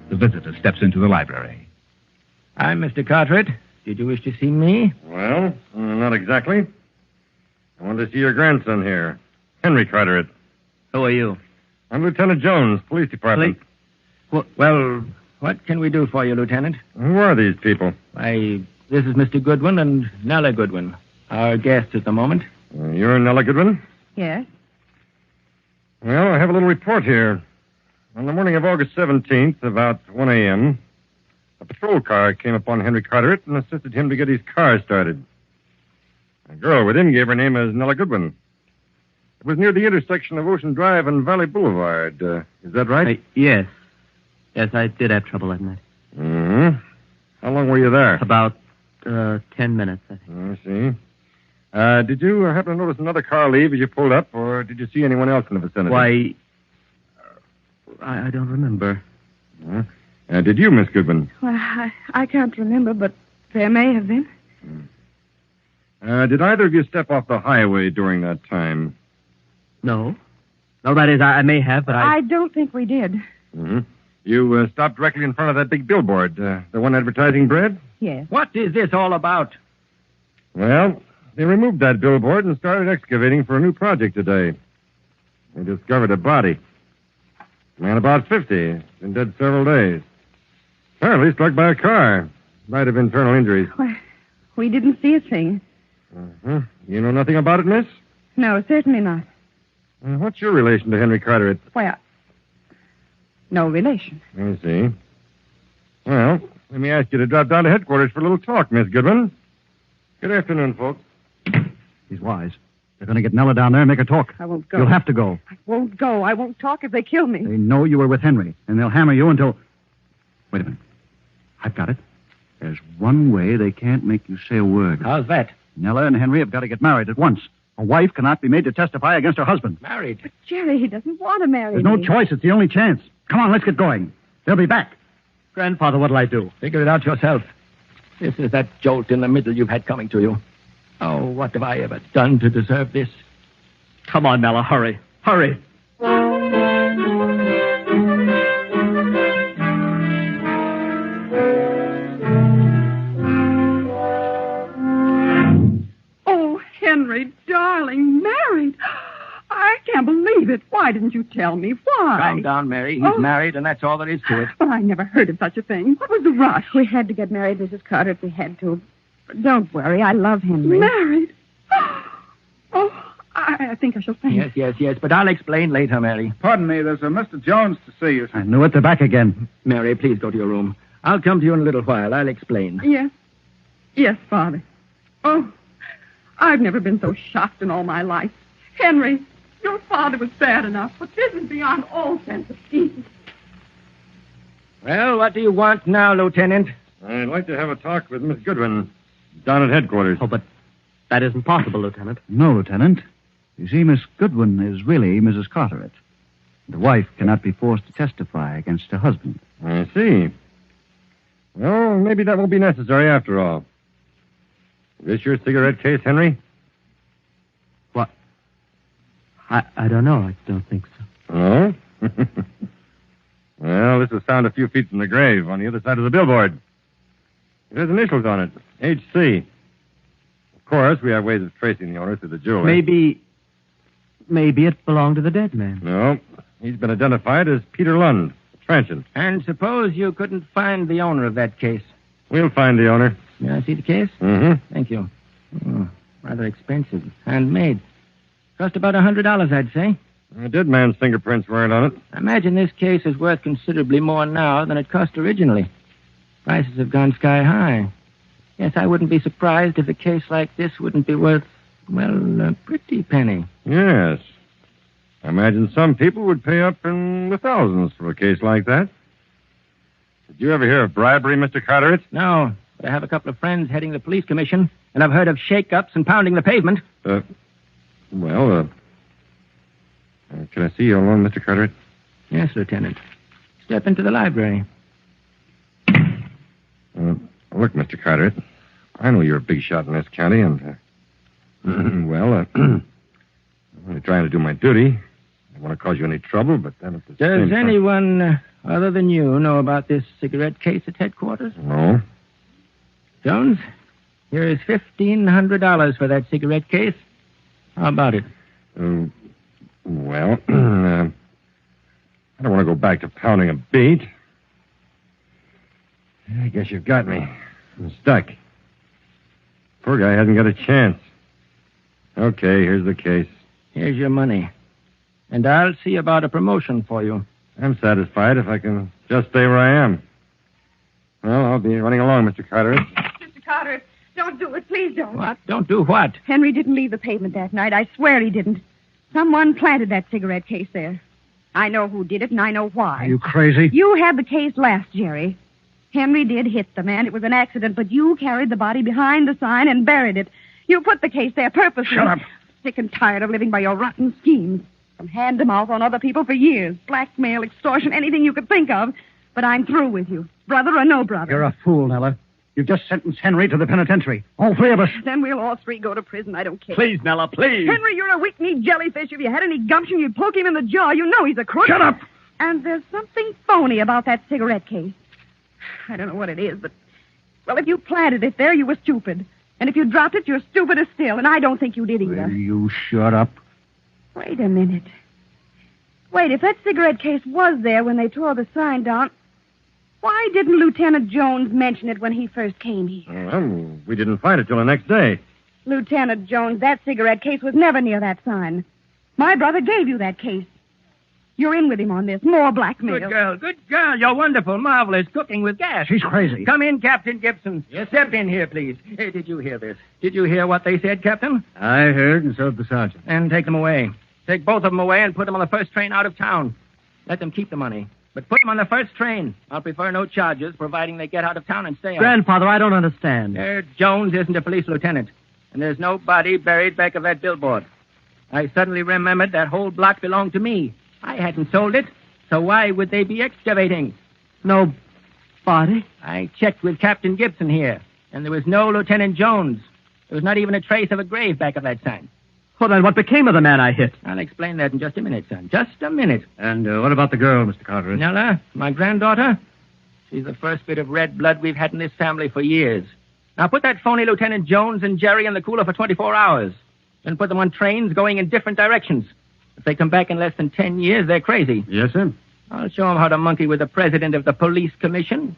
The visitor steps into the library. I'm Mr. Carteret. Did you wish to see me? Well, not exactly. I want to see your grandson here, Henry Carteret. Who are you? I'm Lieutenant Jones, Police Department. Well, what can we do for you, Lieutenant? Who are these people? Why, this is Mr. Goodwin and Nella Goodwin, our guests at the moment. You're Nella Goodwin? Yes. Well, I have a little report here. On the morning of August 17th, about 1 a.m., A patrol car came upon Henry Carteret and assisted him to get his car started. A girl with him gave her name as Nella Goodwin. It was near the intersection of Ocean Drive and Valley Boulevard. Is that right? Yes. Yes, I did have trouble that night. Mm-hmm. How long were you there? About 10 minutes, I think. I see. Did you happen to notice another car leave as you pulled up, or did you see anyone else in the vicinity? Why, I don't remember. Did you, Miss Goodwin? Well, I can't remember, but there may have been. Did either of you step off the highway during that time? No. No, that is, I may have, but I don't think we did. Mm-hmm. You stopped directly in front of that big billboard, the one advertising bread? Yes. What is this all about? Well, they removed that billboard and started excavating for a new project today. They discovered a body. A man about 50, been dead several days. Apparently struck by a car. Might have internal injuries. Well, we didn't see a thing. Uh-huh. You know nothing about it, miss? No, certainly not. What's your relation to Henry Carteret? Well, no relation. I see. Well, let me ask you to drop down to headquarters for a little talk, Miss Goodwin. Good afternoon, folks. He's wise. They're going to get Nella down there and make her talk. I won't go. You'll have to go. I won't go. I won't talk if they kill me. They know you were with Henry, and they'll hammer you until... Wait a minute. I've got it. There's one way they can't make you say a word. How's that? Nella and Henry have got to get married at once. A wife cannot be made to testify against her husband. Married? But Jerry, he doesn't want to marry There's me. no choice. It's the only chance. Come on, let's get going. They'll be back. Grandfather, what'll I do? Figure it out yourself. This is that jolt in the middle you've had coming to you. Oh, what have I ever done to deserve this? Come on, Nella, hurry. Hurry. Oh, Henry, darling, married. I can't believe it. Why didn't you tell me? Why? Calm down, Mary. He's married, and that's all there is to it. Well, I never heard of such a thing. What was the rush? We had to get married, Mrs. Carter, if we had to. But don't worry, I love Henry. Married? Oh, I think I shall faint. Yes, but I'll explain later, Mary. Pardon me, there's a Mr. Jones to see you. I knew it. They're back again. Mary, please go to your room. I'll come to you in a little while. I'll explain. Yes. Yes, Father. Oh, I've never been so shocked in all my life. Henry, your father was bad enough, but this is beyond all sense of decency. Well, what do you want now, Lieutenant? I'd like to have a talk with Miss Goodwin down at headquarters. Oh, but that isn't possible, Lieutenant. No, Lieutenant. You see, Miss Goodwin is really Mrs. Carteret. The wife cannot be forced to testify against her husband. I see. Well, maybe that won't be necessary after all. Is this your cigarette case, Henry? What? I don't know. I don't think so. Oh? Well, this was found a few feet from the grave on the other side of the billboard. There's initials on it. H.C. Of course, we have ways of tracing the owner through the jewelry. Maybe it belonged to the dead man. No. He's been identified as Peter Lund, a transient. And suppose you couldn't find the owner of that case. We'll find the owner. May I see the case? Mm-hmm. Thank you. Oh, rather expensive. Handmade. Cost about $100, I'd say. The dead man's fingerprints weren't on it. I imagine this case is worth considerably more now than it cost originally. Prices have gone sky high. Yes, I wouldn't be surprised if a case like this wouldn't be worth, well, a pretty penny. Yes. I imagine some people would pay up in the thousands for a case like that. Did you ever hear of bribery, Mr. Carteret? No, but I have a couple of friends heading the police commission, and I've heard of shake-ups and pounding the pavement. Can I see you alone, Mr. Carteret? Yes, Lieutenant. Step into the library. Look, Mr. Carteret, I know you're a big shot in this county, and, I'm only trying to do my duty. I don't want to cause you any trouble, but then at the same Does time... anyone other than you know about this cigarette case at headquarters? No. Jones, here is $1,500 for that cigarette case. How about it? I don't want to go back to pounding a beat. I guess you've got me. I'm stuck. Poor guy hasn't got a chance. Okay, here's the case. Here's your money. And I'll see about a promotion for you. I'm satisfied if I can just stay where I am. Well, I'll be running along, Mr. Carteret. Mr. Carter, don't do it. Please don't. What? Don't do what? Henry didn't leave the pavement that night. I swear he didn't. Someone planted that cigarette case there. I know who did it, and I know why. Are you crazy? You had the case last, Jerry. Henry did hit the man. It was an accident, but you carried the body behind the sign and buried it. You put the case there purposely. Shut up. Sick and tired of living by your rotten schemes. From hand to mouth on other people for years. Blackmail, extortion, anything you could think of. But I'm through with you. Brother or no brother. You're a fool, Nella. You've just sentenced Henry to the penitentiary. All three of us. Then we'll all three go to prison. I don't care. Please, Nella, please. Henry, you're a weak-kneed jellyfish. If you had any gumption, you'd poke him in the jaw. You know he's a crook. Shut up! And there's something phony about that cigarette case. I don't know what it is, but... Well, if you planted it there, you were stupid. And if you dropped it, you're stupider still. And I don't think you did either. Will you shut up? Wait a minute. Wait, if that cigarette case was there when they tore the sign down... Why didn't Lieutenant Jones mention it when he first came here? Well, we didn't find it till the next day. Lieutenant Jones, that cigarette case was never near that sign. My brother gave you that case. You're in with him on this. More blackmail. Good girl, good girl. You're wonderful, marvelous, cooking with gas. She's crazy. Come in, Captain Gibson. Yes, step in here, please. Hey, did you hear this? Did you hear what they said, Captain? I heard, and so did the sergeant. And take them away. Take both of them away and put them on the first train out of town. Let them keep the money. But put them on the first train. I'll prefer no charges, providing they get out of town and stay out. Grandfather, I don't understand. Jones isn't a police lieutenant. And there's no body buried back of that billboard. I suddenly remembered that whole block belonged to me. I hadn't sold it, so why would they be excavating? No body? I checked with Captain Gibson here, and there was no Lieutenant Jones. There was not even a trace of a grave back of that sign. Well, then what became of the man I hit? I'll explain that in just a minute, son. Just a minute. And what about the girl, Mr. Carteret? Nella, my granddaughter? She's the first bit of red blood we've had in this family for years. Now put that phony Lieutenant Jones and Jerry in the cooler for 24 hours. Then put them on trains going in different directions. If they come back in less than 10 years, they're crazy. Yes, sir. I'll show them how to monkey with the president of the police commission.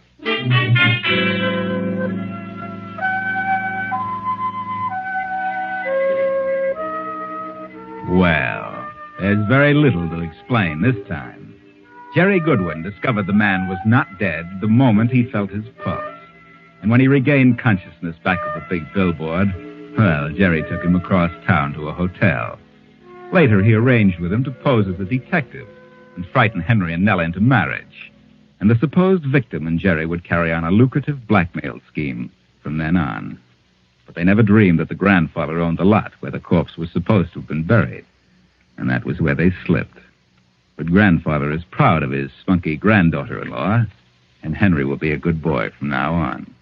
Well, there's very little to explain this time. Jerry Goodwin discovered the man was not dead the moment he felt his pulse. And when he regained consciousness back of the big billboard, well, Jerry took him across town to a hotel. Later, he arranged with him to pose as a detective and frighten Henry and Nella into marriage. And the supposed victim and Jerry would carry on a lucrative blackmail scheme from then on. But they never dreamed that the grandfather owned the lot where the corpse was supposed to have been buried. And that was where they slipped. But grandfather is proud of his spunky granddaughter-in-law, and Henry will be a good boy from now on.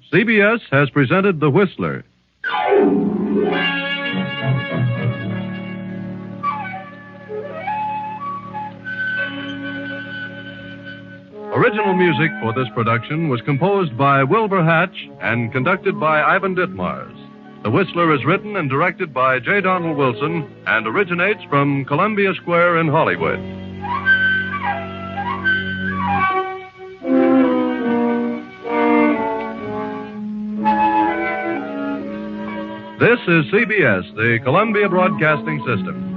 CBS has presented The Whistler. Original music for this production was composed by Wilbur Hatch and conducted by Ivan Ditmars. The Whistler is written and directed by J. Donald Wilson and originates from Columbia Square in Hollywood. This is CBS, the Columbia Broadcasting System.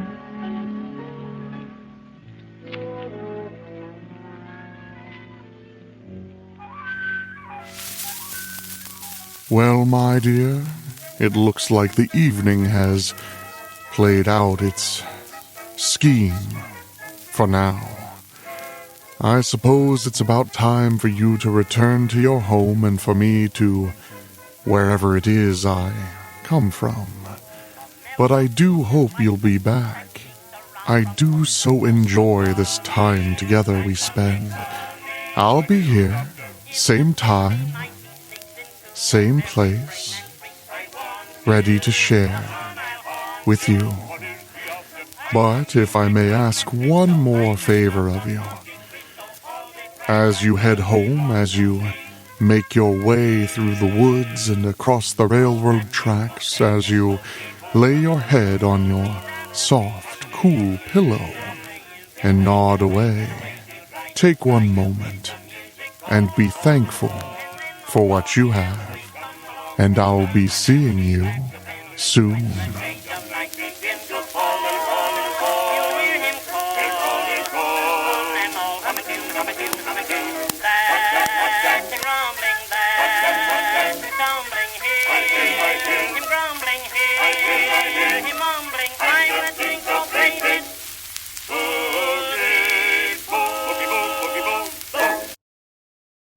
Well, my dear, it looks like the evening has played out its scheme for now. I suppose it's about time for you to return to your home and for me to wherever it is I come from. But I do hope you'll be back. I do so enjoy this time together we spend. I'll be here, same time, same place, ready to share with you. But if I may ask one more favor of you, as you head home, as you make your way through the woods and across the railroad tracks, as you lay your head on your soft, cool pillow and nod away. Take one moment and be thankful for what you have, and I'll be seeing you soon.